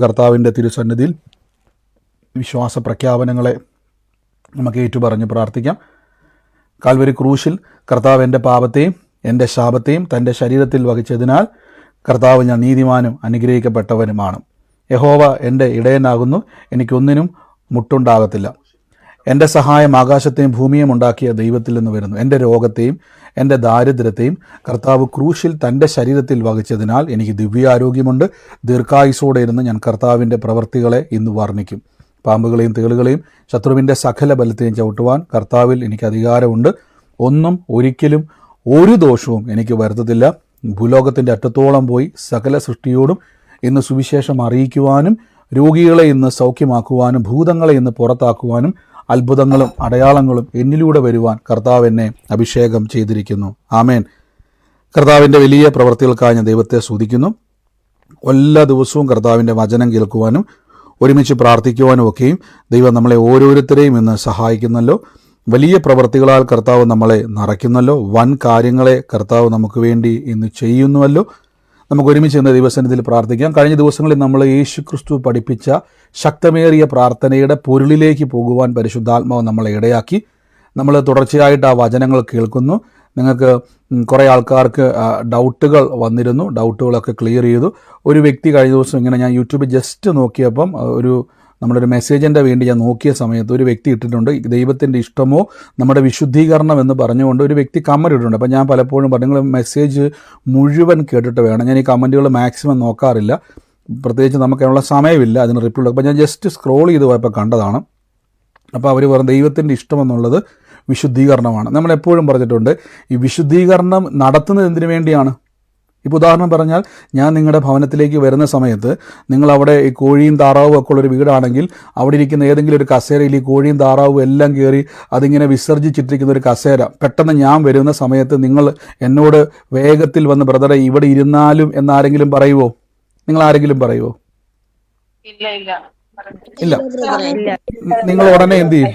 കർത്താവിൻ്റെ തിരുസന്നിധിയിൽ വിശ്വാസ പ്രഖ്യാപനങ്ങളെ നമുക്ക് ഏറ്റുപറഞ്ഞ് പ്രാർത്ഥിക്കാം. കാൽവരി ക്രൂശിൽ കർത്താവ് എൻ്റെ പാപത്തെയും എൻ്റെ ശാപത്തെയും തൻ്റെ ശരീരത്തിൽ വഹിച്ചതിനാൽ കർത്താവ് ഞാൻ നീതിമാനും അനുഗ്രഹിക്കപ്പെട്ടവനുമാണ്. യഹോവ എൻ്റെ ഇടയനാകുന്നു, എനിക്കൊന്നിനും മുട്ടുണ്ടാകത്തില്ല. എൻ്റെ സഹായം ആകാശത്തെയും ഭൂമിയെയും ഉണ്ടാക്കിയ ദൈവത്തിൽ നിന്ന് വരുന്നു. എൻ്റെ രോഗത്തെയും എൻ്റെ ദാരിദ്ര്യത്തെയും കർത്താവ് ക്രൂശിൽ തൻ്റെ ശരീരത്തിൽ വഹിച്ചതിനാൽ എനിക്ക് ദിവ്യാരോഗ്യമുണ്ട്. ദീർഘായുസോടെ ഇരുന്ന് ഞാൻ കർത്താവിൻ്റെ പ്രവൃത്തികളെ ഇന്ന് വർണ്ണിക്കും. പാമ്പുകളെയും തേളുകളെയും ശത്രുവിൻ്റെ സകല ബലത്തെയും ചവിട്ടുവാൻ കർത്താവിൽ എനിക്ക് അധികാരമുണ്ട്. ഒന്നും ഒരിക്കലും ഒരു ദോഷവും എനിക്ക് വരുത്തത്തില്ല. ഭൂലോകത്തിൻ്റെ അറ്റത്തോളം പോയി സകല സൃഷ്ടിയോടും ഇന്ന് സുവിശേഷം അറിയിക്കുവാനും രോഗികളെ ഇന്ന് സൗഖ്യമാക്കുവാനും ഭൂതങ്ങളെ ഇന്ന് പുറത്താക്കുവാനും അത്ഭുതങ്ങളും അടയാളങ്ങളും എന്നിലൂടെ വരുവാൻ കർത്താവ് എന്നെ അഭിഷേകം ചെയ്തിരിക്കുന്നു. ആമേൻ. കർത്താവിൻ്റെ വലിയ പ്രവൃത്തികൾക്കായി ഞാൻ ദൈവത്തെ സ്തുതിക്കുന്നു. എല്ലാ ദിവസവും കർത്താവിൻ്റെ വചനം കേൾക്കുവാനും ഒരുമിച്ച് പ്രാർത്ഥിക്കുവാനും ഒക്കെയും ദൈവം നമ്മളെ ഓരോരുത്തരെയും ഇന്ന് സഹായിക്കുന്നല്ലോ. വലിയ പ്രവൃത്തികളാൽ കർത്താവ് നമ്മളെ നിറയ്ക്കുന്നല്ലോ. വൻ കാര്യങ്ങളെ കർത്താവ് നമുക്ക് വേണ്ടി ഇന്ന് ചെയ്യുന്നുവല്ലോ. നമുക്ക് ഒരുമിച്ച് ഇന്ന് ദൈവസന്നിധിയിൽ പ്രാർത്ഥിക്കാം. കഴിഞ്ഞ ദിവസങ്ങളിൽ നമ്മൾ യേശു ക്രിസ്തു പഠിപ്പിച്ച ശക്തമേറിയ പ്രാർത്ഥനയുടെ പൊരുളിലേക്ക് പോകുവാൻ പരിശുദ്ധാത്മാവ് നമ്മളെ ഇടയാക്കി. നമ്മൾ തുടർച്ചയായിട്ട് ആ വചനങ്ങൾ കേൾക്കുന്നു. നിങ്ങൾക്ക് കുറേ ആൾക്കാർക്ക് ഡൗട്ടുകൾ വന്നിരുന്നു. ഡൗട്ടുകളൊക്കെ ക്ലിയർ ചെയ്തു. ഒരു വ്യക്തി കഴിഞ്ഞ ദിവസം ഇങ്ങനെ ഞാൻ യൂട്യൂബിൽ ജസ്റ്റ് നോക്കിയപ്പം നമ്മളൊരു മെസ്സേജിൻ്റെ വേണ്ടി ഞാൻ നോക്കിയ സമയത്ത് ഒരു വ്യക്തി ഇട്ടിട്ടുണ്ട്, ദൈവത്തിൻ്റെ ഇഷ്ടമോ നമ്മുടെ വിശുദ്ധീകരണം എന്ന് പറഞ്ഞുകൊണ്ട് ഒരു വ്യക്തി കമൻറ്റ് ഇട്ടിട്ടുണ്ട്. അപ്പോൾ ഞാൻ പലപ്പോഴും പറഞ്ഞു, നിങ്ങൾ മെസ്സേജ് മുഴുവൻ കേട്ടിട്ട് വേണം. ഞാൻ ഈ കമൻറ്റുകൾ മാക്സിമം നോക്കാറില്ല, പ്രത്യേകിച്ച് നമുക്ക് അതിനുള്ള സമയമില്ല അതിന് റിപ്ലൈ. അപ്പോൾ ഞാൻ ജസ്റ്റ് സ്ക്രോൾ ചെയ്ത് പോയപ്പോൾ കണ്ടതാണ്. അപ്പോൾ അവർ പറഞ്ഞു ദൈവത്തിൻ്റെ ഇഷ്ടമെന്നുള്ളത് വിശുദ്ധീകരണമാണ്. നമ്മളെപ്പോഴും പറഞ്ഞിട്ടുണ്ട് ഈ വിശുദ്ധീകരണം നടത്തുന്നത് എന്തിനു വേണ്ടിയാണ്? ഇപ്പോൾ ഉദാഹരണം പറഞ്ഞാൽ, ഞാൻ നിങ്ങളുടെ ഭവനത്തിലേക്ക് വരുന്ന സമയത്ത് നിങ്ങളവിടെ ഈ കോഴിയും താറാവും ഒക്കെ ഉള്ളൊരു വീടാണെങ്കിൽ അവിടെ ഇരിക്കുന്ന ഏതെങ്കിലും ഒരു കസേരയിൽ ഈ കോഴിയും താറാവും എല്ലാം കയറി അതിങ്ങനെ വിസർജിച്ചിട്ടിരിക്കുന്ന ഒരു കസേര പെട്ടെന്ന് ഞാൻ വരുന്ന സമയത്ത് നിങ്ങൾ എന്നോട് വേഗത്തിൽ വന്ന് ബ്രദറെ ഇവിടെ ഇരുന്നാലും എന്നാരെങ്കിലും പറയുമോ? നിങ്ങൾ ആരെങ്കിലും പറയുമോ? ഇല്ല. നിങ്ങൾ ഉടനെ എന്ത് ചെയ്യും?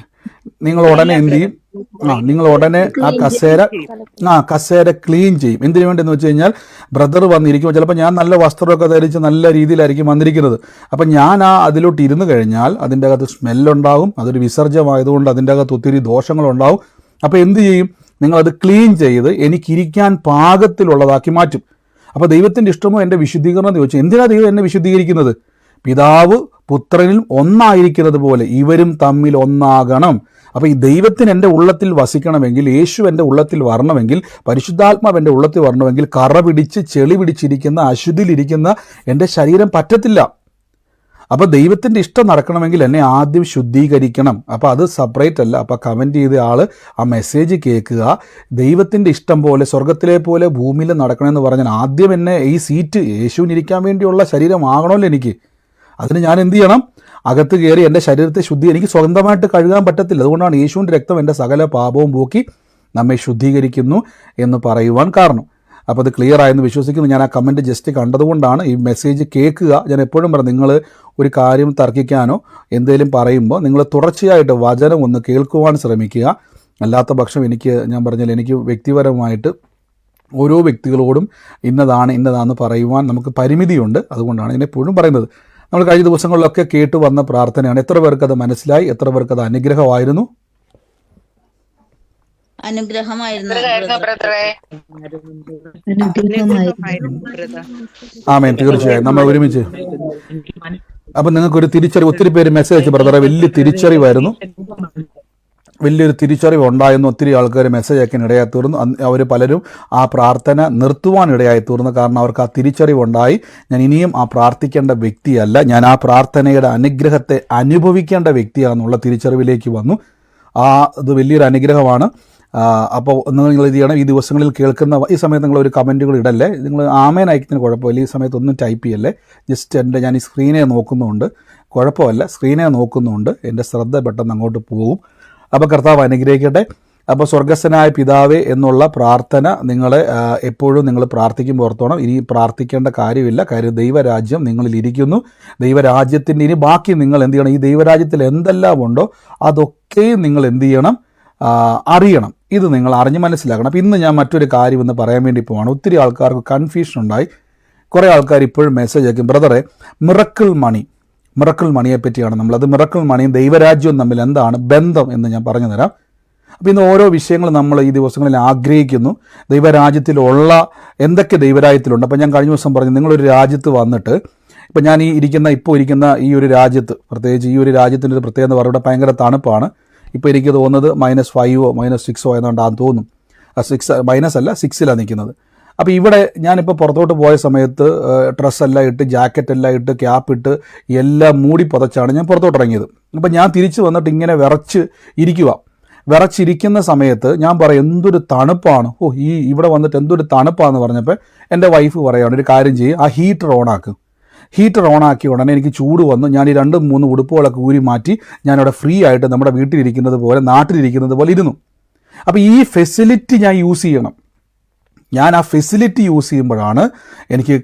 നിങ്ങൾ ഉടനെ ആ കസേര ക്ലീൻ ചെയ്യും. എന്തിനു വേണ്ടിയെന്ന് വെച്ച് കഴിഞ്ഞാൽ, ബ്രദർ വന്നിരിക്കുമ്പോൾ ചിലപ്പോൾ ഞാൻ നല്ല വസ്ത്രമൊക്കെ ധരിച്ച് നല്ല രീതിയിലായിരിക്കും വന്നിരിക്കുന്നത്. അപ്പം ഞാൻ അതിലോട്ട് ഇരുന്ന് കഴിഞ്ഞാൽ അതിൻ്റെ അകത്ത് സ്മെല്ലുണ്ടാവും. അതൊരു വിസർജ്യമായതുകൊണ്ട് അതിൻ്റെ അകത്ത് ഒത്തിരി ദോഷങ്ങളുണ്ടാവും. അപ്പോൾ എന്ത് ചെയ്യും? നിങ്ങളത് ക്ലീൻ ചെയ്ത് എനിക്കിരിക്കാൻ പാകത്തിലുള്ളതാക്കി മാറ്റും. അപ്പോൾ ദൈവത്തിൻ്റെ ഇഷ്ടമോ എൻ്റെ വിശുദ്ധീകരണം എന്ന് ചോദിച്ചാൽ, എന്തിനാണ് ദൈവം എന്നെ വിശുദ്ധീകരിക്കുന്നത്? പിതാവ് പുത്രനിലും ഒന്നായിരിക്കുന്നത് പോലെ ഇവരും തമ്മിൽ ഒന്നാകണം. അപ്പോൾ ഈ ദൈവത്തിന് എൻ്റെ ഉള്ളത്തിൽ വസിക്കണമെങ്കിൽ, യേശു എൻ്റെ ഉള്ളത്തിൽ വരണമെങ്കിൽ, പരിശുദ്ധാത്മാവ് എൻ്റെ ഉള്ളത്തിൽ വരണമെങ്കിൽ കറ പിടിച്ച് ചെളി പിടിച്ചിരിക്കുന്ന അശുദ്ധിയിലിരിക്കുന്ന എൻ്റെ ശരീരം പറ്റത്തില്ല. അപ്പോൾ ദൈവത്തിൻ്റെ ഇഷ്ടം നടക്കണമെങ്കിൽ എന്നെ ആദ്യം ശുദ്ധീകരിക്കണം. അപ്പോൾ അത് സെപ്പറേറ്റ് അല്ല. അപ്പോൾ കമൻറ്റ് ചെയ്ത ആൾ ആ മെസ്സേജ് കേൾക്കുക. ദൈവത്തിൻ്റെ ഇഷ്ടം പോലെ സ്വർഗത്തിലെ പോലെ ഭൂമിയിൽ നടക്കണമെന്ന് പറഞ്ഞാൽ ആദ്യം എന്നെ ഈ സീറ്റ് യേശുവിനിരിക്കാൻ വേണ്ടിയുള്ള ശരീരമാകണമല്ലോ എനിക്ക്. അതിന് ഞാൻ എന്ത് ചെയ്യണം? അകത്ത് കയറി എൻ്റെ ശരീരത്തെ എനിക്ക് സ്വന്തമായിട്ട് കഴുകാൻ പറ്റത്തില്ല. അതുകൊണ്ടാണ് യേശുവിൻ്റെ രക്തം എൻ്റെ സകല പാപവും പോക്കി നമ്മെ ശുദ്ധീകരിക്കുന്നു എന്ന് പറയുവാൻ കാരണം. അപ്പോൾ അത് ക്ലിയർ ആയെന്ന് വിശ്വസിക്കുന്നു. ഞാൻ ആ കമൻറ്റ് ജസ്റ്റ് കണ്ടതുകൊണ്ടാണ് ഈ മെസ്സേജ് കേൾക്കുക. ഞാൻ എപ്പോഴും പറഞ്ഞു, നിങ്ങൾ ഒരു കാര്യം തർക്കിക്കാനോ എന്തെങ്കിലും പറയുമ്പോൾ നിങ്ങൾ തുടർച്ചയായിട്ട് വചനം ഒന്ന് കേൾക്കുവാൻ ശ്രമിക്കുക. അല്ലാത്ത പക്ഷം ഞാൻ പറഞ്ഞാൽ എനിക്ക് വ്യക്തിപരമായിട്ട് ഓരോ വ്യക്തികളോടും ഇന്നതാണെന്ന് പറയുവാൻ നമുക്ക് പരിമിതിയുണ്ട്. അതുകൊണ്ടാണ് ഇതിനെപ്പോഴും പറയുന്നത്. നമ്മൾ കഴിഞ്ഞ ദിവസങ്ങളിലൊക്കെ കേട്ടു വന്ന പ്രാർത്ഥനയാണ്. എത്ര പേർക്ക് അത് മനസ്സിലായി? എത്ര പേർക്ക് അത് അനുഗ്രഹമായിരുന്നു? ആമേൻ. തീർച്ചയായും നമ്മൾ ഒരുമിച്ച്. അപ്പൊ നിങ്ങൾക്കൊരു തിരിച്ചറിവ്, ഒത്തിരി പേര് മെസ്സേജ് അയച്ചു ബ്രദറെ, വലിയൊരു തിരിച്ചറിവ് ഉണ്ടായെന്ന് ഒത്തിരി ആൾക്കാർ മെസ്സേജ് അയക്കാൻ ഇടയായി തീർന്നു. അവർ പലരും ആ പ്രാർത്ഥന നിർത്തുവാൻ ഇടയായി തീർന്നു. കാരണം അവർക്ക് ആ തിരിച്ചറിവുണ്ടായി, ഞാൻ ഇനിയും ആ പ്രാർത്ഥിക്കേണ്ട വ്യക്തിയല്ല, ഞാൻ ആ പ്രാർത്ഥനയുടെ അനുഗ്രഹത്തെ അനുഭവിക്കേണ്ട വ്യക്തിയാണെന്നുള്ള തിരിച്ചറിവിലേക്ക് വന്നു. അത് വലിയൊരു അനുഗ്രഹമാണ്. അപ്പോൾ നിങ്ങൾ ഇത് ചെയ്യണം, ഈ ദിവസങ്ങളിൽ കേൾക്കുന്ന ഈ സമയത്ത് നിങ്ങൾ ഒരു കമൻറ്റുകൾ ഇടല്ലേ. നിങ്ങൾ ആമേൻ അയക്കുന്നതിന് കുഴപ്പമില്ല. ഈ സമയത്ത് ഒന്നും ടൈപ്പ് ചെയ്യല്ലേ. ജസ്റ്റ് ഞാൻ ഈ സ്ക്രീനെ നോക്കുന്നുണ്ട്, കുഴപ്പമില്ല, സ്ക്രീനെ നോക്കുന്നുണ്ട്, എൻ്റെ ശ്രദ്ധ പെട്ടെന്ന് അങ്ങോട്ട് പോകും. അപ്പോൾ കർത്താവ് അനുഗ്രഹിക്കട്ടെ. അപ്പോൾ സ്വർഗസ്ഥനായ പിതാവേ എന്നുള്ള പ്രാർത്ഥന എപ്പോഴും നിങ്ങൾ പ്രാർത്ഥിക്കുമ്പോൾ ഓർത്തോണം, ഇനി പ്രാർത്ഥിക്കേണ്ട കാര്യമില്ല. കാര്യം ദൈവരാജ്യം നിങ്ങളിൽ ഇരിക്കുന്നു. ദൈവരാജ്യത്തിൻ്റെ ഇനി ബാക്കി നിങ്ങൾ എന്ത് ചെയ്യണം? ഈ ദൈവരാജ്യത്തിൽ എന്തെല്ലാം ഉണ്ടോ അതൊക്കെയും നിങ്ങൾ എന്ത് ചെയ്യണം? അറിയണം. ഇത് നിങ്ങൾ അറിഞ്ഞ് മനസ്സിലാക്കണം. അപ്പോൾ ഇന്ന് ഞാൻ മറ്റൊരു കാര്യം എന്ന് പറയാൻ വേണ്ടി പോവാണ്. ഒത്തിരി ആൾക്കാർക്ക് കൺഫ്യൂഷൻ ഉണ്ടായി. കുറേ ആൾക്കാർ ഇപ്പോഴും മെസ്സേജ് അയക്കും, ബ്രദറെ മിറക്കിൾ മണിയെ പറ്റിയാണ് നമ്മളത്. മിറക്കിൾ മണിയും ദൈവരാജ്യവും തമ്മിൽ എന്താണ് ബന്ധം എന്ന് ഞാൻ പറഞ്ഞു തരാം. അപ്പോൾ ഇന്ന് ഓരോ വിഷയങ്ങൾ നമ്മൾ ഈ ദിവസങ്ങളിൽ ആഗ്രഹിക്കുന്നു. ദൈവരാജ്യത്തിലുള്ള എന്തൊക്കെ ദൈവരാജ്യത്തിലുണ്ട്. അപ്പോൾ ഞാൻ കഴിഞ്ഞ ദിവസം പറഞ്ഞു, നിങ്ങളൊരു രാജ്യത്ത് വന്നിട്ട്, ഇപ്പം ഞാൻ ഇപ്പോൾ ഇരിക്കുന്ന ഈ ഒരു രാജ്യത്ത്, പ്രത്യേകിച്ച് ഈ ഒരു രാജ്യത്തിൻ്റെ ഒരു പ്രത്യേകത പറയുക, ഇവിടെ ഭയങ്കര തണുപ്പാണ്. ഇപ്പോൾ എനിക്ക് തോന്നുന്നത് -5 -6 എന്നാണ്ടാന്ന് തോന്നും. 6 -6 നിൽക്കുന്നത്. അപ്പോൾ ഇവിടെ ഞാനിപ്പോൾ പുറത്തോട്ട് പോയ സമയത്ത് ഡ്രസ്സെല്ലാം ഇട്ട്, ജാക്കറ്റെല്ലാം ഇട്ട്, ക്യാപ്പ് ഇട്ട്, എല്ലാം മൂടി പുതച്ചാണ് ഞാൻ പുറത്തോട്ട് ഇറങ്ങിയത്. അപ്പോൾ ഞാൻ തിരിച്ച് വന്നിട്ട് ഇങ്ങനെ വിറച്ചിരിക്കുന്ന സമയത്ത് ഞാൻ പറയും, എന്തൊരു തണുപ്പാണ്, ഇവിടെ വന്നിട്ട് എന്തൊരു തണുപ്പാന്ന് പറഞ്ഞപ്പോൾ എൻ്റെ വൈഫ് പറയുകയാണ്, ഒരു കാര്യം ചെയ്യും, ആ ഹീറ്റർ ഓണാക്കി ഉടനെ എനിക്ക് ചൂട് വന്നു. ഞാൻ ഈ 2-3 ഉടുപ്പുകളൊക്കെ ഊരി മാറ്റി ഞാനവിടെ ഫ്രീ ആയിട്ട് നമ്മുടെ വീട്ടിലിരിക്കുന്നത് പോലെ, നാട്ടിലിരിക്കുന്നത് പോലെ ഇരുന്നു. അപ്പോൾ ഈ ഫെസിലിറ്റി ഞാൻ യൂസ് ചെയ്യണം. ഞാൻ ആ ഫെസിലിറ്റി യൂസ് ചെയ്യുമ്പോഴാണ് എനിക്ക്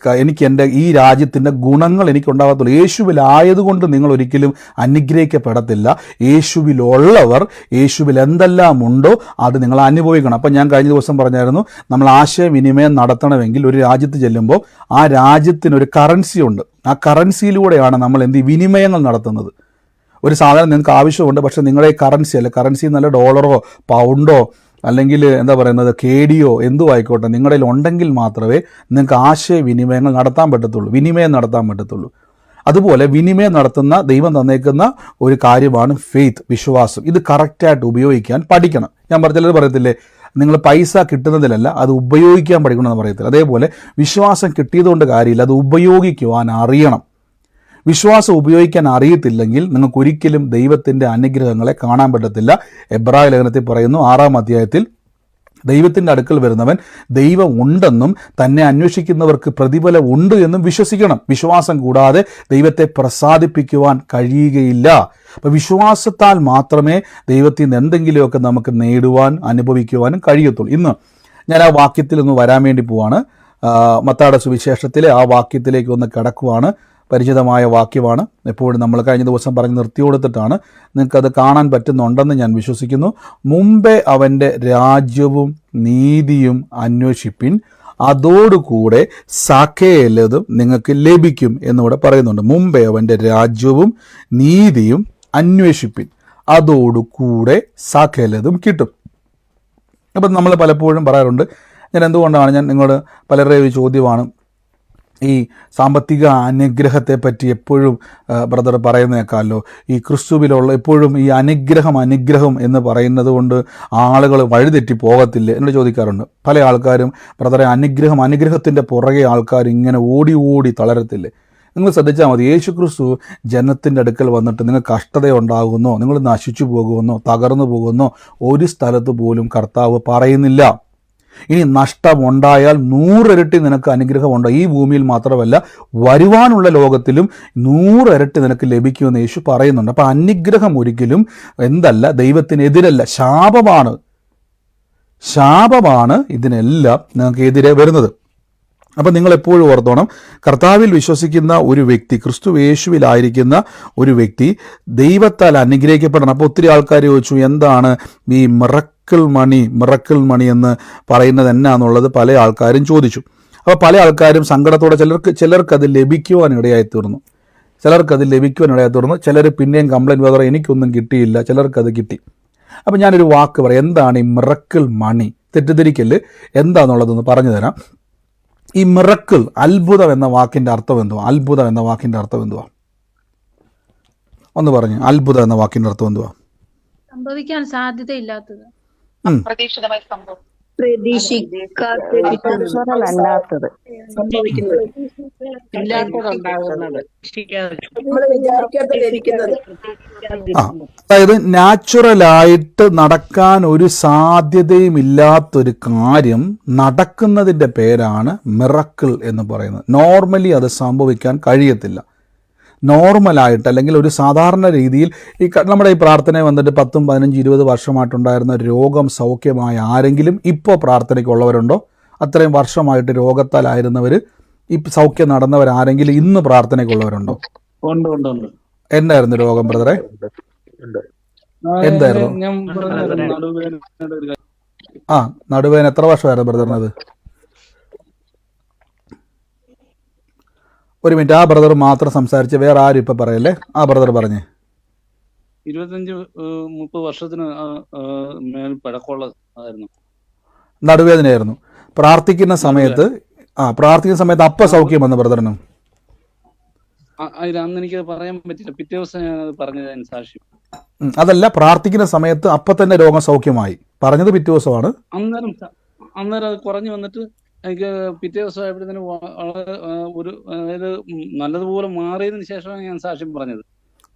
എൻ്റെ ഈ രാജ്യത്തിൻ്റെ ഗുണങ്ങൾ എനിക്കുണ്ടാകത്തുള്ളൂ. യേശുവിലായതുകൊണ്ട് നിങ്ങൾ ഒരിക്കലും അനുഗ്രഹിക്കപ്പെടത്തില്ല. യേശുവിലുള്ളവർ യേശുവിൽ എന്തെല്ലാം ഉണ്ടോ അത് നിങ്ങൾ അനുഭവിക്കണം. അപ്പം ഞാൻ കഴിഞ്ഞ ദിവസം പറഞ്ഞായിരുന്നു, നമ്മൾ ആശയവിനിമയം നടത്തണമെങ്കിൽ ഒരു രാജ്യത്ത് ചെല്ലുമ്പോൾ ആ രാജ്യത്തിനൊരു കറൻസി ഉണ്ട്. ആ കറൻസിയിലൂടെയാണ് നമ്മൾ വിനിമയങ്ങൾ നടത്തുന്നത്. ഒരു സാധനം നിങ്ങൾക്ക് ആവശ്യമുണ്ട്, പക്ഷേ നിങ്ങളുടെ കറൻസി നല്ല ഡോളറോ പൗണ്ടോ അല്ലെങ്കിൽ എന്താ പറയുന്നത് KD-യോ എന്തോ ആയിക്കോട്ടെ, നിങ്ങളുടെ ഉണ്ടെങ്കിൽ മാത്രമേ നിങ്ങൾക്ക് ആശയവിനിമയം നടത്താൻ പറ്റത്തുള്ളൂ. അതുപോലെ വിനിമയം നടത്തുന്ന ദൈവം തന്നേക്കുന്ന ഒരു കാര്യമാണ് ഫെയ്ത്ത്, വിശ്വാസം. ഇത് കറക്റ്റായിട്ട് ഉപയോഗിക്കാൻ പഠിക്കണം. ഞാൻ ചിലർ പറയത്തില്ലേ, നിങ്ങൾ പൈസ കിട്ടുന്നതിലല്ല, അത് ഉപയോഗിക്കാൻ പഠിക്കണമെന്ന് പറയത്തില്ല. അതേപോലെ വിശ്വാസം കിട്ടിയതുകൊണ്ട് കാര്യമില്ല, അത് ഉപയോഗിക്കുവാൻ അറിയണം. വിശ്വാസം ഉപയോഗിക്കാൻ അറിയത്തില്ലെങ്കിൽ നിങ്ങൾക്ക് ഒരിക്കലും ദൈവത്തിൻ്റെ അനുഗ്രഹങ്ങളെ കാണാൻ പറ്റത്തില്ല. എബ്രായ ലേഖനത്തിൽ പറയുന്നു 6-ാം അധ്യായത്തിൽ, ദൈവത്തിൻ്റെ അടുക്കൽ വരുന്നവൻ ദൈവം ഉണ്ടെന്നും തന്നെ അന്വേഷിക്കുന്നവർക്ക് പ്രതിഫലം ഉണ്ട് എന്നും വിശ്വസിക്കണം. വിശ്വാസം കൂടാതെ ദൈവത്തെ പ്രസാദിപ്പിക്കുവാൻ കഴിയുകയില്ല. അപ്പോൾ വിശ്വാസത്താൽ മാത്രമേ ദൈവത്തിൽ നിന്ന് എന്തെങ്കിലുമൊക്കെ നമുക്ക് നേടുവാൻ, അനുഭവിക്കുവാനും കഴിയത്തുള്ളൂ. ഇന്ന് ഞാൻ ആ വാക്യത്തിൽ ഒന്ന് വരാൻ വേണ്ടി പോവാണ്. മത്തായിയുടെ സുവിശേഷത്തിലെ ആ വാക്യത്തിലേക്ക് ഒന്ന് കിടക്കുവാണ്. പരിചിതമായ വാക്യമാണ്. എപ്പോഴും നമ്മൾ കഴിഞ്ഞ ദിവസം പറഞ്ഞ് നിർത്തി കൊടുത്തിട്ടാണ്. നിങ്ങൾക്കത് കാണാൻ പറ്റുന്നുണ്ടെന്ന് ഞാൻ വിശ്വസിക്കുന്നു. മുമ്പേ അവൻ്റെ രാജ്യവും നീതിയും അന്വേഷിപ്പിൻ, അതോടുകൂടെ സകലതും നിങ്ങൾക്ക് ലഭിക്കും എന്നിവിടെ പറയുന്നുണ്ട്. മുമ്പേ അവൻ്റെ രാജ്യവും നീതിയും അന്വേഷിപ്പിൻ, അതോടുകൂടെ സകലതും കിട്ടും. അപ്പം നമ്മൾ പലപ്പോഴും പറയാറുണ്ട്, ഞാൻ നിങ്ങളോട് പലരുടെയും ഒരു ചോദ്യമാണ്, ഈ സാമ്പത്തിക അനുഗ്രഹത്തെപ്പറ്റി എപ്പോഴും ബ്രദർ പറയുന്നേക്കാമല്ലോ, ഈ ക്രിസ്തുവിലുള്ള എപ്പോഴും ഈ അനുഗ്രഹം എന്ന് പറയുന്നത് കൊണ്ട് ആളുകൾ വഴിതെറ്റി പോകത്തില്ലേ എന്നോട് ചോദിക്കാറുണ്ട്. പല ആൾക്കാരും ബ്രദറെ അനുഗ്രഹത്തിൻ്റെ പുറകെ ആൾക്കാർ ഇങ്ങനെ ഓടി തളരത്തില്ലേ? നിങ്ങൾ ശ്രദ്ധിച്ചാൽ മതി, യേശു ക്രിസ്തു ജനത്തിൻ്റെ അടുക്കൽ വന്നിട്ട് നിങ്ങൾ കഷ്ടതയുണ്ടാകുന്നോ, നിങ്ങൾ നശിച്ചു പോകുമെന്നോ, തകർന്നു പോകുമെന്നോ ഒരു സ്ഥലത്ത് പോലും കർത്താവ് പറയുന്നില്ല. ഇനി നഷ്ടമുണ്ടായാൽ 100 ഇരട്ടി നിനക്ക് അനുഗ്രഹമുണ്ട്. ഈ ഭൂമിയിൽ മാത്രമല്ല, വരുവാനുള്ള ലോകത്തിലും 100 ഇരട്ടി നിനക്ക് ലഭിക്കുമെന്ന് യേശു പറയുന്നുണ്ട്. അപ്പം അനുഗ്രഹം ഒരിക്കലും ദൈവത്തിനെതിരല്ല, ശാപമാണ് ഇതിനെല്ലാം നിങ്ങൾക്ക് എതിരെ വരുന്നത്. അപ്പം നിങ്ങൾ എപ്പോഴും ഓർത്തോണം, കർത്താവിൽ വിശ്വസിക്കുന്ന ഒരു വ്യക്തി, ക്രിസ്തു യേശുവിലായിരിക്കുന്ന ഒരു വ്യക്തി ദൈവത്താൽ അനുഗ്രഹിക്കപ്പെടണം. അപ്പോൾ ഒത്തിരി ആൾക്കാർ ചോദിച്ചു, എന്താണ് ഈ മിറക്കിൾ മണി എന്ന് പറയുന്നത് എന്നാന്നുള്ളത് പല ആൾക്കാരും ചോദിച്ചു. അപ്പോൾ പല ആൾക്കാരും സങ്കടത്തോടെ ചിലർക്കത് ലഭിക്കുവാനിടയായി തീർന്നു. ചിലർ പിന്നെയും കംപ്ലൈൻറ്റ് പറയാം, എനിക്കൊന്നും കിട്ടിയില്ല, ചിലർക്കത് കിട്ടി. അപ്പം ഞാനൊരു വാക്ക് പറയാം, എന്താണ് ഈ മിറക്കിൾ മണി? തെറ്റിദ്ധരിക്കല് എന്താണെന്നുള്ളതൊന്ന് പറഞ്ഞു തരാം. ഈ മിറക്കിൾ, അത്ഭുതം എന്ന വാക്കിൻ്റെ അർത്ഥം എന്തുവാ? ഒന്ന് പറഞ്ഞു. അത്ഭുതം എന്ന വാക്കിൻ്റെ അർത്ഥം എന്തുവാ? സംഭവിക്കാൻ സാധ്യതയില്ലാത്തത്, അപ്രതീക്ഷിതമായി സംഭവം, അതായത് നാച്ചുറലായിട്ട് നടക്കാൻ ഒരു സാധ്യതയും ഇല്ലാത്തൊരു കാര്യം നടക്കുന്നതിൻ്റെ പേരാണ് മിറക്കിൾ എന്ന് പറയുന്നത്. നോർമലി അത് സംഭവിക്കാൻ കഴിയത്തില്ല. നോർമലായിട്ട് അല്ലെങ്കിൽ ഒരു സാധാരണ രീതിയിൽ നമ്മുടെ ഈ പ്രാർത്ഥനയെ വന്നിട്ട് 10, 15, 20 വർഷമായിട്ടുണ്ടായിരുന്ന രോഗം സൗഖ്യമായ ആരെങ്കിലും ഇപ്പോൾ പ്രാർത്ഥനയ്ക്കുള്ളവരുണ്ടോ? അത്രയും വർഷമായിട്ട് രോഗത്താലായിരുന്നവർ ഈ സൗഖ്യം നടന്നവരാരെങ്കിലും ഇന്ന് പ്രാർത്ഥനയ്ക്കുള്ളവരുണ്ടോ? എന്തായിരുന്നു രോഗം ബ്രദറെ? എന്തായിരുന്നു? നടുവേദന എത്ര വർഷമായിരുന്നു ബ്രദറിനത്? ഒരു മിനിറ്റ്, ആ ബ്രദർ മാത്രം സംസാരിച്ച് വേറെ ആരും ഇപ്പം പറയല്ലേ. ആ ബ്രദർ പറഞ്ഞേ. 25-30 വർഷത്തിന് മേൽ പഴക്കമുള്ളതായിരുന്നു. നടുവേദനയായിരുന്നു. പ്രാർത്ഥിക്കുന്ന സമയത്ത് അപ്പ സൗഖ്യം വന്നു ബ്രദറിന്. അന്ന് എനിക്ക് പറയാൻ പറ്റില്ല. പിറ്റേ ദിവസം ഞാൻ പറഞ്ഞതിന് സാക്ഷ്യം. അതല്ല, പ്രാർത്ഥിക്കുന്ന സമയത്ത് അപ്പൊ തന്നെ രോഗം സൗഖ്യമായി. പറഞ്ഞത് പിറ്റേ ദിവസമാണ്. അന്നേരം അത് കുറഞ്ഞു വന്നിട്ട് എനിക്ക് പിറ്റേ ദിവസം ആയപ്പോഴത്തേന് വളരെ അതായത് നല്ലതുപോലെ മാറിയതിനു ശേഷമാണ് ഞാൻ സാക്ഷ്യം പറഞ്ഞത്.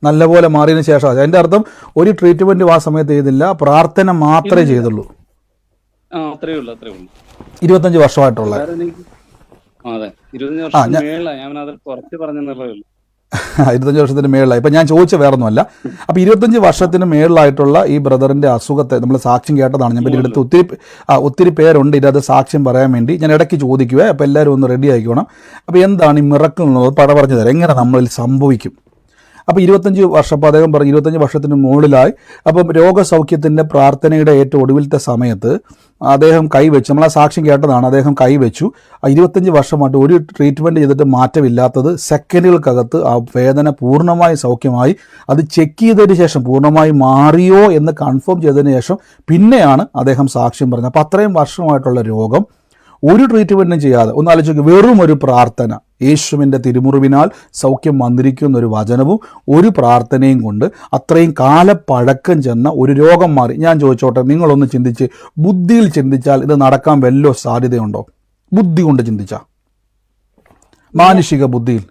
നല്ലപോലെ മാറിയതിനു ശേഷം. അതിന്റെ അർത്ഥം ഒരു ട്രീറ്റ്മെന്റും ആ സമയത്ത് ചെയ്തില്ല, പ്രാർത്ഥന മാത്രമേ ചെയ്തുള്ളൂ. അത്രേ ഉള്ളൂ. 25 വർഷമായിട്ടുള്ള. അതെ, 25 വർഷം മേളിലാണ്. ഞാൻ അത് കുറച്ച് പറഞ്ഞെന്നുള്ളൂ. 25 വർഷത്തിന് മേളിലായി. ഇപ്പം ഞാൻ ചോദിച്ച വേറൊന്നുമല്ല. അപ്പം 25 വർഷത്തിന് മേളിലായിട്ടുള്ള ഈ ബ്രദറിൻ്റെ അസുഖത്തെ നമ്മൾ സാക്ഷ്യം കേട്ടതാണ്. ഞാൻ ഇതിനടുത്ത് ഒത്തിരി പേരുണ്ട് ഇതിനകത്ത് സാക്ഷ്യം പറയാൻ വേണ്ടി. ഞാൻ ഇടയ്ക്ക് ചോദിക്കുവേ, അപ്പോൾ എല്ലാവരും ഒന്ന് റെഡി ആയിക്കോണം. അപ്പോൾ എന്താണ് ഈ മിറക്കിൾ എന്നുള്ളത് പറഞ്ഞു തരാം, എങ്ങനെ നമ്മളിൽ സംഭവിക്കും. അപ്പോൾ 25 വർഷം, അപ്പോൾ അദ്ദേഹം പറഞ്ഞു 25 വർഷത്തിന് മുകളിലായി. അപ്പം രോഗസൗഖ്യത്തിൻ്റെ പ്രാർത്ഥനയുടെ ഏറ്റവും ഒടുവിലത്തെ സമയത്ത് അദ്ദേഹം കൈവച്ചു. നമ്മൾ ആ സാക്ഷ്യം കേട്ടതാണ്. അദ്ദേഹം കൈവച്ചു. 25 വർഷമായിട്ട് ഒരു ട്രീറ്റ്മെൻറ്റ് ചെയ്തിട്ട് മാറ്റമില്ലാത്തത് സെക്കൻഡുകൾക്കകത്ത് ആ വേദന പൂർണ്ണമായി സൗഖ്യമായി. അത് ചെക്ക് ചെയ്തതിന് ശേഷം പൂർണ്ണമായി മാറിയോ എന്ന് കൺഫേം ചെയ്തതിന് ശേഷം പിന്നെയാണ് അദ്ദേഹം സാക്ഷ്യം പറഞ്ഞത്. അപ്പോൾ അത്രയും വർഷമായിട്ടുള്ള രോഗം ഒരു ട്രീറ്റ്മെൻറ്റും ചെയ്യാതെ, ഒന്ന് ആലോചിക്കുക, വെറും ഒരു പ്രാർത്ഥന, യേശുവിൻ്റെ തിരുമുറിവിനാൽ സൗഖ്യം വന്നിരിക്കുന്നൊരു വചനവും ഒരു പ്രാർത്ഥനയും കൊണ്ട് അത്രയും കാലപ്പഴക്കം ചെന്ന ഒരു രോഗം മാറി. ഞാൻ ചോദിച്ചോട്ടെ, നിങ്ങളൊന്ന് ചിന്തിച്ച്, ബുദ്ധിയിൽ ചിന്തിച്ചാൽ ഇത് നടക്കാൻ വല്ല സാധ്യതയുണ്ടോ? ബുദ്ധി കൊണ്ട് ചിന്തിച്ചാൽ, മാനുഷിക ബുദ്ധിയിൽ.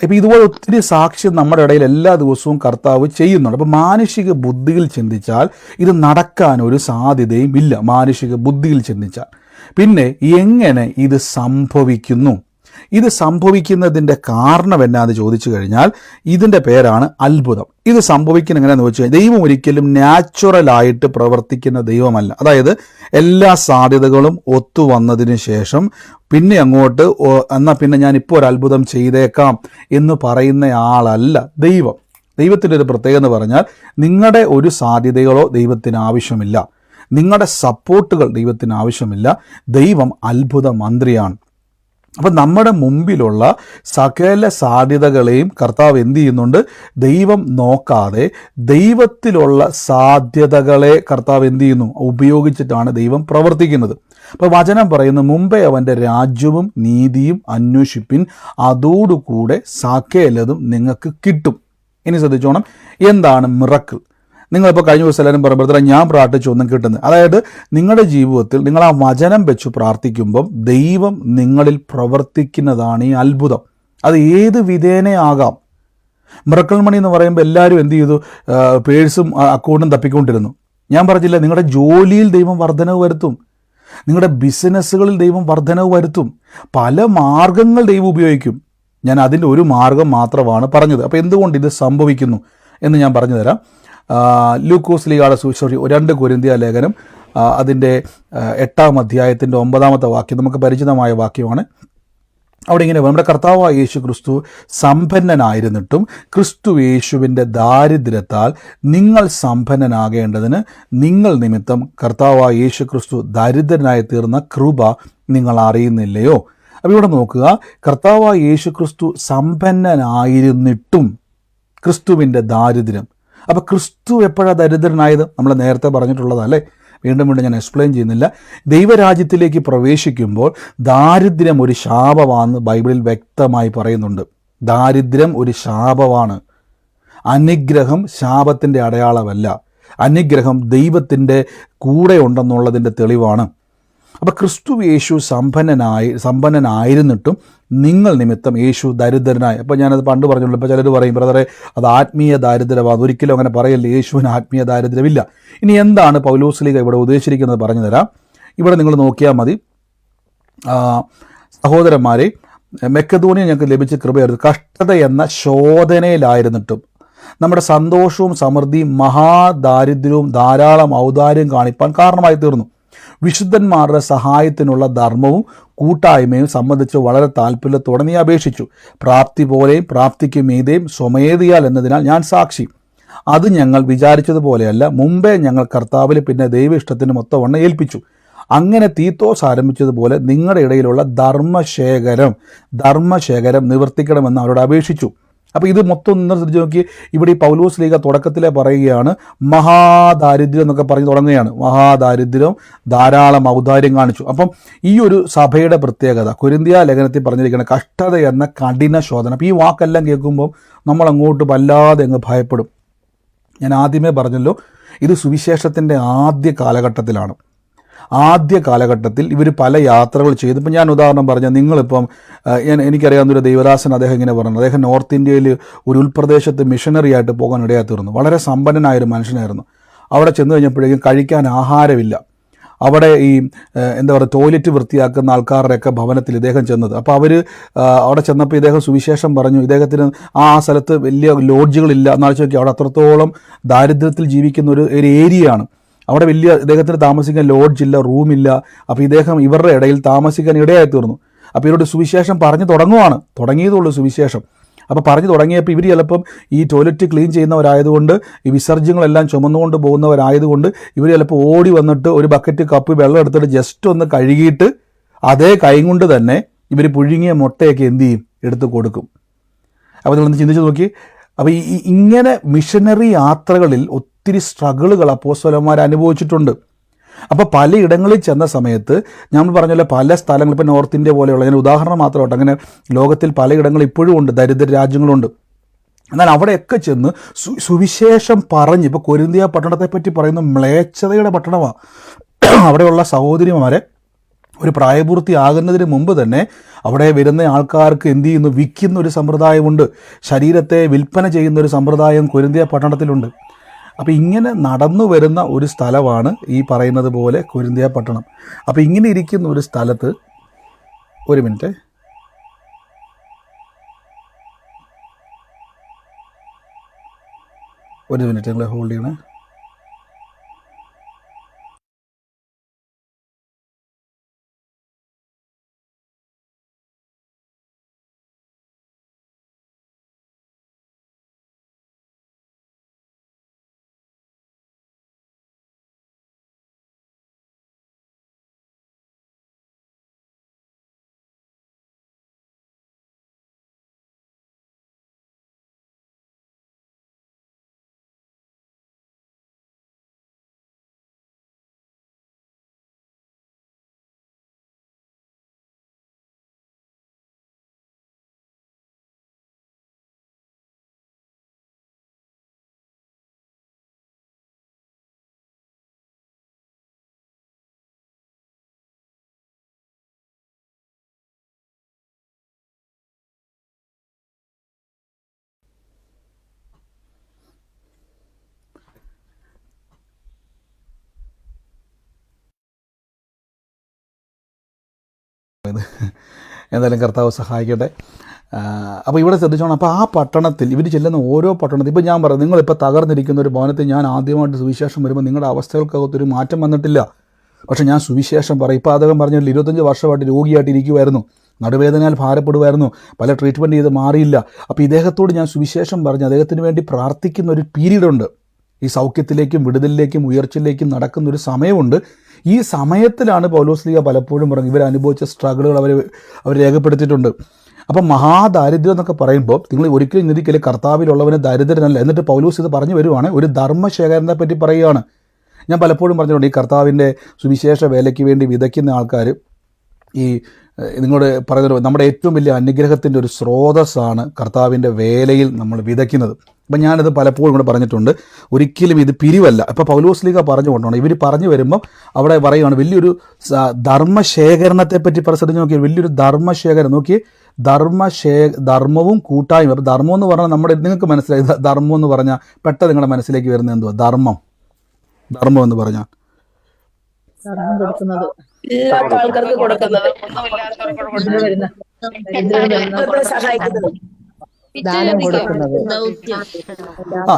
ഇപ്പം ഇതുപോലെ ഒത്തിരി സാക്ഷ്യം നമ്മുടെ ഇടയിൽ എല്ലാ ദിവസവും കർത്താവ് ചെയ്യുന്നുണ്ട്. അപ്പം മാനുഷിക ബുദ്ധിയിൽ ചിന്തിച്ചാൽ ഇത് നടക്കാൻ ഒരു സാധ്യതയും ഇല്ല. മാനുഷിക ബുദ്ധിയിൽ ചിന്തിച്ചാൽ പിന്നെ എങ്ങനെ ഇത് സംഭവിക്കുന്നു? ഇത് സംഭവിക്കുന്നതിൻ്റെ കാരണം എന്നാന്ന് ചോദിച്ചു കഴിഞ്ഞാൽ ഇതിൻ്റെ പേരാണ് അത്ഭുതം. ഇത് സംഭവിക്കുന്ന എങ്ങനെയാണെന്ന് വെച്ച് കഴിഞ്ഞാൽ, ദൈവം ഒരിക്കലും നാച്ചുറലായിട്ട് പ്രവർത്തിക്കുന്ന ദൈവമല്ല. അതായത് എല്ലാ സാധ്യതകളും ഒത്തു വന്നതിന് ശേഷം പിന്നെ അങ്ങോട്ട് എന്നാൽ പിന്നെ ഞാൻ ഇപ്പോൾ ഒരു അത്ഭുതം ചെയ്തേക്കാം എന്ന് പറയുന്ന ആളല്ല ദൈവം. ദൈവത്തിൻ്റെ ഒരു പ്രത്യേകത എന്ന് പറഞ്ഞാൽ, നിങ്ങളുടെ ഒരു സാധ്യതകളോ ദൈവത്തിന് ആവശ്യമില്ല, നിങ്ങളുടെ സപ്പോർട്ടുകൾ ദൈവത്തിന് ആവശ്യമില്ല. ദൈവം അത്ഭുത മന്ത്രിയാണ്. അപ്പം നമ്മുടെ മുമ്പിലുള്ള സകല സാധ്യതകളെയും കർത്താവ് എന്ത് ചെയ്യുന്നുണ്ട്? ദൈവം നോക്കാതെ ദൈവത്തിലുള്ള സാധ്യതകളെ കർത്താവ് എന്ത് ചെയ്യുന്നു? ഉപയോഗിച്ചിട്ടാണ് ദൈവം പ്രവർത്തിക്കുന്നത്. അപ്പോൾ വചനം പറയുന്നു, മുമ്പേ അവൻ്റെ രാജ്യവും നീതിയും അന്വേഷിപ്പിൻ, അതോടുകൂടെ സകലതും നിങ്ങൾക്ക് കിട്ടും. ഇനി ശ്രദ്ധിച്ചോണം, എന്താണ് മിറക്കിൾ? നിങ്ങളിപ്പോൾ കഴിഞ്ഞ ദിവസം എല്ലാവരും പറയുമ്പോൾ ഞാൻ പ്രാർത്ഥിച്ചൊന്നും കിട്ടുന്നത്, അതായത് നിങ്ങളുടെ ജീവിതത്തിൽ നിങ്ങൾ ആ വചനം വെച്ച് പ്രാർത്ഥിക്കുമ്പം ദൈവം നിങ്ങളിൽ പ്രവർത്തിക്കുന്നതാണ് ഈ അത്ഭുതം. അത് ഏത് വിധേനയാകാം. മിറക്കിൾ മണി എന്ന് പറയുമ്പോൾ എല്ലാവരും എന്ത് ചെയ്തു? പേഴ്സും അക്കൗണ്ടും തപ്പിക്കൊണ്ടിരുന്നു. ഞാൻ പറഞ്ഞില്ല, നിങ്ങളുടെ ജോലിയിൽ ദൈവം വർധനവ് വരുത്തും, നിങ്ങളുടെ ബിസിനസ്സുകളിൽ ദൈവം വർധനവ് വരുത്തും, പല മാർഗങ്ങൾ ദൈവം ഉപയോഗിക്കും. ഞാൻ അതിൻ്റെ ഒരു മാർഗം മാത്രമാണ് പറഞ്ഞത്. അപ്പോൾ എന്തുകൊണ്ട് ഇത് സംഭവിക്കുന്നു എന്ന് ഞാൻ പറഞ്ഞു തരാം. ലൂക്കോസ് ലീഗാടെ 2 കൊരിന്ത്യ ലേഖനം അതിൻ്റെ 8-ാം അധ്യായത്തിൻ്റെ 9-ാമത്തെ വാക്യം നമുക്ക് പരിചിതമായ വാക്യമാണ്. അവിടെ ഇങ്ങനെ, നമ്മുടെ കർത്താവായ യേശു ക്രിസ്തു സമ്പന്നനായിരുന്നിട്ടും ക്രിസ്തു യേശുവിൻ്റെ ദാരിദ്ര്യത്താൽ നിങ്ങൾ സമ്പന്നനാകേണ്ടതിന് നിങ്ങൾ നിമിത്തം കർത്താവായ യേശു ക്രിസ്തു ദരിദ്രനായി തീർന്ന കൃപ നിങ്ങൾ അറിയുന്നില്ലയോ? അപ്പോൾ ഇവിടെ നോക്കുക, കർത്താവായ യേശു ക്രിസ്തു സമ്പന്നനായിരുന്നിട്ടും ക്രിസ്തുവിൻ്റെ ദാരിദ്ര്യം. അപ്പോൾ ക്രിസ്തു എപ്പോഴാണ് ദരിദ്രനായത്? നമ്മൾ നേരത്തെ പറഞ്ഞിട്ടുള്ളതല്ലേ, വീണ്ടും ഞാൻ എക്സ്പ്ലെയിൻ ചെയ്യുന്നില്ല. ദൈവരാജ്യത്തിലേക്ക് പ്രവേശിക്കുമ്പോൾ ദാരിദ്ര്യം ഒരു ശാപമാണെന്ന് ബൈബിളിൽ വ്യക്തമായി പറയുന്നുണ്ട്. ദാരിദ്ര്യം ഒരു ശാപമാണ്. അനുഗ്രഹം ശാപത്തിൻ്റെ അടയാളമല്ല. അനുഗ്രഹം ദൈവത്തിൻ്റെ കൂടെ ഉണ്ടെന്നുള്ളതിൻ്റെ തെളിവാണ്. അപ്പോൾ ക്രിസ്തു യേശു സമ്പന്നനായിരുന്നിട്ടും നിങ്ങൾ നിമിത്തം യേശു ദരിദ്രനായി. അപ്പോൾ ഞാനത് പണ്ട് പറഞ്ഞുള്ളൂ. ഇപ്പോൾ ചിലർ പറയും, ബ്രദറെ അത് ആത്മീയ ദാരിദ്ര്യമാണ്. ഒരിക്കലും അങ്ങനെ പറയല്ലേ, യേശുവിന് ആത്മീയ ദാരിദ്ര്യമില്ല. ഇനി എന്താണ് പൗലോസ് ലീഗ ഇവിടെ ഉദ്ദേശിച്ചിരിക്കുന്നത് പറഞ്ഞു തരാം. ഇവിടെ നിങ്ങൾ നോക്കിയാൽ മതി. സഹോദരന്മാരെ, മക്കെദോനിയ ഞങ്ങൾക്ക് ലഭിച്ച കൃപയായിരുന്നു. കഷ്ടത എന്ന ശോധനയിലായിരുന്നിട്ടും നമ്മുടെ സന്തോഷവും സമൃദ്ധിയും മഹാദാരിദ്ര്യവും ധാരാളം ഔദാര്യം കാണിപ്പാൻ കാരണമായി തീർന്നു. വിശുദ്ധന്മാരുടെ സഹായത്തിനുള്ള ധർമ്മവും കൂട്ടായ്മയും സംബന്ധിച്ച് വളരെ താല്പര്യത്തോടെ നീ അപേക്ഷിച്ചു. പ്രാപ്തി പോലെയും പ്രാപ്തിക്ക് മീതെയും സ്വമേധിയാൽ എന്നതിനാൽ ഞാൻ സാക്ഷി. അത് ഞങ്ങൾ വിചാരിച്ചതുപോലെയല്ല, മുമ്പേ ഞങ്ങൾ കർത്താവിൽ പിന്നെ ദൈവ ഇഷ്ടത്തിന് മൊത്തവണ്ണം ഏൽപ്പിച്ചു. അങ്ങനെ തീത്തോസ് ആരംഭിച്ചതുപോലെ നിങ്ങളുടെ ഇടയിലുള്ള ധർമ്മശേഖരം നിവർത്തിക്കണമെന്ന് അവരോട് അപേക്ഷിച്ചു. അപ്പോൾ ഇത് മൊത്തം ഒന്ന് ശ്രദ്ധിച്ച് നോക്കി. ഇവിടെ ഈ പൗലോസ് ലീഗ തുടക്കത്തിലെ പറയുകയാണ് മഹാദാരിദ്ര്യം എന്നൊക്കെ പറഞ്ഞ് തുടങ്ങുകയാണ്. മഹാദാരിദ്ര്യം, ധാരാളം ഔദാര്യം കാണിച്ചു. അപ്പം ഈ ഒരു സഭയുടെ പ്രത്യേകത കൊരിന്ത്യ ലേഖനത്തിൽ പറഞ്ഞിരിക്കുന്ന കഷ്ടത എന്ന കഠിന ശോധന. അപ്പോൾ ഈ വാക്കെല്ലാം കേൾക്കുമ്പോൾ നമ്മൾ അങ്ങോട്ട് വല്ലാതെ അങ്ങ് ഭയപ്പെടും. ഞാൻ ആദ്യമേ പറഞ്ഞല്ലോ, ഇത് സുവിശേഷത്തിൻ്റെ ആദ്യ കാലഘട്ടത്തിൽ ഇവർ പല യാത്രകൾ ചെയ്തു. ഇപ്പം ഞാൻ ഉദാഹരണം പറഞ്ഞാൽ, നിങ്ങളിപ്പം എനിക്കറിയാവുന്നൊരു ദൈവദാസൻ അദ്ദേഹം ഇങ്ങനെ പറഞ്ഞു, അദ്ദേഹം നോർത്ത് ഇന്ത്യയിൽ ഒരു ഉൾപ്രദേശത്ത് മിഷനറി ആയിട്ട് പോകാൻ ഇടയായി തീർന്നു. വളരെ സമ്പന്നനായൊരു മനുഷ്യനായിരുന്നു. അവിടെ ചെന്ന് കഴിഞ്ഞപ്പോഴേക്കും കഴിക്കാൻ ആഹാരമില്ല. അവിടെ ഈ ടോയ്ലറ്റ് വൃത്തിയാക്കുന്ന ആൾക്കാരുടെയൊക്കെ ഭവനത്തിൽ ഇദ്ദേഹം ചെന്നത്. അപ്പോൾ അവർ അവിടെ ചെന്നപ്പോൾ ഇദ്ദേഹം സുവിശേഷം പറഞ്ഞു. ഇദ്ദേഹത്തിന് ആ സ്ഥലത്ത് വലിയ ലോഡ്ജുകളില്ല എന്നാഴ്ച നോക്കി. അവിടെ അത്രത്തോളം ദാരിദ്ര്യത്തിൽ ജീവിക്കുന്ന ഒരു ഏരിയയാണ്. അവിടെ ഇദ്ദേഹത്തിന് താമസിക്കാൻ ലോഡ്ജില്ല, റൂമില്ല. അപ്പോൾ ഇദ്ദേഹം ഇവരുടെ ഇടയിൽ താമസിക്കാൻ ഇടയായി തീർന്നു. അപ്പോൾ ഇവരോട് സുവിശേഷം തുടങ്ങിയതുള്ളൂ സുവിശേഷം. അപ്പോൾ പറഞ്ഞു തുടങ്ങിയപ്പോൾ ഇവർ ചിലപ്പം ഈ ടോയ്ലറ്റ് ക്ലീൻ ചെയ്യുന്നവരായതുകൊണ്ട്, ഈ വിസർജ്യങ്ങളെല്ലാം ചുമന്നുകൊണ്ട് പോകുന്നവരായതുകൊണ്ട് ഇവർ ചിലപ്പോൾ ഓടി വന്നിട്ട് ഒരു ബക്കറ്റ് കപ്പ് വെള്ളം എടുത്തിട്ട് ജസ്റ്റ് ഒന്ന് കഴുകിയിട്ട് അതേ കൈ കൊണ്ട് തന്നെ ഇവർ പുഴുങ്ങിയ മുട്ടയൊക്കെ എന്ത് ചെയ്യും, എടുത്ത് കൊടുക്കും. അപ്പോൾ നിങ്ങളൊന്ന് ചിന്തിച്ച് നോക്കി. അപ്പോൾ ഇങ്ങനെ മിഷനറി യാത്രകളിൽ ഒത്തിരി സ്ട്രഗിളുകൾ അപ്പോസ്തലന്മാർ അനുഭവിച്ചിട്ടുണ്ട്. അപ്പോൾ പലയിടങ്ങളിൽ ചെന്ന സമയത്ത് നമ്മൾ പറഞ്ഞല്ലോ, പല സ്ഥലങ്ങൾ, ഇപ്പോൾ നോർത്ത് ഇന്ത്യ പോലെയുള്ള, ഞാൻ ഉദാഹരണം മാത്രമായിട്ട്, അങ്ങനെ ലോകത്തിൽ പലയിടങ്ങളിൽ ഇപ്പോഴും ഉണ്ട്, ദരിദ്ര രാജ്യങ്ങളുണ്ട്. എന്നാൽ അവിടെയൊക്കെ ചെന്ന് സുവിശേഷം പറഞ്ഞ്, ഇപ്പോൾ കൊരിന്ത്യ പട്ടണത്തെപ്പറ്റി പറയുന്ന മ്ലേച്ഛതയുടെ പട്ടണമാണ്. അവിടെയുള്ള സഹോദരിമാരെ ഒരു പ്രായപൂർത്തിയാകുന്നതിന് മുമ്പ് തന്നെ അവിടെ വരുന്ന ആൾക്കാർക്ക് എന്ത് ചെയ്യുന്നു, വിൽക്കുന്ന ഒരു സമ്പ്രദായമുണ്ട്. ശരീരത്തെ വിൽപ്പന ചെയ്യുന്ന ഒരു സമ്പ്രദായം കൊരിന്ത്യ പട്ടണത്തിലുണ്ട്. അപ്പോൾ ഇങ്ങനെ നടന്നു വരുന്ന ഒരു സ്ഥലമാണ് ഈ പറയുന്നത് പോലെ കൊരിന്ത്യ പട്ടണം. അപ്പോൾ ഇങ്ങനെ ഇരിക്കുന്ന ഒരു സ്ഥലത്ത്, ഒരു മിനിറ്റ്, നിങ്ങൾ ഹോൾഡ് ചെയ്യണേ. എന്തായാലും കർത്താവ് സഹായിക്കട്ടെ. അപ്പോൾ ഇവിടെ ശ്രദ്ധിച്ചോണം. അപ്പോൾ ആ പട്ടണത്തിൽ ഇവർ ചെല്ലുന്ന ഓരോ പട്ടണത്തിൽ, ഇപ്പോൾ ഞാൻ പറയാം, നിങ്ങളിപ്പോൾ തകർന്നിരിക്കുന്ന ഒരു ഭവനത്തിൽ ഞാൻ ആദ്യമായിട്ട് സുവിശേഷം വരുമ്പോൾ നിങ്ങളുടെ അവസ്ഥകൾക്കകത്തൊരു മാറ്റം വന്നിട്ടില്ല. പക്ഷേ ഞാൻ സുവിശേഷം പറയും. ഇപ്പോൾ അദ്ദേഹം പറഞ്ഞ 25 വർഷമായിട്ട് രോഗിയായിട്ട് ഇരിക്കുമായിരുന്നു, നടുവേദനയാൽ ഭാരപ്പെടുമായിരുന്നു, പല ട്രീറ്റ്മെൻറ്റ് ചെയ്ത് മാറിയില്ല. അപ്പോൾ ഇദ്ദേഹത്തോട് ഞാൻ സുവിശേഷം പറഞ്ഞ് അദ്ദേഹത്തിന് വേണ്ടി പ്രാർത്ഥിക്കുന്ന ഒരു പീരീഡുണ്ട്. ഈ സൗഖ്യത്തിലേക്കും വിടുതലിലേക്കും ഉയർച്ചയിലേക്കും നടക്കുന്നൊരു സമയമുണ്ട്. ഈ സമയത്തിലാണ് പൗലോസ് ലീഗ പലപ്പോഴും പറഞ്ഞു ഇവരനുഭവിച്ച സ്ട്രഗിളുകൾ അവർ രേഖപ്പെടുത്തിയിട്ടുണ്ട്. അപ്പം മഹാദാരിദ്ര്യം എന്നൊക്കെ പറയുമ്പോൾ നിങ്ങൾ ഒരിക്കലും ചിന്തിക്കല് കർത്താവിലുള്ളവന് ദരിദ്രനല്ല. എന്നിട്ട് പൗലോസ് ഇത് പറഞ്ഞു വരുവാണ്, ഒരു ധർമ്മശേഖരനെ പറ്റി പറയുകയാണ്. ഞാൻ പലപ്പോഴും പറഞ്ഞിട്ടുണ്ട്, ഈ കർത്താവിൻ്റെ സുവിശേഷ വേലയ്ക്ക് വേണ്ടി വിതയ്ക്കുന്ന ആൾക്കാർ ഈ നിങ്ങളോട് പറയുന്നത് നമ്മുടെ ഏറ്റവും വലിയ അനുഗ്രഹത്തിൻ്റെ ഒരു സ്രോതസ്സാണ് കർത്താവിൻ്റെ വേലയിൽ നമ്മൾ വിതയ്ക്കുന്നത്. അപ്പം ഞാനത് പലപ്പോഴും കൂടെ പറഞ്ഞിട്ടുണ്ട്, ഒരിക്കലും ഇത് പിരിവല്ല. ഇപ്പോൾ പൗലോസ് ലീഗ പറഞ്ഞു കൊണ്ടാണ് ഇവർ പറഞ്ഞു വരുമ്പം അവിടെ പറയുകയാണ് വലിയൊരു ധർമ്മശേഖരണത്തെപ്പറ്റി ശ്രദ്ധിച്ച് നോക്കിയാൽ വലിയൊരു ധർമ്മശേഖരം നോക്കി, ധർമ്മവും കൂട്ടായ്മ. അപ്പോൾ ധർമ്മം എന്ന് പറഞ്ഞാൽ നിങ്ങൾക്ക് മനസ്സിലായി, ധർമ്മം എന്ന് പറഞ്ഞാൽ പെട്ടെന്ന് നിങ്ങളുടെ മനസ്സിലേക്ക് വരുന്നത് എന്തുവാ? ധർമ്മം എന്ന് പറഞ്ഞാൽ ആൾക്കാർക്ക് കൊടുക്കുന്നത്,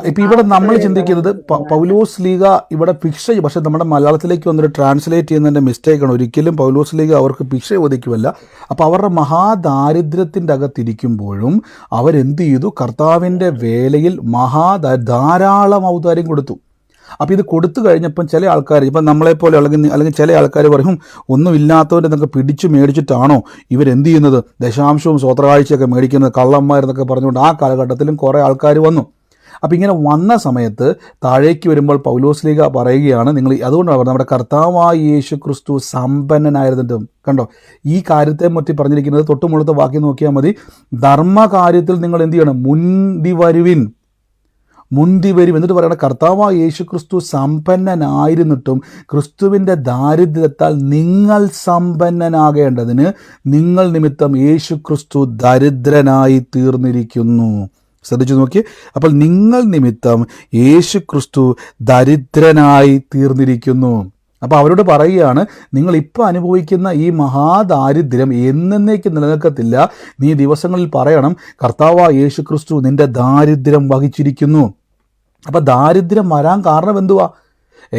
ഇപ്പം ഇവിടെ നമ്മൾ ചിന്തിക്കുന്നത് പൗലോസ് ലീഗ ഇവിടെ ഭിക്ഷ, പക്ഷെ നമ്മുടെ മലയാളത്തിലേക്ക് വന്നിട്ട് ട്രാൻസ്ലേറ്റ് ചെയ്യുന്നതിൻ്റെ മിസ്റ്റേക്കാണ്. ഒരിക്കലും പൗലോസ് ലീഗ അവർക്ക് ഭിക്ഷ ഒതുക്കുമല്ല. അപ്പോൾ അവരുടെ മഹാദാരിദ്ര്യത്തിൻ്റെ അകത്തിരിക്കുമ്പോഴും അവരെന്ത് ചെയ്തു? കർത്താവിൻ്റെ വേലയിൽ ധാരാളം ഔദാര്യം കൊടുത്തു. അപ്പോൾ ഇത് കൊടുത്തു കഴിഞ്ഞപ്പം ചില ആൾക്കാർ, ഇപ്പം നമ്മളെപ്പോലെ അല്ലെങ്കിൽ ചില ആൾക്കാർ പറയും, ഒന്നും ഇല്ലാത്തവരെന്നൊക്കെ പിടിച്ചു മേടിച്ചിട്ടാണോ ഇവരെന്ത് ചെയ്യുന്നത്, ദശാംശവും സ്വോത്രകാഴ്ചയൊക്കെ മേടിക്കുന്നത്, കള്ളന്മാരെന്നൊക്കെ പറഞ്ഞുകൊണ്ട് ആ കാലഘട്ടത്തിലും കുറേ ആൾക്കാർ വന്നു. അപ്പം ഇങ്ങനെ വന്ന സമയത്ത് താഴേക്ക് വരുമ്പോൾ പൗലോസ്ലീഹ പറയുകയാണ്, നിങ്ങൾ അതുകൊണ്ടാണ് പറഞ്ഞത് നമ്മുടെ കർത്താവായ യേശു ക്രിസ്തു സമ്പന്നനായിരുന്നിട്ടും. കണ്ടോ, ഈ കാര്യത്തെ പറ്റി പറഞ്ഞിരിക്കുന്നത് തൊട്ടുമുള്ളത്തെ വാക്യം നോക്കിയാൽ മതി. ധർമ്മകാര്യത്തിൽ നിങ്ങൾ എന്ത് ചെയ്യണം, മുന്തി വരുവിൻ. എന്നിട്ട് പറയണ കർത്താവായ യേശു ക്രിസ്തു സമ്പന്നനായിരുന്നിട്ടും ക്രിസ്തുവിൻ്റെ ദാരിദ്ര്യത്താൽ നിങ്ങൾ സമ്പന്നനാകേണ്ടതിന് നിങ്ങൾ നിമിത്തം യേശു ക്രിസ്തു ദരിദ്രനായി തീർന്നിരിക്കുന്നു. ശ്രദ്ധിച്ചു നോക്കി. അപ്പോൾ നിങ്ങൾ നിമിത്തം യേശു ക്രിസ്തു ദരിദ്രനായി തീർന്നിരിക്കുന്നു. അപ്പോൾ അവരോട് പറയുകയാണ്, നിങ്ങൾ ഇപ്പോൾ അനുഭവിക്കുന്ന ഈ മഹാദാരിദ്ര്യം എന്നേക്ക് നിലനിൽക്കത്തില്ല. നീ ദിവസങ്ങളിൽ പറയണം, കർത്താവായ യേശു ക്രിസ്തു നിന്റെ ദാരിദ്ര്യം വഹിച്ചിരിക്കുന്നു. അപ്പോൾ ദാരിദ്ര്യം വരാൻ കാരണം എന്തുവാ?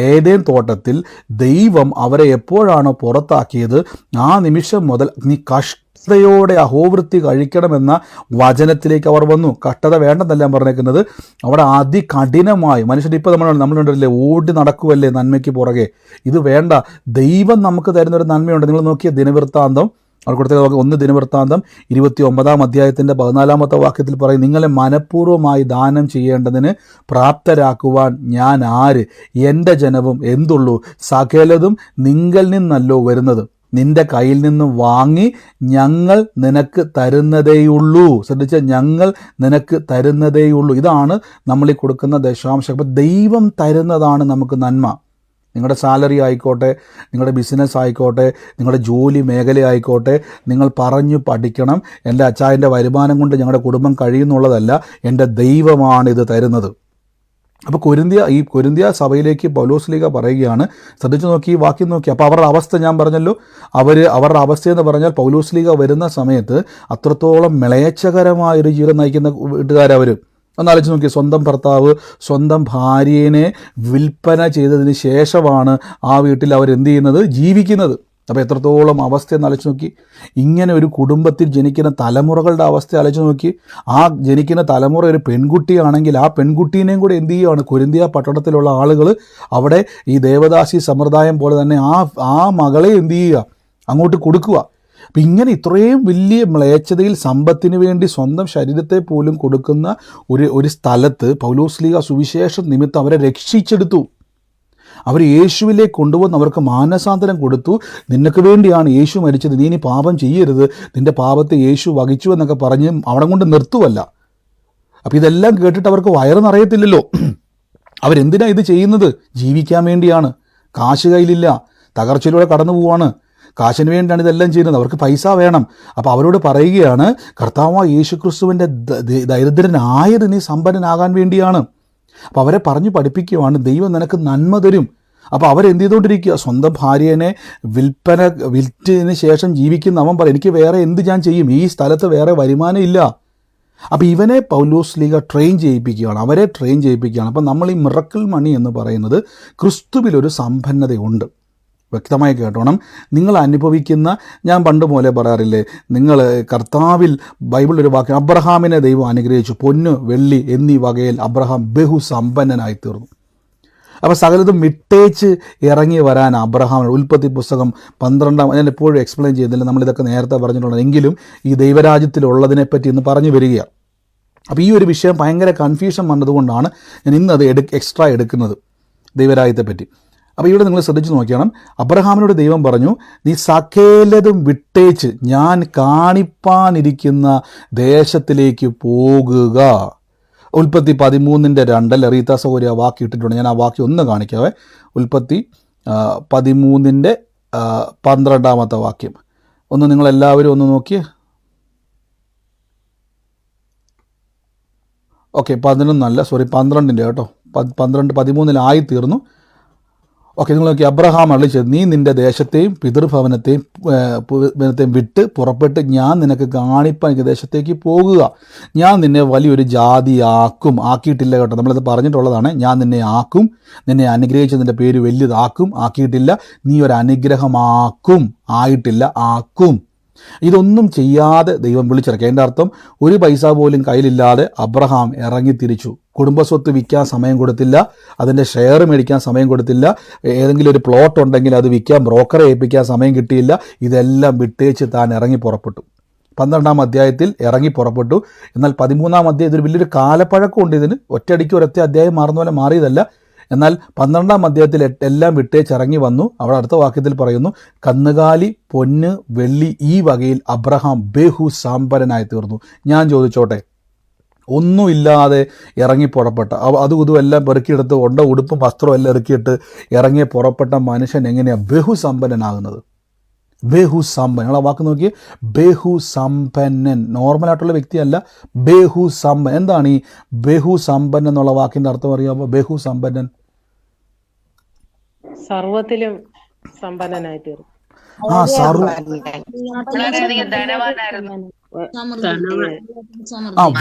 ഏദേൻ തോട്ടത്തിൽ ദൈവം അവരെ എപ്പോഴാണോ പുറത്താക്കിയത് ആ നിമിഷം മുതൽ നീ കഷ്ടതയോടെ അഹോവൃത്തി കഴിക്കണമെന്ന വചനത്തിലേക്ക് അവർ വന്നു. കഷ്ടത വേണ്ടെന്നല്ല ഞാൻ പറഞ്ഞേക്കുന്നത്, അവിടെ അതികഠിനമായി മനുഷ്യർ ഇപ്പോൾ നമ്മളുണ്ടല്ലേ ഓടി നടക്കുമല്ലേ നന്മയ്ക്ക് പുറകെ. ഇത് വേണ്ട, ദൈവം നമുക്ക് തരുന്നൊരു നന്മയുണ്ട്. നിങ്ങൾ നോക്കിയ ദിനവൃത്താന്തം, അവർ കൊടുത്ത 1 ദിനവൃത്താന്തം 29-ാം അധ്യായത്തിൻ്റെ 14-ാമത്തെ വാക്യത്തിൽ പറയും, നിങ്ങളെ മനഃപൂർവ്വമായി ദാനം ചെയ്യേണ്ടതിന് പ്രാപ്തരാക്കുവാൻ ഞാൻ ആര്, എൻ്റെ ജനവും എന്തുള്ളൂ, സകലതും നിങ്കൽ നിന്നല്ലോ വരുന്നത്, നിന്റെ കയ്യിൽ നിന്നും വാങ്ങി ഞങ്ങൾ നിനക്ക് തരുന്നതേയുള്ളൂ. ശ്രദ്ധിച്ച, ഞങ്ങൾ നിനക്ക് തരുന്നതേയുള്ളൂ. ഇതാണ് നമ്മൾ ഈ കൊടുക്കുന്ന ദശാംശം. അപ്പോൾ ദൈവം തരുന്നതാണ് നമുക്ക് നന്മ. നിങ്ങളുടെ സാലറി ആയിക്കോട്ടെ, നിങ്ങളുടെ ബിസിനസ് ആയിക്കോട്ടെ, നിങ്ങളുടെ ജോലി മേഖല ആയിക്കോട്ടെ, നിങ്ങൾ പറഞ്ഞു പഠിക്കണം, എൻ്റെ അച്ചായൻ്റെ വരുമാനം കൊണ്ട് ഞങ്ങളുടെ കുടുംബം കഴിയുന്നുള്ളതല്ല, എൻ്റെ ദൈവമാണിത് തരുന്നത്. അപ്പോൾ കൊരിന്ത്യ സഭയിലേക്ക് പൗലോസ്ലീഹ പറയുകയാണ്, ശ്രദ്ധിച്ചു നോക്കി, ഈ വാക്യം നോക്കി. അപ്പോൾ അവരുടെ അവസ്ഥ ഞാൻ പറഞ്ഞല്ലോ, അവരുടെ അവസ്ഥയെന്ന് പറഞ്ഞാൽ പൗലോസ്ലീഹ വരുന്ന സമയത്ത് അത്രത്തോളം മിളയച്ചകരമായൊരു ജീവിതം നയിക്കുന്ന വീട്ടുകാരവർ. ഒന്നാലോചിച്ച് നോക്കി, സ്വന്തം ഭർത്താവ് സ്വന്തം ഭാര്യേനെ വിൽപ്പന ചെയ്തതിന് ശേഷമാണ് ആ വീട്ടിൽ അവരെന്ത് ചെയ്യുന്നത്, ജീവിക്കുന്നത്. അപ്പോൾ എത്രത്തോളം അവസ്ഥ എന്ന് ആലോചിച്ച് നോക്കി. ഇങ്ങനെ ഒരു കുടുംബത്തിൽ ജനിക്കുന്ന തലമുറകളുടെ അവസ്ഥ ആലോചിച്ച് നോക്കി. ആ ജനിക്കുന്ന തലമുറ ഒരു പെൺകുട്ടിയാണെങ്കിൽ ആ പെൺകുട്ടീനെയും കൂടെ എന്ത് ചെയ്യുകയാണ്, കൊരിന്ത്യ പട്ടണത്തിലുള്ള ആളുകൾ അവിടെ ഈ ദേവദാസി സമ്പ്രദായം പോലെ തന്നെ ആ മകളെ എന്ത് ചെയ്യുക, അങ്ങോട്ട് കൊടുക്കുക. അപ്പം ഇങ്ങനെ ഇത്രയും വലിയ മ്ലേച്ഛതയിൽ സമ്പത്തിന് വേണ്ടി സ്വന്തം ശരീരത്തെ പോലും കൊടുക്കുന്ന ഒരു സ്ഥലത്ത് പൗലോസ്ലീഹ സുവിശേഷ നിമിത്തം അവരെ രക്ഷിച്ചെടുത്തു. അവർ യേശുവിലേക്ക് കൊണ്ടുവന്ന് അവർക്ക് മാനസാന്തരം കൊടുത്തു. നിനക്ക് വേണ്ടിയാണ് യേശു മരിച്ചത്, നീ ഇനി പാപം ചെയ്യരുത്, നിൻ്റെ പാപത്തെ യേശു വഹിച്ചു എന്നൊക്കെ പറഞ്ഞ് അവിടെ കൊണ്ട് നിർത്തുവല്ല. അപ്പം ഇതെല്ലാം കേട്ടിട്ട് അവർക്ക് വയറ് നിറയത്തില്ലല്ലോ. അവരെന്തിനാണ് ഇത് ചെയ്യുന്നത്? ജീവിക്കാൻ വേണ്ടിയാണ്. കാശ് കയ്യിലില്ല, തകർച്ചയിലൂടെ കടന്നു പോവാണ്, കാശിന് വേണ്ടിയാണ് ഇതെല്ലാം ചെയ്യുന്നത്, അവർക്ക് പൈസ വേണം. അപ്പോൾ അവരോട് പറയുകയാണ്, കർത്താവായ യേശു ക്രിസ്തുവിൻ്റെ ദരിദ്രനായത് നീ സമ്പന്നനാകാൻ വേണ്ടിയാണ്. അപ്പോൾ അവരെ പറഞ്ഞു പഠിപ്പിക്കുകയാണ്, ദൈവം നിനക്ക് നന്മ തരും. അപ്പോൾ അവരെന്ത് ചെയ്തുകൊണ്ടിരിക്കുക, സ്വന്തം ഭാര്യനെ വിറ്റതിന് ശേഷം ജീവിക്കുന്ന അവൻ പറയും, എനിക്ക് വേറെ എന്ത് ഞാൻ ചെയ്യും, ഈ സ്ഥലത്ത് വേറെ വരുമാനം ഇല്ല. അപ്പോൾ ഇവനെ പൗലോസ്ലീഹ ട്രെയിൻ ചെയ്യിപ്പിക്കുകയാണ്, അവരെ ട്രെയിൻ ചെയ്യിപ്പിക്കുകയാണ്. അപ്പം നമ്മൾ ഈ മിറക്കിൾ മണി എന്ന് പറയുന്നത് ക്രിസ്തുവിലൊരു സമ്പന്നതയുണ്ട്. വ്യക്തമായി കേട്ടോണം. നിങ്ങൾ അനുഭവിക്കുന്ന, ഞാൻ പണ്ട് പോലെ പറയാറില്ലേ, നിങ്ങൾ കർത്താവിൽ ബൈബിളിലൊരു വാക്ക്, അബ്രഹാമിനെ ദൈവം അനുഗ്രഹിച്ചു, പൊന്ന് വെള്ളി എന്നീ വകയിൽ അബ്രഹാം ബഹുസമ്പന്നനായി തീർന്നു. അപ്പോൾ സകലതും വിട്ടേച്ച് ഇറങ്ങി വരാൻ അബ്രഹാം. ഉൽപ്പത്തി പുസ്തകം 12 ഞാൻ എപ്പോഴും എക്സ്പ്ലെയിൻ ചെയ്യുന്നില്ല, നമ്മളിതൊക്കെ നേരത്തെ പറഞ്ഞിട്ടുണ്ട്, എങ്കിലും ഈ ദൈവരാജ്യത്തിലുള്ളതിനെപ്പറ്റി ഇന്ന് പറഞ്ഞു വരികയാണ്. അപ്പോൾ ഈ ഒരു വിഷയം ഭയങ്കര കൺഫ്യൂഷൻ വന്നതുകൊണ്ടാണ് ഞാൻ ഇന്ന് അത് എക്സ്ട്രാ എടുക്കുന്നത്, ദൈവരാജ്യത്തെപ്പറ്റി. അപ്പോൾ ഇവിടെ നിങ്ങൾ ശ്രദ്ധിച്ച് നോക്കണം, അബ്രഹാമിനോട് ദൈവം പറഞ്ഞു, നീ സകലതും വിട്ടേച്ച് ഞാൻ കാണിപ്പാനിരിക്കുന്ന ദേശത്തിലേക്ക് പോകുക. ഉൽപ്പത്തി 13:2 റീത്ത സൗകര്യ വാക്ക് ഇട്ടിട്ടുണ്ട്, ഞാൻ ആ വാക്യം ഒന്ന് കാണിക്കാവേ. ഉൽപ്പത്തി 13:12 വാക്യം ഒന്ന് നിങ്ങളെല്ലാവരും ഒന്ന് നോക്കിയേ. ഓക്കെ, 12 കേട്ടോ, 13 തീർന്നു. ഓക്കെ, നിങ്ങൾ നോക്കി, അബ്രഹാം അരുളിച്ചത്, നീ നിൻ്റെ ദേശത്തെയും പിതൃഭവനത്തെയും വിട്ട് പുറപ്പെട്ട് ഞാൻ നിനക്ക് കാണിപ്പാൻ ദേശത്തേക്ക് പോകുക. ഞാൻ നിന്നെ വലിയൊരു ജാതിയാക്കും. ആക്കിയിട്ടില്ല കേട്ടോ, നമ്മളത് പറഞ്ഞിട്ടുള്ളതാണ്. ഞാൻ നിന്നെ ആക്കും, നിന്നെ അനുഗ്രഹിച്ച് നിൻ്റെ പേര് വലിയതാക്കും. ആക്കിയിട്ടില്ല, നീ ഒരു അനുഗ്രഹമാക്കും. ആയിട്ടില്ല, ആക്കും. ഇതൊന്നും ചെയ്യാതെ ദൈവം വിളിച്ചിറക്കി. അതിൻ്റെ അർത്ഥം ഒരു പൈസ പോലും കയ്യിലില്ലാതെ അബ്രഹാം ഇറങ്ങിത്തിരിച്ചു. കുടുംബസ്വത്ത് വിൽക്കാൻ സമയം കൊടുത്തില്ല, അതിൻ്റെ ഷെയർ മേടിക്കാൻ സമയം കൊടുത്തില്ല, ഏതെങ്കിലും ഒരു പ്ലോട്ട് ഉണ്ടെങ്കിൽ അത് വിൽക്കാൻ ബ്രോക്കറെ ഏൽപ്പിക്കാൻ സമയം കിട്ടിയില്ല. ഇതെല്ലാം വിട്ടേച്ച് താൻ ഇറങ്ങി പുറപ്പെട്ടു. 12-ാം അധ്യായത്തിൽ ഇറങ്ങി പുറപ്പെട്ടു. എന്നാൽ 13-ാം അധ്യായം ഇതൊരു വലിയൊരു കാലപ്പഴക്കമുണ്ട്. ഇതിന് ഒറ്റയടിക്ക് ഒരൊറ്റ അധ്യായം മാറുന്ന പോലെ മാറിയതല്ല. എന്നാൽ 12-ാം അധ്യായത്തിൽ എല്ലാം വിട്ടേച്ച് ഇറങ്ങി വന്നു. അവിടെ അടുത്ത വാക്യത്തിൽ പറയുന്നു, കന്നുകാലി, പൊന്ന്, വെള്ളി ഈ വകയിൽ അബ്രഹാം ബഹുസമ്പന്നനായി തീർന്നു. ഞാൻ ചോദിച്ചോട്ടെ, ഒന്നുമില്ലാതെ ഇറങ്ങി പുറപ്പെട്ട അതും ഇതും എല്ലാം പെറുക്കിയെടുത്ത് ഉടുപ്പും വസ്ത്രവും എല്ലാം ഇറക്കിയിട്ട് ഇറങ്ങി പുറപ്പെട്ട മനുഷ്യൻ എങ്ങനെയാണ് ബഹുസമ്പന്നനാകുന്നത്? ബഹുസമ്പന്നൻ, ആ വാക്ക് നോക്കിയേ, ബഹുസമ്പന്നൻ. നോർമലായിട്ടുള്ള വ്യക്തിയല്ല, ബഹുസമ്പന്നൻ. എന്താണ് ഈ ബഹുസമ്പന്നൻ എന്നുള്ള വാക്കിൻ്റെ അർത്ഥം അറിയാമോ? ബഹുസമ്പന്നൻ സർവത്തിലും സമ്പന്നനായി തീർന്നു. വളരെയധികം ധനവാനായിരുന്നു.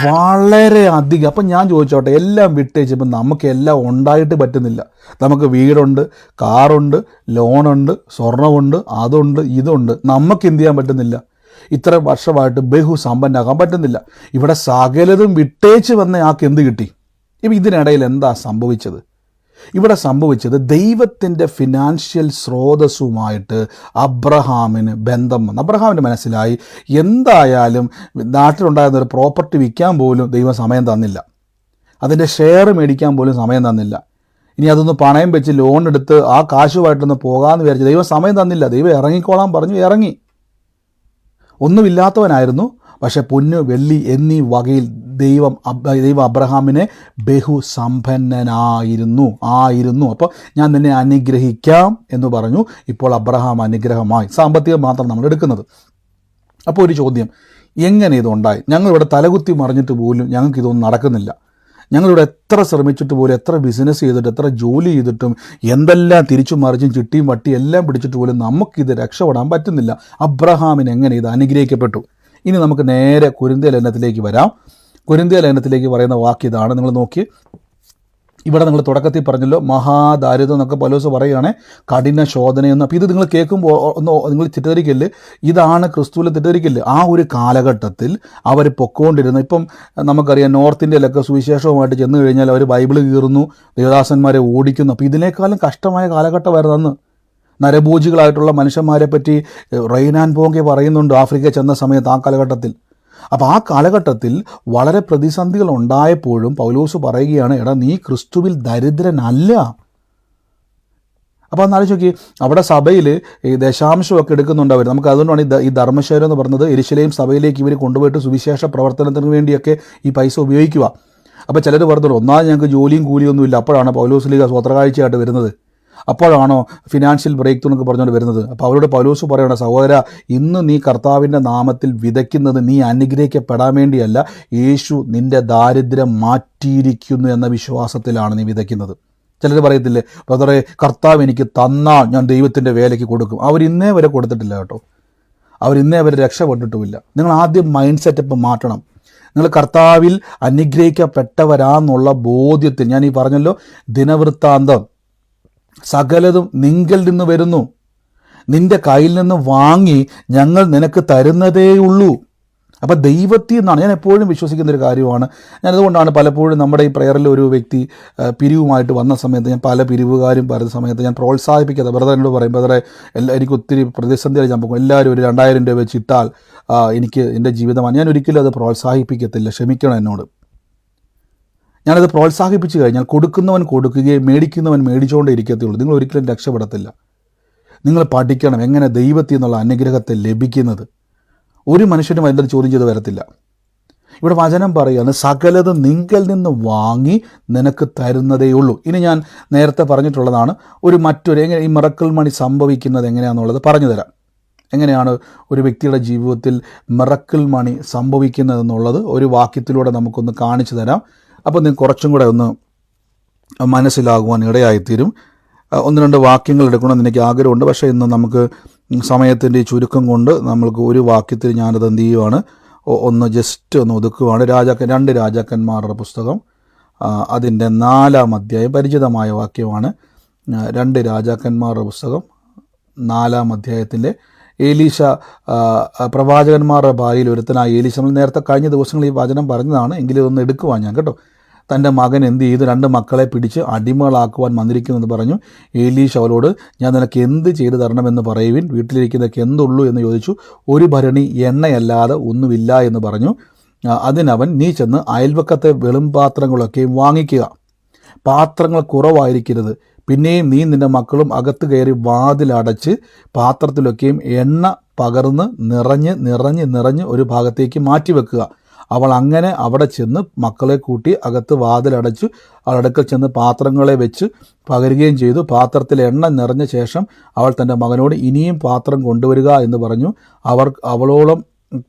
വളരെ അധികം. അപ്പം ഞാൻ ചോദിച്ചോട്ടെ, എല്ലാം വിട്ടേച്ചപ്പോൾ നമുക്ക് എല്ലാം ഉണ്ടായിട്ട് പറ്റുന്നില്ല. നമുക്ക് വീടുണ്ട്, കാറുണ്ട്, ലോണുണ്ട്, സ്വർണമുണ്ട്, അതുണ്ട്, ഇതുണ്ട്. നമുക്ക് എന്ത് ചെയ്യാൻ പറ്റുന്നില്ല? ഇത്ര വർഷമായിട്ട് ബഹുസമ്പന്നാകാൻ പറ്റുന്നില്ല. ഇവിടെ സകലതും വിട്ടേച്ച് വന്ന ആൾക്ക് എന്ത് കിട്ടി? ഇപ്പം ഇതിനിടയിൽ എന്താ സംഭവിച്ചത്? ഇവിടെ സംഭവിച്ചത് ദൈവത്തിൻ്റെ ഫിനാൻഷ്യൽ സ്രോതസ്സുമായിട്ട് അബ്രഹാമിന് ബന്ധം വന്നു. അബ്രഹാമിന് മനസ്സിലായി, എന്തായാലും നാട്ടിലുണ്ടായിരുന്ന ഒരു പ്രോപ്പർട്ടി വിൽക്കാൻ പോലും ദൈവം സമയം തന്നില്ല, അതിൻ്റെ ഷെയർ മേടിക്കാൻ പോലും സമയം തന്നില്ല. ഇനി അതൊന്ന് പണയം വെച്ച് ലോൺ എടുത്ത് ആ കാശുമായിട്ടൊന്ന് പോകാമെന്ന് വിചാരിച്ചു, ദൈവം സമയം തന്നില്ല. ദൈവം ഇറങ്ങിക്കോളാൻ പറഞ്ഞു, ഇറങ്ങി. ഒന്നുമില്ലാത്തവനായിരുന്നു, പക്ഷെ പൊന്ന്, വെള്ളി എന്നീ വകയിൽ ദൈവം അബ്രഹാമിനെ ബഹുസമ്പന്നനായിരുന്നു. അപ്പോൾ ഞാൻ നിന്നെ അനുഗ്രഹിക്കാം എന്ന് പറഞ്ഞു. ഇപ്പോൾ അബ്രഹാം അനുഗ്രഹമായി. സാമ്പത്തികം മാത്രം നമ്മൾ എടുക്കുന്നത്. അപ്പോൾ ഒരു ചോദ്യം, എങ്ങനെ ഇതുണ്ടായി? ഞങ്ങളിവിടെ തലകുത്തി മറിഞ്ഞിട്ട് പോലും ഞങ്ങൾക്ക് ഇതൊന്നും നടക്കുന്നില്ല. ഞങ്ങളിവിടെ എത്ര ശ്രമിച്ചിട്ട് പോലും, എത്ര ബിസിനസ് ചെയ്തിട്ട്, എത്ര ജോലി ചെയ്തിട്ടും, എന്തെല്ലാം തിരിച്ചും മറിച്ചും ചിട്ടിയും വട്ടി എല്ലാം പിടിച്ചിട്ട് പോലും നമുക്കിത് രക്ഷപ്പെടാൻ പറ്റുന്നില്ല. അബ്രഹാമിന് എങ്ങനെ ഇത് അനുഗ്രഹിക്കപ്പെട്ടു? ഇനി നമുക്ക് നേരെ കൊരിന്ത്യ ലേഖനത്തിലേക്ക് വരാം. കൊരിന്ത്യ ലേഖനത്തിലേക്ക് പറയുന്ന വാക്ക് ഇതാണ്. നിങ്ങൾ നോക്കി, ഇവിടെ നിങ്ങൾ തുടക്കത്തിൽ പറഞ്ഞല്ലോ മഹാദാരിദ്ര്യം എന്നൊക്കെ പൗലോസ് പറയുകയാണ്, കഠിന ശോധനയെന്ന്. അപ്പോൾ ഇത് നിങ്ങൾ കേൾക്കുമ്പോൾ ഒന്ന് നിങ്ങൾ തെറ്റിദ്ധരിക്കല്ല്, ഇതാണ് ക്രിസ്തുവിൽ തെറ്റിദ്ധരിക്കല്ല്. ആ ഒരു കാലഘട്ടത്തിൽ അവർ പൊക്കോണ്ടിരുന്ന, ഇപ്പം നമുക്കറിയാം നോർത്ത് ഇന്ത്യയിലൊക്കെ സുവിശേഷവുമായിട്ട് ചെന്ന് കഴിഞ്ഞാൽ അവർ ബൈബിൾ കീറുന്നു, ദേവദാസന്മാരെ ഓടിക്കുന്നു. അപ്പോൾ ഇതിനേക്കാളും കഷ്ടമായ കാലഘട്ടമായിരുന്നു അന്ന്. നരഭോജികളായിട്ടുള്ള മനുഷ്യന്മാരെ പറ്റി റെയ്നാൻ പോങ്കെ പറയുന്നുണ്ട് ആഫ്രിക്കയിൽ ചെന്ന സമയത്ത്, ആ കാലഘട്ടത്തിൽ. അപ്പോൾ ആ കാലഘട്ടത്തിൽ വളരെ പ്രതിസന്ധികൾ ഉണ്ടായപ്പോഴും പൗലോസ് പറയുകയാണ്, എടാ നീ ക്രിസ്തുവിൽ ദരിദ്രനല്ല. അപ്പോൾ അന്നാലോചിച്ച് നോക്കി, അവിടെ സഭയിൽ ഈ ദശാംശമൊക്കെ എടുക്കുന്നുണ്ട് അവർ. നമുക്ക് അതുകൊണ്ടാണ് ഈ ധർമ്മശേരം എന്ന് പറഞ്ഞത്, യെരുശലേം സഭയിലേക്ക് ഇവർ കൊണ്ടുപോയിട്ട് സുവിശേഷ പ്രവർത്തനത്തിന് വേണ്ടിയൊക്കെ ഈ പൈസ ഉപയോഗിക്കുക. അപ്പോൾ ചിലർ പറഞ്ഞു, ഒന്നാമത് ഞങ്ങൾക്ക് ജോലിയും കൂലിയൊന്നും ഇല്ല. അപ്പോഴാണ് പൗലോസ് സ്വത്രകാഴ്ചയായിട്ട് വരുന്നത്. അപ്പോഴാണോ ഫിനാൻഷ്യൽ ബ്രേക്ക് ത്രൂ എന്നൊക്കെ പറഞ്ഞുകൊണ്ട് വരുന്നത്. അപ്പോൾ അവരോട് പൗലോസ് പറയണം, സഹോദര, ഇന്ന് നീ കർത്താവിൻ്റെ നാമത്തിൽ വിതയ്ക്കുന്നത് നീ അനുഗ്രഹിക്കപ്പെടാൻ വേണ്ടിയല്ല, യേശു നിൻ്റെ ദാരിദ്ര്യം മാറ്റിയിരിക്കുന്നു എന്ന വിശ്വാസത്തിലാണ് നീ വിതയ്ക്കുന്നത്. ചിലർ പറയത്തില്ലേ, ബ്രദറെ, കർത്താവ് എനിക്ക് തന്നാൽ ഞാൻ ദൈവത്തിൻ്റെ വേലയ്ക്ക് കൊടുക്കും. അവരിന്നേ വരെ കൊടുത്തിട്ടില്ല കേട്ടോ. അവരിന്നേ വരെ രക്ഷപ്പെട്ടിട്ടുമില്ല. നിങ്ങൾ ആദ്യം മൈൻഡ് സെറ്റപ്പ് മാറ്റണം. നിങ്ങൾ കർത്താവിൽ അനുഗ്രഹിക്കപ്പെട്ടവരാന്നുള്ള ബോധ്യത്തിൽ, ഞാൻ ഈ പറഞ്ഞല്ലോ, ദിനവൃത്താന്തം സകലതും നിങ്കിൽ നിന്ന് വരുന്നു, നിന്റെ കയ്യിൽ നിന്ന് വാങ്ങി ഞങ്ങൾ നിനക്ക് തരുന്നതേ ഉള്ളൂ. അപ്പം ദൈവത്തിൽ നിന്നാണ്. ഞാൻ എപ്പോഴും വിശ്വസിക്കുന്നൊരു കാര്യമാണ്. ഞാനതുകൊണ്ടാണ് പലപ്പോഴും നമ്മുടെ ഈ പ്രയറിൽ ഒരു വ്യക്തി പിരിവുമായിട്ട് വന്ന സമയത്ത്, ഞാൻ പല പിരിവുകാരും പറയുന്ന സമയത്ത് ഞാൻ പ്രോത്സാഹിപ്പിക്കാതെ ബ്രദറിനോട് പറയും, ബ്രദറെ, എനിക്ക് ഒത്തിരി പ്രതിസന്ധിയായി ഞാൻ പോകും, എല്ലാവരും ഒരു 2000 രൂപ വെച്ച് ഇട്ടാൽ എനിക്ക് എൻ്റെ ജീവിതമാണ്. ഞാൻ ഒരിക്കലും അത് പ്രോത്സാഹിപ്പിക്കത്തില്ല, ക്ഷമിക്കണം എന്നോട്. ഞാനത് പ്രോത്സാഹിപ്പിച്ച് കഴിഞ്ഞാൽ കൊടുക്കുന്നവൻ കൊടുക്കുകയും മേടിക്കുന്നവൻ മേടിച്ചുകൊണ്ടേ ഇരിക്കത്തുള്ളൂ. നിങ്ങൾ ഒരിക്കലും രക്ഷപ്പെടത്തില്ല. നിങ്ങൾ പഠിക്കണം എങ്ങനെ ദൈവത്തിൽ നിന്നുള്ള അനുഗ്രഹത്തെ ലഭിക്കുന്നത്. ഒരു മനുഷ്യനും അതിൻ്റെ ചോദ്യം ചെയ്ത് വരത്തില്ല. ഇവിടെ വചനം പറയുകയാണ്, സകലതും നിങ്കിൽ നിന്ന് വാങ്ങി നിനക്ക് തരുന്നതേ ഉള്ളൂ. ഇനി ഞാൻ നേരത്തെ പറഞ്ഞിട്ടുള്ളതാണ്, എങ്ങനെ ഈ മിറക്കിൾ മണി സംഭവിക്കുന്നത് എങ്ങനെയാണെന്നുള്ളത് പറഞ്ഞു തരാം. എങ്ങനെയാണ് ഒരു വ്യക്തിയുടെ ജീവിതത്തിൽ മിറക്കിൾ മണി സംഭവിക്കുന്നതെന്നുള്ളത് ഒരു വാക്യത്തിലൂടെ നമുക്കൊന്ന് കാണിച്ചു തരാം. അപ്പോൾ നിങ്ങൾക്ക് കുറച്ചും കൂടെ ഒന്ന് മനസ്സിലാകുവാൻ ഇടയായിത്തീരും. 1-2 വാക്യങ്ങൾ എടുക്കണമെന്ന് എനിക്ക് ആഗ്രഹമുണ്ട്. പക്ഷേ ഇന്ന് നമുക്ക് സമയത്തിൻ്റെ ഈ ചുരുക്കം കൊണ്ട് നമ്മൾക്ക് ഒരു വാക്യത്തിൽ ഞാനത് എന്ത് ചെയ്യുവാണ്, ഒന്ന് ജസ്റ്റ് ഒന്ന് ഒതുക്കുവാണ്. 2 രാജാക്കന്മാരുടെ പുസ്തകം അതിൻ്റെ 4-ാം അധ്യായം, പരിചിതമായ വാക്യമാണ്. 2 രാജാക്കന്മാരുടെ പുസ്തകം 4-ാം അധ്യായത്തിൻ്റെ ഏലീശ, പ്രവാചകന്മാരുടെ ഭാര്യയിൽ ഒരുത്തനായ ഏലീശ. നമ്മൾ നേരത്തെ കഴിഞ്ഞ ദിവസങ്ങളിൽ ഈ വചനം പറഞ്ഞതാണ്, എങ്കിലും ഒന്ന് എടുക്കുവാൻ ഞാൻ കേട്ടോ. തൻ്റെ മകൻ എന്ത് ചെയ്തു? 2 മക്കളെ പിടിച്ച് അടിമകളാക്കുവാൻ വന്നിരിക്കുമെന്ന് പറഞ്ഞു. ഏലി ശൗലോട്, ഞാൻ നിനക്ക് എന്ത് ചെയ്തു തരണമെന്ന് പറയുവിൻ, വീട്ടിലിരിക്കുന്നതൊക്കെ എന്തുള്ളൂ എന്ന് ചോദിച്ചു. 1 ഭരണി എണ്ണയല്ലാതെ ഒന്നുമില്ല എന്ന് പറഞ്ഞു. അതിനവൻ, നീ ചെന്ന് അയൽവക്കത്തെ വെളുംപാത്രങ്ങളൊക്കെ വാങ്ങിക്കുക, പാത്രങ്ങൾ കുറവായിരിക്കരുത്. പിന്നെയും നീ നിൻ്റെ മക്കളും അകത്ത് കയറി വാതിലടച്ച് പാത്രത്തിലൊക്കെയും എണ്ണ പകർന്ന് നിറഞ്ഞ് ഒരു ഭാഗത്തേക്ക് മാറ്റിവെക്കുക. അവൾ അങ്ങനെ അവിടെ ചെന്ന് മക്കളെ കൂട്ടി അകത്ത് വാതിലടച്ചു. അടുക്കൽ ചെന്ന് പാത്രങ്ങളെ വെച്ച് പകരുകയും ചെയ്തു. പാത്രത്തിൽ എണ്ണ നിറഞ്ഞ ശേഷം അവൾ തൻ്റെ മകനോട്, ഇനിയും പാത്രം കൊണ്ടുവരിക എന്ന് പറഞ്ഞു. അവളോളം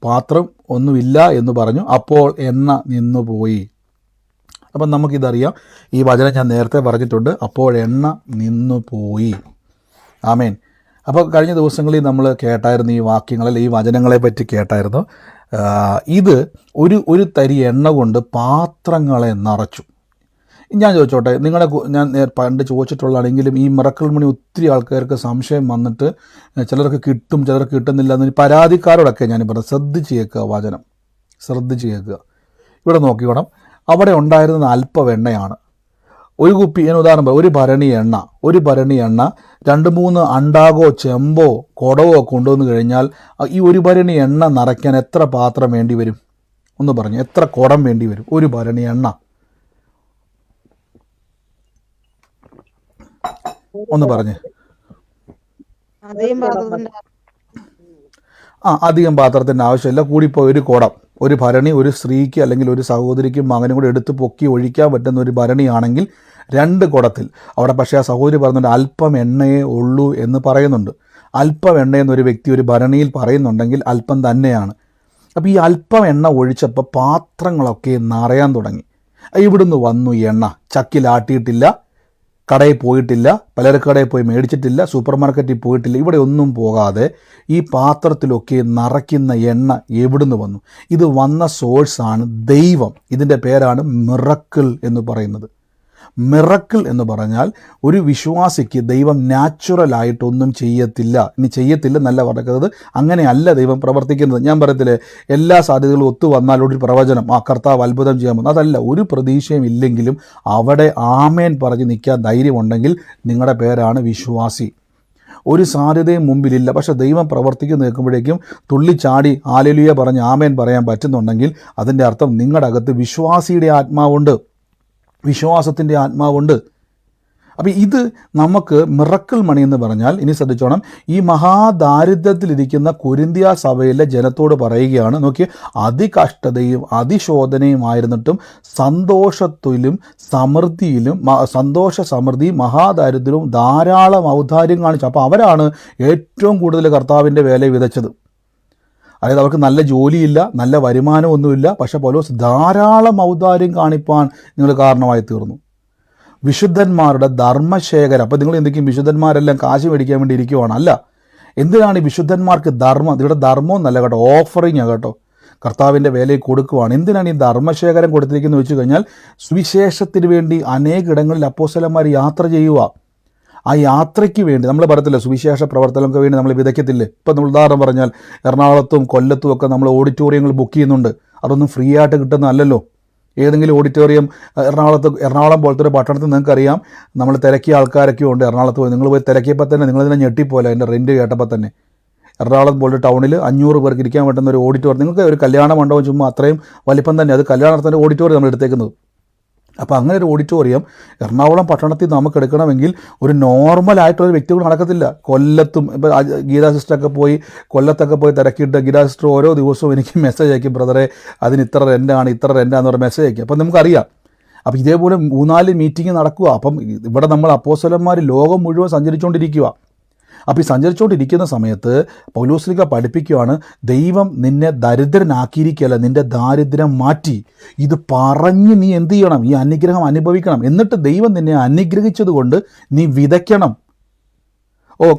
പാത്രം ഒന്നുമില്ല എന്ന് പറഞ്ഞു. അപ്പോൾ എണ്ണ നിന്നുപോയി. അപ്പം നമുക്കിതറിയാം, ഈ വചനം ഞാൻ നേരത്തെ പറഞ്ഞിട്ടുണ്ട്. അപ്പോൾ എണ്ണ നിന്നുപോയി. ആമേൻ. അപ്പോൾ കഴിഞ്ഞ ദിവസങ്ങളിൽ നമ്മൾ കേട്ടായിരുന്നു ഈ വാക്യങ്ങളിൽ, ഈ വചനങ്ങളെ പറ്റി കേട്ടായിരുന്നു. ഇത് ഒരു തരി എണ്ണ കൊണ്ട് പാത്രങ്ങളെ നിറച്ചു. ഞാൻ ചോദിച്ചോട്ടെ, ഞാൻ പണ്ട് ചോദിച്ചിട്ടുള്ളതാണെങ്കിലും ഈ മിറക്കിൾ മണി ഒത്തിരി ആൾക്കാർക്ക് സംശയം വന്നിട്ട് ചിലർക്ക് കിട്ടും, ചിലർക്ക് കിട്ടുന്നില്ല എന്ന് പരാതിക്കാരോടൊക്കെ ഞാൻ പറഞ്ഞു, ശ്രദ്ധിച്ച് കേൾക്കുക, വചനം ശ്രദ്ധിച്ച് കേൾക്കുക. ഇവിടെ നോക്കിക്കോണം, അവിടെ ഉണ്ടായിരുന്നത് അല്പം എണ്ണയാണ്. ഒരു കുപ്പി, ഞാൻ ഉദാഹരണം പറയാം, ഒരു ഭരണി എണ്ണ 2-3 അണ്ടാകോ ചെമ്പോ കുടവോ കൊണ്ടുവന്ന് കഴിഞ്ഞാൽ ഈ ഒരു ഭരണി എണ്ണ നിറയ്ക്കാൻ എത്ര പാത്രം വേണ്ടി വരും? ഒന്ന് പറഞ്ഞു, എത്ര കുടം വേണ്ടി വരും? ഒരു ഭരണി എണ്ണ ഒന്ന് പറഞ്ഞ്. അധികം പാത്രത്തിൻ്റെ ആവശ്യമില്ല. കൂടിപ്പോയി ഒരു കുടം, ഒരു ഭരണി ഒരു സ്ത്രീക്ക് അല്ലെങ്കിൽ ഒരു സഹോദരിക്കും മകനും കൂടെ എടുത്ത് പൊക്കി ഒഴിക്കാൻ പറ്റുന്ന ഒരു ഭരണിയാണെങ്കിൽ 2 കുടത്തിൽ. അവിടെ പക്ഷേ ആ സഹോദരി പറയുന്നുണ്ട് അല്പം എണ്ണയേ ഉള്ളൂ എന്ന് പറയുന്നുണ്ട്. അല്പം എണ്ണയെന്നൊരു വ്യക്തി ഒരു ഭരണിയിൽ പറയുന്നുണ്ടെങ്കിൽ അല്പം തന്നെയാണ്. അപ്പോൾ ഈ അല്പം എണ്ണ ഒഴിച്ചപ്പോൾ പാത്രങ്ങളൊക്കെ നിറയാൻ തുടങ്ങി. ഇവിടുന്ന് വന്നു എണ്ണ. ചക്കിലാട്ടിയിട്ടില്ല, കടയിൽ പോയിട്ടില്ല, പലചരക്കടയിൽ പോയി മേടിച്ചിട്ടില്ല, സൂപ്പർ മാർക്കറ്റിൽ പോയിട്ടില്ല, ഇവിടെ ഒന്നും പോകാതെ ഈ പാത്രത്തിലൊക്കെ നിറയ്ക്കുന്ന എണ്ണ എവിടുന്ന് വന്നു? ഇത് വന്ന സോഴ്സാണ് ദൈവം. ഇതിൻ്റെ പേരാണ് മിറക്കിൾ എന്ന് പറയുന്നത്. മിറക്കിൾ എന്ന് പറഞ്ഞാൽ ഒരു വിശ്വാസിക്ക് ദൈവം നാച്ചുറലായിട്ടൊന്നും ചെയ്യത്തില്ല. ഇനി ചെയ്യത്തില്ല എന്നല്ല പറയുന്നത്, അങ്ങനെയല്ല ദൈവം പ്രവർത്തിക്കുന്നത്. ഞാൻ പറയത്തില്ലേ, എല്ലാ സാധ്യതകളും ഒത്തു വന്നാൽ ഒരു പ്രവചനം, കർത്താവ് അത്ഭുതം ചെയ്യാമെന്ന്. അതല്ല, ഒരു പ്രതീക്ഷയും ഇല്ലെങ്കിലും അവിടെ ആമേൻ പറഞ്ഞ് നിൽക്കാൻ ധൈര്യമുണ്ടെങ്കിൽ നിങ്ങളുടെ പേരാണ് വിശ്വാസി. ഒരു സാധ്യതയും മുമ്പിലില്ല, പക്ഷേ ദൈവം പ്രവർത്തിക്കുന്ന നിൽക്കുമ്പോഴേക്കും തുള്ളിച്ചാടി ഹല്ലേലൂയ പറഞ്ഞ് ആമേൻ പറയാൻ പറ്റുന്നുണ്ടെങ്കിൽ അതിൻ്റെ അർത്ഥം നിങ്ങളുടെ അകത്ത് വിശ്വാസിയുടെ ആത്മാവുണ്ട്, വിശ്വാസത്തിൻ്റെ ആത്മാവുണ്ട്. അപ്പോൾ ഇത് നമുക്ക് മിറക്കിൾ മണി എന്ന് പറഞ്ഞാൽ, ഇനി ശ്രദ്ധിച്ചോണം, ഈ മഹാദാരിദ്ര്യത്തിലിരിക്കുന്ന കൊരിന്ത്യ സഭയിലെ ജനത്തോട് പറയുകയാണ്, നോക്കി, അതികഷ്ടതയും അതിശോധനയുമായിരുന്നിട്ടും സന്തോഷത്തിലും സമൃദ്ധിയിലും, സന്തോഷ സമൃദ്ധി മഹാദാരിദ്ര്യവും ധാരാളം ഔദാര്യം കാണിച്ചു. അപ്പോൾ അവരാണ് ഏറ്റവും കൂടുതൽ കർത്താവിൻ്റെ വേല വിതച്ചത്. അതായത് അവർക്ക് നല്ല ജോലിയില്ല, നല്ല വരുമാനമൊന്നുമില്ല, പക്ഷെ പൗലോസ് ധാരാളം ഔദാര്യം കാണിപ്പാൻ നിങ്ങൾ കാരണമായി തീർന്നു. വിശുദ്ധന്മാരുടെ ധർമ്മശേഖരം. അപ്പോൾ നിങ്ങൾ എന്തൊക്കെയും വിശുദ്ധന്മാരെല്ലാം കാശ് മേടിക്കാൻ വേണ്ടി ഇരിക്കുവാണ്? അല്ല. എന്തിനാണ് ഈ വിശുദ്ധന്മാർക്ക് ധർമ്മം? ഇവിടെ ധർമ്മം എന്നല്ല കേട്ടോ, ഓഫറിങ്ങാണ് കേട്ടോ. കർത്താവിൻ്റെ വേലയിൽ കൊടുക്കുവാണ്. എന്തിനാണ് ഈ ധർമ്മശേഖരം കൊടുത്തിരിക്കുന്നത് വെച്ച് കഴിഞ്ഞാൽ, സുവിശേഷത്തിന് വേണ്ടി അനേകിടങ്ങളിൽ അപ്പോസ്തലന്മാർ യാത്ര ചെയ്യുക. ആ യാത്രയ്ക്ക് വേണ്ടി നമ്മൾ പറയത്തില്ല, സുവിശേഷ പ്രവർത്തനങ്ങൾക്ക് വേണ്ടി നമ്മൾ വിതയ്ക്കത്തില്ലേ? ഇപ്പം നമ്മൾ ഉദാഹരണം പറഞ്ഞാൽ എറണാകുളത്തും കൊല്ലത്തും ഒക്കെ നമ്മൾ ഓഡിറ്റോറിയങ്ങൾ ബുക്ക് ചെയ്യുന്നുണ്ട്. അതൊന്നും ഫ്രീ ആയിട്ട് കിട്ടുന്നതല്ലല്ലോ. ഏതെങ്കിലും ഓഡിറ്റോറിയം എറണാകുളം പോലത്തെ ഒരു പട്ടണത്തിൽ നിങ്ങൾക്കറിയാം, നമ്മൾ തിരക്കിയ ആൾക്കാരൊക്കെ ഉണ്ട്. എറണാകുളത്ത് പോയി നിങ്ങൾ പോയി തിരക്കിയപ്പോൾ തന്നെ നിങ്ങളിതിനെ ഞെട്ടിപ്പോലെ അതിൻ്റെ റെൻറ്റ് കേട്ടപ്പോൾ തന്നെ. എറണാകുളം പോലൊരു ടൗണിൽ 500 പേർക്ക് ഇരിക്കാൻ പറ്റുന്ന ഒരു ഓഡിറ്റോറിയം, നിങ്ങൾക്ക് ഒരു കല്യാണ മണ്ഡപം ചുമ്മാ അത്രയും വലിപ്പം തന്നെ, അത് കല്യാണത്തിൻ്റെ ഓഡിറ്റോറിയം നമ്മൾ എടുത്തേക്കുന്നത്. അപ്പോൾ അങ്ങനെ ഒരു ഓഡിറ്റോറിയം എറണാകുളം പട്ടണത്തിൽ നമുക്ക് എടുക്കണമെങ്കിൽ ഒരു നോർമലായിട്ടുള്ള വ്യക്തി കൂടെ നടക്കത്തില്ല. കൊല്ലത്തും ഇപ്പോൾ ഗീതാ സിസ്റ്ററൊക്കെ പോയി കൊല്ലത്തൊക്കെ പോയി തിരക്കിയിട്ട് ഗീതാ സിസ്റ്റർ ഓരോ ദിവസവും എനിക്ക് മെസ്സേജ് അയക്കും, ബ്രദറെ അതിന് ഇത്ര റെൻ്റാന്ന് പറഞ്ഞ മെസ്സേജ് അയക്കും. അപ്പം നമുക്കറിയാം. അപ്പോൾ ഇതേപോലെ 3-4 മീറ്റിംഗ് നടക്കുക. അപ്പം ഇവിടെ നമ്മൾ അപ്പോസ്തലന്മാർ ലോകം മുഴുവൻ സഞ്ചരിച്ചുകൊണ്ടിരിക്കുക. അപ്പോൾ ഈ സഞ്ചരിച്ചുകൊണ്ടിരിക്കുന്ന സമയത്ത് പൗലോസ്ലീഹ പഠിപ്പിക്കുകയാണ്, ദൈവം നിന്നെ ദരിദ്രനാക്കിയിരിക്കുകയല്ല, നിൻ്റെ ദാരിദ്ര്യം മാറ്റി. ഇത് പറഞ്ഞ് നീ എന്ത് ചെയ്യണം? ഈ അനുഗ്രഹം അനുഭവിക്കണം. എന്നിട്ട് ദൈവം നിന്നെ അനുഗ്രഹിച്ചത് കൊണ്ട് നീ വിതയ്ക്കണം.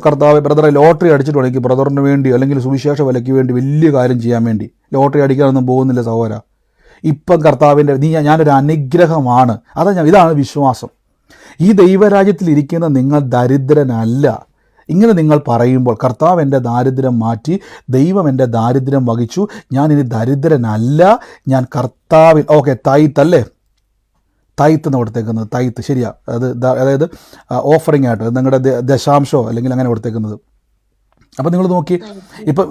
കർത്താവ്, ബ്രദറെ ലോട്ടറി അടിച്ചിട്ടുണ്ടെങ്കിൽ ബ്രദറിന് വേണ്ടി അല്ലെങ്കിൽ സുവിശേഷ വിലയ്ക്ക് വേണ്ടി വലിയ കാര്യം ചെയ്യാൻ വേണ്ടി ലോട്ടറി അടിക്കാനൊന്നും പോകുന്നില്ല സഹോദര. ഇപ്പം കർത്താവിൻ്റെ ഞാനൊരു അനുഗ്രഹമാണ്. ഇതാണ് വിശ്വാസം. ഈ ദൈവരാജ്യത്തിലിരിക്കുന്ന നിങ്ങൾ ദരിദ്രനല്ല. ഇങ്ങനെ നിങ്ങൾ പറയുമ്പോൾ, കർത്താവ് എൻ്റെ ദാരിദ്ര്യം മാറ്റി, ദൈവം എൻ്റെ ദാരിദ്ര്യം വഹിച്ചു, ഞാൻ ഇനി ദരിദ്രനല്ല, ഞാൻ കർത്താവിൽ. തൈത്തല്ലേ, തൈത്ത് എന്ന് കൊടുത്തേക്കുന്നത്, തൈത്ത് ശരിയാ, അതായത് ഓഫറിംഗ് ആയിട്ട് നിങ്ങളുടെ ദശാംശമോ അല്ലെങ്കിൽ അങ്ങനെ കൊടുത്തേക്കുന്നത്. അപ്പം നിങ്ങൾ നോക്കി ഇപ്പം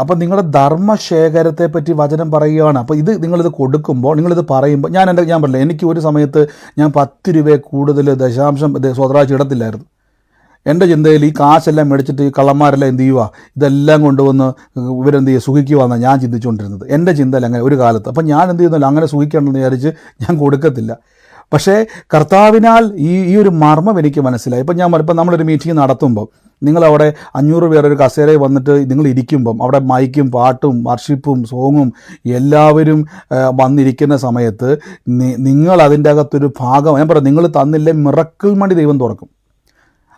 അപ്പം നിങ്ങളുടെ ധർമ്മശേഖരത്തെ പറ്റി വചനം പറയുകയാണ്. അപ്പോൾ നിങ്ങളിത് കൊടുക്കുമ്പോൾ, നിങ്ങളിത് പറയുമ്പോൾ, ഞാൻ പറഞ്ഞില്ല, എനിക്ക് ഒരു സമയത്ത് ഞാൻ 10 രൂപ കൂടുതൽ ദശാംശം സ്വതരാഴ്ച ഇടത്തില്ലായിരുന്നു. എൻ്റെ ചിന്തയിൽ ഈ കാശെല്ലാം മേടിച്ചിട്ട് ഈ കള്ളന്മാരെല്ലാം എന്ത് ചെയ്യുക, ഇതെല്ലാം കൊണ്ടുവന്ന് ഇവരെന്ത് ചെയ്യുക, സുഖിക്കുവാന്നാണ് ഞാൻ ചിന്തിച്ചുകൊണ്ടിരുന്നത്. എൻ്റെ ചിന്തയിൽ അങ്ങനെ ഒരു കാലത്ത്. അപ്പം ഞാൻ എന്ത് ചെയ്യുന്നില്ല, അങ്ങനെ സുഖിക്കണമെന്ന് വിചാരിച്ച് ഞാൻ കൊടുക്കത്തില്ല. പക്ഷേ കർത്താവിനാൽ ഈ ഒരു മർമ്മം എനിക്ക് മനസ്സിലായി. ഇപ്പം നമ്മളൊരു മീറ്റിംഗ് നടത്തുമ്പോൾ നിങ്ങളവിടെ 500 പേർ ഒരു കസേരയിൽ വന്നിട്ട് നിങ്ങൾ ഇരിക്കുമ്പം അവിടെ മൈക്കും പാട്ടും വർഷിപ്പും സോങ്ങും എല്ലാവരും വന്നിരിക്കുന്ന സമയത്ത് നിങ്ങൾ അതിൻ്റെ അകത്തൊരു ഭാഗം, ഞാൻ പറയാം, നിങ്ങൾ തന്നില്ലേ മിറക്കിൾ മണി ദൈവം തുറക്കും.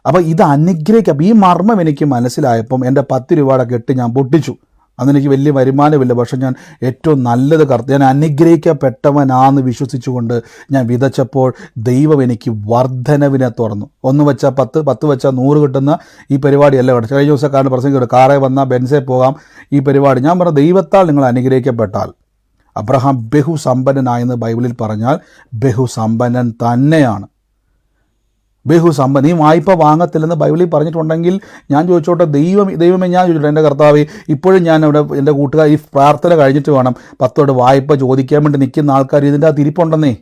അപ്പോൾ ഇത് അനുഗ്രഹിക്കാം. ഈ മർമ്മം എനിക്ക് മനസ്സിലായപ്പം എൻ്റെ 10 രൂപയുടെ കെട്ട് ഞാൻ പൊട്ടിച്ചു. അന്നെനിക്ക് വലിയ വരുമാനമില്ല, പക്ഷെ ഞാൻ ഏറ്റവും നല്ലത് ഞാൻ അനുഗ്രഹിക്കപ്പെട്ടവനാന്ന് വിശ്വസിച്ചുകൊണ്ട് ഞാൻ വിതച്ചപ്പോൾ ദൈവം എനിക്ക് വർധനവിനെ തുറന്നു. 1 വെച്ചാൽ 10, 10 വെച്ചാൽ 100 കിട്ടുന്ന ഈ പരിപാടിയല്ല കേട്ടോ. കഴിഞ്ഞ ദിവസം കാരണം പ്രസംഗിക്കും, കാറേ വന്നാൽ ബെൻസേ പോകാം ഈ പരിപാടി. ഞാൻ പറഞ്ഞ ദൈവത്താൽ നിങ്ങൾ അനുഗ്രഹിക്കപ്പെട്ടാൽ, അബ്രഹാം ബഹുസമ്പന്നനായെന്ന് ബൈബിളിൽ പറഞ്ഞാൽ ബഹുസമ്പന്നൻ തന്നെയാണ്. ബഹുസമ്പന്ന. ഈ വായ്പ വാങ്ങത്തില്ലെന്ന് ബൈബിളിൽ പറഞ്ഞിട്ടുണ്ടെങ്കിൽ ഞാൻ ചോദിച്ചോട്ടെ, ദൈവമേ ഞാൻ ചോദിച്ചോട്ടെ, എൻ്റെ കർത്താവ് ഇപ്പോഴും ഞാൻ ഇവിടെ എൻ്റെ കൂട്ടുകാർ ഈ പ്രാർത്ഥന കഴിഞ്ഞിട്ട് വേണം 10 വായ്പ ചോദിക്കാൻ വേണ്ടി നിൽക്കുന്ന ആൾക്കാർ ഇതിൻ്റെ അകത്ത് ഇരിപ്പുണ്ടെന്നേ.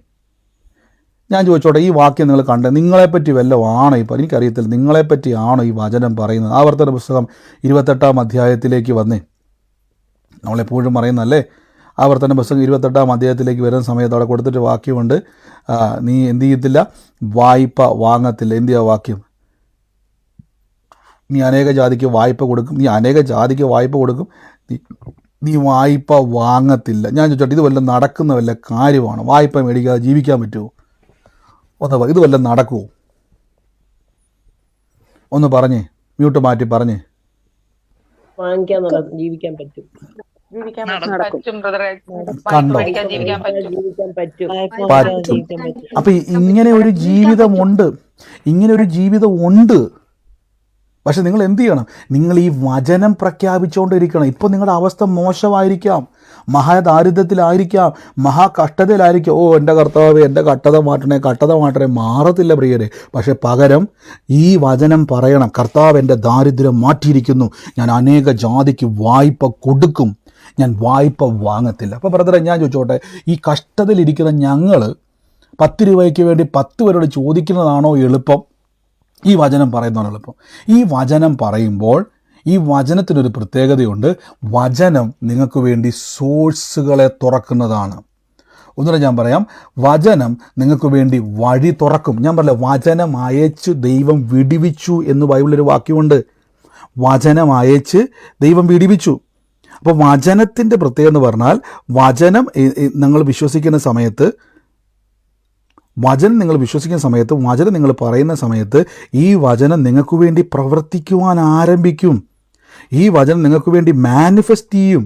ഞാൻ ചോദിച്ചോട്ടെ, ഈ വാക്യം നിങ്ങൾ കണ്ടത് നിങ്ങളെപ്പറ്റി വല്ലതും ആണോ? ഇപ്പോൾ എനിക്കറിയത്തില്ല, നിങ്ങളെപ്പറ്റി ആണോ ഈ വചനം പറയുന്നത്? ആവർത്തന പുസ്തകം 28-ാം അധ്യായത്തിലേക്ക് വന്നേ. നമ്മളെപ്പോഴും പറയുന്നല്ലേ, ആവർത്തന പുസ്തകം 28-ാം അധ്യായത്തിലേക്ക് വരുന്ന സമയത്ത് അവിടെ കൊടുത്തിട്ട് വാക്യമുണ്ട്, നീ എന്ത് ചെയ്യത്തില്ല, വായ്പ വാങ്ങത്തില്ല. എന്ത് ചെയ്യുക വാക്യം? നീ അനേക ജാതിക്ക് വായ്പ കൊടുക്കും, നീ വായ്പ വാങ്ങത്തില്ല. ഞാൻ ചോദിച്ചോട്ടെ, ഇത് വല്ലതും നടക്കുന്ന വല്ല കാര്യമാണ്? വായ്പ മേടിക്കാതെ ജീവിക്കാൻ പറ്റുമോ? ഇത് വല്ലതും നടക്കുമോ? ഒന്ന് പറഞ്ഞേ, മ്യൂട്ട് മാറ്റി പറഞ്ഞേ. വാങ്ങിക്കാൻ ജീവിക്കാൻ പറ്റും. കണ്ടോ? പറ്റും. അപ്പൊ ഇങ്ങനെ ഒരു ജീവിതമുണ്ട്. പക്ഷെ നിങ്ങൾ എന്ത് ചെയ്യണം? നിങ്ങൾ ഈ വചനം പ്രഖ്യാപിച്ചുകൊണ്ടിരിക്കണം. ഇപ്പോൾ നിങ്ങളുടെ അവസ്ഥ മോശമായിരിക്കാം, മഹാദാരിദ്ര്യത്തിലായിരിക്കാം, മഹാകഷ്ടതയിലായിരിക്കാം. എൻ്റെ കർത്താവ്, എൻ്റെ കഷ്ടത മാറ്റണേ. മാറത്തില്ല പ്രിയരെ. പക്ഷെ പകരം ഈ വചനം പറയണം, കർത്താവ് എൻ്റെ ദാരിദ്ര്യം മാറ്റിയിരിക്കുന്നു, ഞാൻ അനേക ജാതിക്ക് വായ്പ കൊടുക്കും, ഞാൻ വായ്പ വാങ്ങത്തില്ല. അപ്പോൾ ബ്രദറെ ഞാൻ ചോദിച്ചോട്ടെ, ഈ കഷ്ടതയിലിരിക്കുന്ന ഞങ്ങൾ 10 രൂപയ്ക്ക് വേണ്ടി 10 പേരോട് ചോദിക്കുന്നതാണോ എളുപ്പം? ഈ വചനം പറയുന്നതാണ് എളുപ്പം. ഈ വചനം പറയുമ്പോൾ ഈ വചനത്തിനൊരു പ്രത്യേകതയുണ്ട്. വചനം നിങ്ങൾക്ക് വേണ്ടി സോഴ്സുകളെ തുറക്കുന്നതാണ്. ഒന്നുകൂടെ ഞാൻ പറയാം, വചനം നിങ്ങൾക്ക് വേണ്ടി വഴി തുറക്കും. ഞാൻ പറഞ്ഞില്ല, വചനം അയച്ച് ദൈവം വിടിവിച്ചു എന്ന് ബൈബിളിലൊരു വാക്യമുണ്ട്. വചനം അയച്ച് ദൈവം വിടിവിച്ചു. അപ്പോൾ വചനത്തിൻ്റെ പ്രത്യേകത എന്ന് പറഞ്ഞാൽ, വചനം നിങ്ങൾ വിശ്വസിക്കുന്ന സമയത്ത്, വചനം നിങ്ങൾ പറയുന്ന സമയത്ത് ഈ വചനം നിങ്ങൾക്ക് വേണ്ടി പ്രവർത്തിക്കുവാൻ ആരംഭിക്കും. ഈ വചനം നിങ്ങൾക്ക് വേണ്ടി മാനിഫെസ്റ്റ് ചെയ്യും.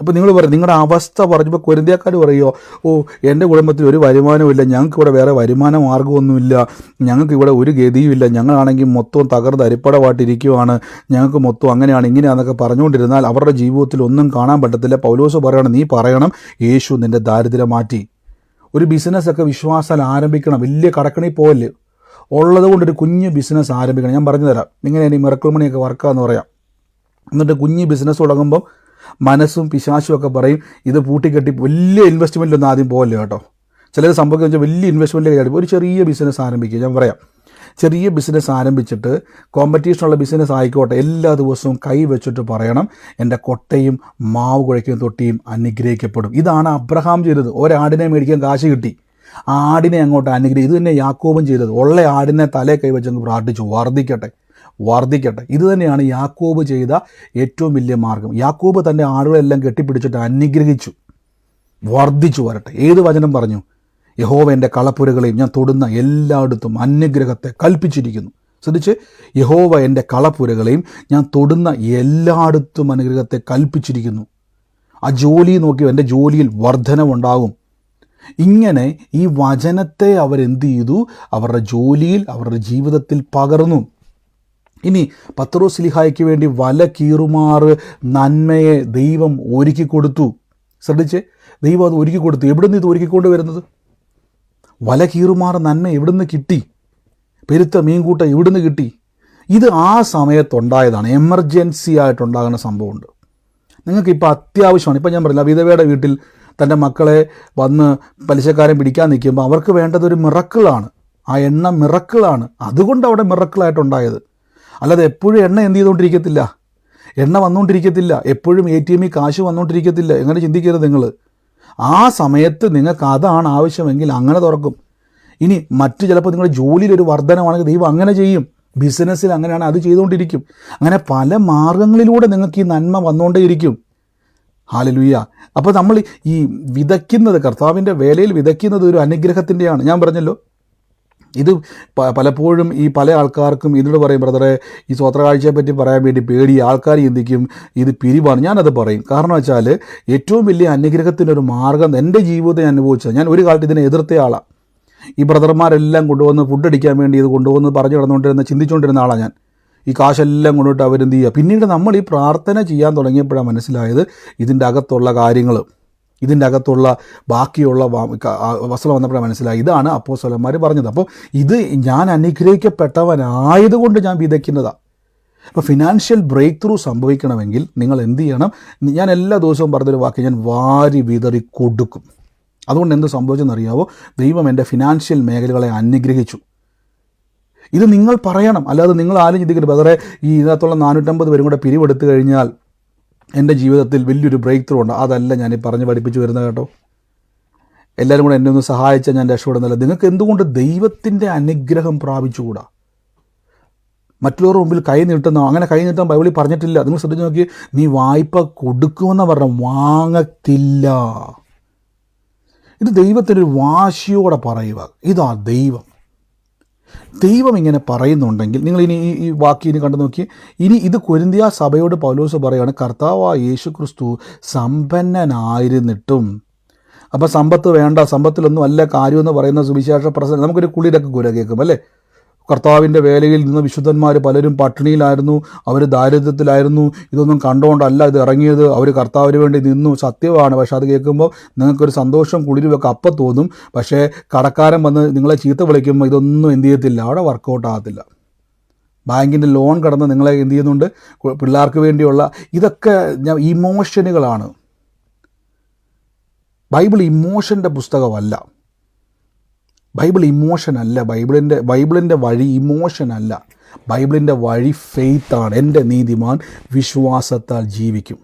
അപ്പോൾ നിങ്ങൾ പറയും, നിങ്ങളുടെ അവസ്ഥ പറഞ്ഞപ്പോൾ കൊരിന്ത്യക്കാർ പറയുമോ, എൻ്റെ കുടുംബത്തിൽ ഒരു വരുമാനമില്ല, ഞങ്ങൾക്ക് ഇവിടെ വേറെ വരുമാന മാർഗ്ഗമൊന്നുമില്ല, ഞങ്ങൾക്ക് ഇവിടെ ഒരു ഗതിയുമില്ല, ഞങ്ങളാണെങ്കിൽ മൊത്തം തകർന്ന് അരിപ്പടമായിട്ടിരിക്കുവാണ്, ഞങ്ങൾക്ക് മൊത്തം അങ്ങനെയാണ് ഇങ്ങനെയാണെന്നൊക്കെ പറഞ്ഞുകൊണ്ടിരുന്നാൽ അവരുടെ ജീവിതത്തിൽ ഒന്നും കാണാൻ പറ്റത്തില്ല. പൗലോസ് പറയണം, നീ പറയണം, യേശു നിൻ്റെ ദാരിദ്ര്യം മാറ്റി. ഒരു ബിസിനസ്സൊക്കെ വിശ്വാസാൽ ആരംഭിക്കണം. വലിയ കടക്കണി പോകല്ലേ, ഉള്ളത് കൊണ്ടൊരു കുഞ്ഞ് ബിസിനസ് ആരംഭിക്കണം. ഞാൻ പറഞ്ഞു തരാം എങ്ങനെയാണ് ഈ മിറക്കിൾ മണിയൊക്കെ വർക്കാന്ന് പറയാം. എന്നിട്ട് കുഞ്ഞ് ബിസിനസ് തുടങ്ങുമ്പം മനസ്സും പിശാശും ഒക്കെ പറയും, ഇത് പൂട്ടിക്കെട്ടി വലിയ ഇൻവെസ്റ്റ്മെൻറ്റൊന്നും ആദ്യം പോകല്ലേ കേട്ടോ. ചിലർ സംഭവിക്കുക വെച്ചാൽ വലിയ ഇൻവെസ്റ്റ്മെൻറ്റ് കഴിയും. ഒരു ചെറിയ ബിസിനസ് ആരംഭിക്കുക. ഞാൻ പറയാം, ചെറിയ ബിസിനസ് ആരംഭിച്ചിട്ട് കോമ്പറ്റീഷനുള്ള ബിസിനസ് ആയിക്കോട്ടെ, എല്ലാ ദിവസവും കൈ വെച്ചിട്ട് പറയണം, എൻ്റെ കൊട്ടയും മാവ് കുഴയ്ക്കുന്ന തൊട്ടിയും അനുഗ്രഹിക്കപ്പെടും. ഇതാണ് അബ്രഹാം ചെയ്തത്. ഒരാടിനെ മേടിക്കാൻ കാശ് കിട്ടി, ആടിനെ അങ്ങോട്ട് അനുഗ്രഹിക്കും. ഇത് തന്നെ യാക്കോബും ചെയ്തത്. ഉള്ള ആടിനെ തലേ കൈവച്ചങ്ങ് പ്രാർത്ഥിച്ചു, വർദ്ധിക്കട്ടെ. ഇത് തന്നെയാണ് യാക്കോബ് ചെയ്ത ഏറ്റവും വലിയ മാർഗം. യാക്കോബ് തൻ്റെ ആടുകളെല്ലാം കെട്ടിപ്പിടിച്ചിട്ട് അനുഗ്രഹിച്ചു, വർദ്ധിച്ചു വരട്ടെ. ഏത് വചനം പറഞ്ഞു? യഹോവ എൻ്റെ കളപ്പുരകളെയും ഞാൻ തൊടുന്ന എല്ലായിടത്തും അനുഗ്രഹത്തെ കൽപ്പിച്ചിരിക്കുന്നു. ശ്രദ്ധിച്ച്, യഹോവ എൻ്റെ കളപ്പുരകളെയും ഞാൻ തൊടുന്ന എല്ലായിടത്തും അനുഗ്രഹത്തെ കൽപ്പിച്ചിരിക്കുന്നു. ആ ജോലി നോക്കി, എൻ്റെ ജോലിയിൽ വർധനവുണ്ടാകും. ഇങ്ങനെ ഈ വചനത്തെ അവരെന്ത് ചെയ്തു? അവരുടെ ജോലിയിൽ, അവരുടെ ജീവിതത്തിൽ പകർന്നു. ഇനി പത്രോസ് ശ്ലീഹായ്ക്ക് വേണ്ടി വല കീറുമാറ് നന്മയെ ദൈവം ഒരുക്കി കൊടുത്തു. ശ്രദ്ധിച്ച്, ദൈവം അത് ഒരുക്കി കൊടുത്തു. എവിടെ നിന്ന് ഇത് ഒരുക്കിക്കൊണ്ട് വരുന്നത്? വല കീറുമാറ് നന്മ എവിടുന്ന് കിട്ടി? പെരുത്ത മീൻകൂട്ടം എവിടുന്ന് കിട്ടി? ഇത് ആ സമയത്തുണ്ടായതാണ്. എമർജൻസി ആയിട്ടുണ്ടാകുന്ന സംഭവമുണ്ട്. നിങ്ങൾക്കിപ്പോൾ അത്യാവശ്യമാണ്. ഇപ്പം ഞാൻ പറഞ്ഞില്ല, വിധവയുടെ വീട്ടിൽ തൻ്റെ മക്കളെ വന്ന് പലിശക്കാരൻ പിടിക്കാൻ നിൽക്കുമ്പോൾ അവർക്ക് വേണ്ടതൊരു മിറക്കിളാണ്. ആ എണ്ണ മിറക്കിളാണ്. അതുകൊണ്ട് അവിടെ മിറക്കിളായിട്ടുണ്ടായത്. അല്ലാതെ എപ്പോഴും എണ്ണ എന്ത് ചെയ്തുകൊണ്ടിരിക്കത്തില്ല, എണ്ണ വന്നുകൊണ്ടിരിക്കത്തില്ല, എപ്പോഴും ATM കാശ് വന്നുകൊണ്ടിരിക്കത്തില്ല. എങ്ങനെ ചിന്തിക്കരുത് നിങ്ങൾ. ആ സമയത്ത് നിങ്ങൾക്ക് അതാണ് ആവശ്യമെങ്കിൽ അങ്ങനെ തുറക്കും. ഇനി മറ്റു ചിലപ്പോൾ നിങ്ങളുടെ ജോലിയിലൊരു വർധനമാണെങ്കിൽ ദൈവം അങ്ങനെ ചെയ്യും. ബിസിനസ്സിൽ അങ്ങനെയാണ്, അത് ചെയ്തുകൊണ്ടിരിക്കും. അങ്ങനെ പല മാർഗങ്ങളിലൂടെ നിങ്ങൾക്ക് ഈ നന്മ വന്നുകൊണ്ടേയിരിക്കും. ഹല്ലേലൂയ. അപ്പോൾ നമ്മൾ ഈ വിതയ്ക്കുന്നത്, കർത്താവിൻ്റെ വേലയിൽ വിതയ്ക്കുന്നത് ഒരു അനുഗ്രഹത്തിൻ്റെയാണ്. ഞാൻ പറഞ്ഞല്ലോ, ഇത് പലപ്പോഴും ഈ പല ആൾക്കാർക്കും ഇതിനോട് പറയും, ബ്രദറെ ഈ സ്വോത്രകാഴ്ചയെ പറ്റി പറയാൻ വേണ്ടി പേടി, ആൾക്കാർ ചിന്തിക്കും ഇത് പിരിവാണ്. ഞാനത് പറയും. കാരണം വെച്ചാൽ ഏറ്റവും വലിയ അനുഗ്രഹത്തിനൊരു മാർഗം എൻ്റെ ജീവിതത്തെ അനുഭവിച്ചത്. ഞാൻ ഒരു കാലത്ത് ഇതിനെ എതിർത്ത ആളാണ്. ഈ ബ്രദർമാരെല്ലാം കൊണ്ടുവന്ന് ഫുഡ് അടിക്കാൻ വേണ്ടി ഇത് കൊണ്ടുവന്ന് പറഞ്ഞു കിടന്നുകൊണ്ടിരുന്ന, ചിന്തിച്ചുകൊണ്ടിരുന്ന ആളാണ് ഞാൻ. ഈ കാശെല്ലാം കൊണ്ടുപോയിട്ട് അവരെന്ത് ചെയ്യുക. പിന്നീട് നമ്മൾ ഈ പ്രാർത്ഥന ചെയ്യാൻ തുടങ്ങിയപ്പോഴാണ് മനസ്സിലായത് ഇതിൻ്റെ അകത്തുള്ള കാര്യങ്ങൾ, ഇതിൻ്റെ അകത്തുള്ള ബാക്കിയുള്ള വസ്ത്രം വന്നപ്പോഴാണ് മനസ്സിലായി ഇതാണ് അപ്പോസ്തലന്മാർ പറഞ്ഞത്. അപ്പോൾ ഇത് ഞാൻ അനുഗ്രഹിക്കപ്പെട്ടവനായതുകൊണ്ട് ഞാൻ വിതയ്ക്കുന്നതാണ്. അപ്പോൾ ഫിനാൻഷ്യൽ ബ്രേക്ക് ത്രൂ സംഭവിക്കണമെങ്കിൽ നിങ്ങൾ എന്ത് ചെയ്യണം? ഞാൻ എല്ലാ ദിവസവും പറഞ്ഞൊരു വാക്ക്, ഞാൻ വാരി വിതറി കൊടുക്കും. അതുകൊണ്ട് എന്ത് സംഭവിച്ചെന്നറിയാവോ? ദൈവം എൻ്റെ ഫിനാൻഷ്യൽ മേഖലകളെ അനുഗ്രഹിച്ചു. ഇത് നിങ്ങൾ പറയണം. അല്ലാതെ നിങ്ങൾ ആരും ചിന്തിക്കരുത്, ബ്രദറെ ഈ ഇതിനകത്തുള്ള 450 പേരും കൂടെ പിരിവെടുത്തു കഴിഞ്ഞാൽ എൻ്റെ ജീവിതത്തിൽ വലിയൊരു ബ്രേക്ക് ത്രൂ ഉണ്ട്. അതല്ല ഞാൻ ഈ പറഞ്ഞ് പഠിപ്പിച്ച് വരുന്നത് കേട്ടോ. എല്ലാവരും കൂടെ എന്നെ ഒന്ന് സഹായിച്ചാൽ ഞാൻ രക്ഷപ്പെടുന്നില്ല. നിങ്ങൾക്ക് എന്തുകൊണ്ട് ദൈവത്തിൻ്റെ അനുഗ്രഹം പ്രാപിച്ചുകൂടാ? മറ്റുള്ളവരുടെ മുമ്പിൽ കൈ നീട്ടുന്ന, അങ്ങനെ കൈ നീട്ടാൻ ബൈബിളിൽ പറഞ്ഞിട്ടില്ല. നിങ്ങൾ ശ്രദ്ധിച്ച് നോക്കി, നീ വായ്പ കൊടുക്കുമെന്ന് പറഞ്ഞാൽ വാങ്ങത്തില്ല. ഇത് ദൈവത്തിനൊരു വാശിയോടെ പറയുക. ഇതാ ദൈവം. ദൈവം ഇങ്ങനെ പറയുന്നുണ്ടെങ്കിൽ നിങ്ങൾ ഇനി ഈ വാക്യം ഇനി കണ്ടു നോക്കി. ഇനി ഇത് കൊരിന്ത്യ സഭയോട് പൗലോസ് പറയുകയാണ്, കർത്താവായ യേശു ക്രിസ്തു സമ്പന്നനായിരുന്നിട്ടും. അപ്പോൾ സമ്പത്ത് വേണ്ട, സമ്പത്തിലൊന്നും അല്ല കാര്യമെന്ന് പറയുന്ന സുവിശേഷ പ്രസംഗം നമുക്കൊരു കുളിരൊക്കെ കുര കേൾക്കും അല്ലേ? കർത്താവിൻ്റെ വേലയിൽ നിന്ന് വിശുദ്ധന്മാർ പലരും പട്ടിണിയിലായിരുന്നു, അവർ ദാരിദ്ര്യത്തിലായിരുന്നു. ഇതൊന്നും കണ്ടുകൊണ്ടല്ല ഇത് ഇറങ്ങിയത്, അവർ കർത്താവിന് വേണ്ടി നിന്നു. സത്യമാണ്. പക്ഷെ അത് കേൾക്കുമ്പോൾ നിങ്ങൾക്കൊരു സന്തോഷം കുളിരുമൊക്കെ അപ്പം തോന്നും. പക്ഷേ കടക്കാരൻ വന്ന് നിങ്ങളെ ചീത്ത വിളിക്കുമ്പോൾ ഇതൊന്നും എന്ത് ചെയ്യത്തില്ല, അവിടെ വർക്കൗട്ട് ആകത്തില്ല. ബാങ്കിൻ്റെ ലോൺ കടന്ന് നിങ്ങളെ എന്ത് ചെയ്യുന്നുണ്ട്, പിള്ളേർക്ക് വേണ്ടിയുള്ള ഇതൊക്കെ ഇമോഷനുകളാണ്. ബൈബിൾ ഇമോഷൻ്റെ പുസ്തകമല്ല. ബൈബിൾ ഇമോഷനല്ല. ബൈബിളിൻ്റെ വഴി ഇമോഷനല്ല. ബൈബിളിൻ്റെ വഴി ഫെയ്ത്താണ്. എൻ്റെ നീതിമാൻ വിശ്വാസത്താൽ ജീവിക്കും.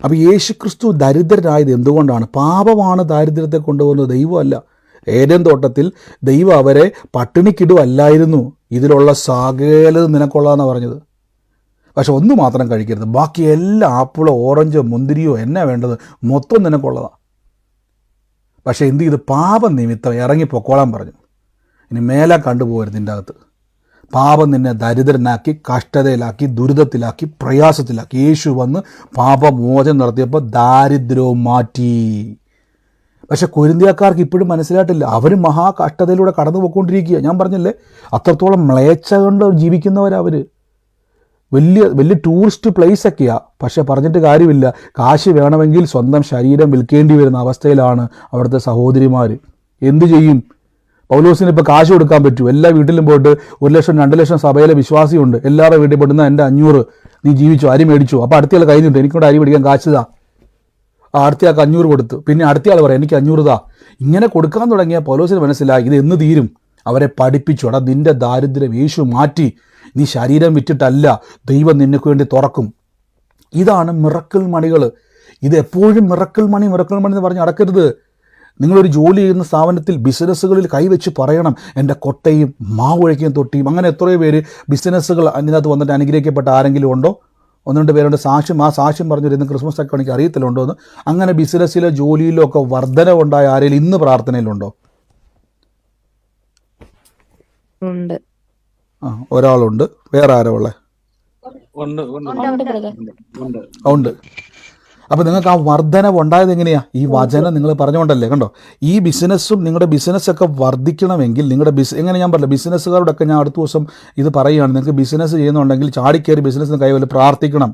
അപ്പോൾ യേശുക്രിസ്തു ദരിദ്രനായത് എന്തുകൊണ്ടാണ്? പാപമാണ് ദാരിദ്ര്യത്തെ കൊണ്ടുപോകുന്നത്, ദൈവമല്ല. ഏദൻ തോട്ടത്തിൽ ദൈവം അവരെ പട്ടിണിക്കിടുവല്ലായിരുന്നു. ഇതിലുള്ള സകലതും നിനക്കൊള്ളാമെന്നാണ് പറഞ്ഞത്. പക്ഷെ ഒന്ന് മാത്രം കഴിക്കരുത്, ബാക്കി എല്ലാ ആപ്പിളോ ഓറഞ്ചോ മുന്തിരിയോ എന്നാ വേണ്ടത് മൊത്തം നിനക്കുള്ളതാണ്. പക്ഷേ എന്ത് ചെയ്ത്? പാപം നിമിത്തം ഇറങ്ങിപ്പൊക്കോളാൻ പറഞ്ഞു. ഇനി മേലെ കണ്ടുപോകരുത്. ഇതിൻ്റെ അകത്ത് പാപം നിന്നെ ദരിദ്രനാക്കി, കഷ്ടതയിലാക്കി, ദുരിതത്തിലാക്കി, പ്രയാസത്തിലാക്കി. യേശു വന്ന് പാപമോചനം നടത്തിയപ്പോൾ ദാരിദ്ര്യവും മാറ്റി. പക്ഷെ കൊരിന്ത്യക്കാർക്ക് ഇപ്പോഴും മനസ്സിലായിട്ടില്ല. അവർ മഹാ കഷ്ടതയിലൂടെ കടന്നു പോയിക്കൊണ്ടിരിക്കുക. ഞാൻ പറഞ്ഞില്ലേ, അത്രത്തോളം മ്ലേച്ഛ കൊണ്ട് ജീവിക്കുന്നവരവർ. വലിയ ടൂറിസ്റ്റ് പ്ലേസൊക്കെയാണ്. പക്ഷെ പറഞ്ഞിട്ട് കാര്യമില്ല. കാശ് വേണമെങ്കിൽ സ്വന്തം ശരീരം വിൽക്കേണ്ടി വരുന്ന അവസ്ഥയിലാണ് അവിടുത്തെ സഹോദരിമാർ. എന്തു ചെയ്യും? പൗലോസിന് ഇപ്പോൾ കാശ് കൊടുക്കാൻ പറ്റും. എല്ലാ വീട്ടിലും പോയിട്ട് 1 ലക്ഷം 2 ലക്ഷം സഭയിലെ വിശ്വാസിയുണ്ട്. എല്ലാവരുടെ വീട്ടിൽ പോയിട്ട് എൻ്റെ 500 നീ ജീവിച്ചു, അരി മേടിച്ചു. അപ്പോൾ അടുത്തയാൾ കഴിഞ്ഞിട്ട് എനിക്കൂടെ അരി മേടിക്കാൻ കാശ് താ. അടുത്തയാൾക്ക് 500 കൊടുത്തു. പിന്നെ അടുത്തയാൾ പറയാം എനിക്ക് 500 താ. ഇങ്ങനെ കൊടുക്കാൻ തുടങ്ങിയ പൗലോസിന് മനസ്സിലായി ഇത് എന്ന് തീരും. അവരെ പഠിപ്പിച്ചു, എടാ നിൻ്റെ ദാരിദ്ര്യം യേശു മാറ്റി. നീ ശരീരം വിറ്റിട്ടല്ല, ദൈവം നിനക്ക് വേണ്ടി തുറക്കും. ഇതാണ് മിറക്കിൾ മണികൾ. ഇത് എപ്പോഴും മിറക്കിൾ മണി എന്ന് പറഞ്ഞ് നടക്കരുത്. നിങ്ങളൊരു ജോലി ചെയ്യുന്ന സ്ഥാപനത്തിൽ ബിസിനസ്സുകളിൽ കൈവച്ച് പറയണം, എൻ്റെ കൊട്ടയും മാവുഴയ്ക്കും തൊട്ടിയും. അങ്ങനെ എത്രയോ പേര് ബിസിനസ്സുകൾ അതിനകത്ത് വന്നിട്ട് അനുഗ്രഹിക്കപ്പെട്ട ആരെങ്കിലും ഉണ്ടോ? 1-2 പേരുണ്ട്. സാക്ഷ്യം, ആ സാക്ഷ്യം പറഞ്ഞിരുന്നു ക്രിസ്മസ് ഒക്കെ എനിക്ക് അറിയത്തില്ലുണ്ടോ എന്ന്. അങ്ങനെ ബിസിനസ്സിലോ ജോലിയിലോ ഒക്കെ വർധനവുണ്ടായ ആരെങ്കിലും ഇന്ന് പ്രാർത്ഥനയിലുണ്ടോ? ഉണ്ട്. ഒരാളുണ്ട്. വേറെ ആരോ ഉള്ളത്? ഉണ്ട്. അപ്പോൾ നിങ്ങൾക്ക് ആ വർധനവ് ഉണ്ടായത് എങ്ങനെയാണ്? ഈ വചനം നിങ്ങൾ പറഞ്ഞുകൊണ്ടല്ലേ. കണ്ടോ, ഈ ബിസിനസ്സും നിങ്ങളുടെ ബിസിനസ്സൊക്കെ വർദ്ധിക്കണമെങ്കിൽ നിങ്ങളുടെ എങ്ങനെ ഞാൻ പറഞ്ഞില്ല, ബിസിനസ്സുകാരോടൊക്കെ ഞാൻ അടുത്ത ദിവസം ഇത് പറയുകയാണ്. നിങ്ങൾക്ക് ബിസിനസ് ചെയ്യുന്നുണ്ടെങ്കിൽ ചാടിക്കയറി ബിസിനസ്സിന് കൈവല്ല പ്രാർത്ഥിക്കണം.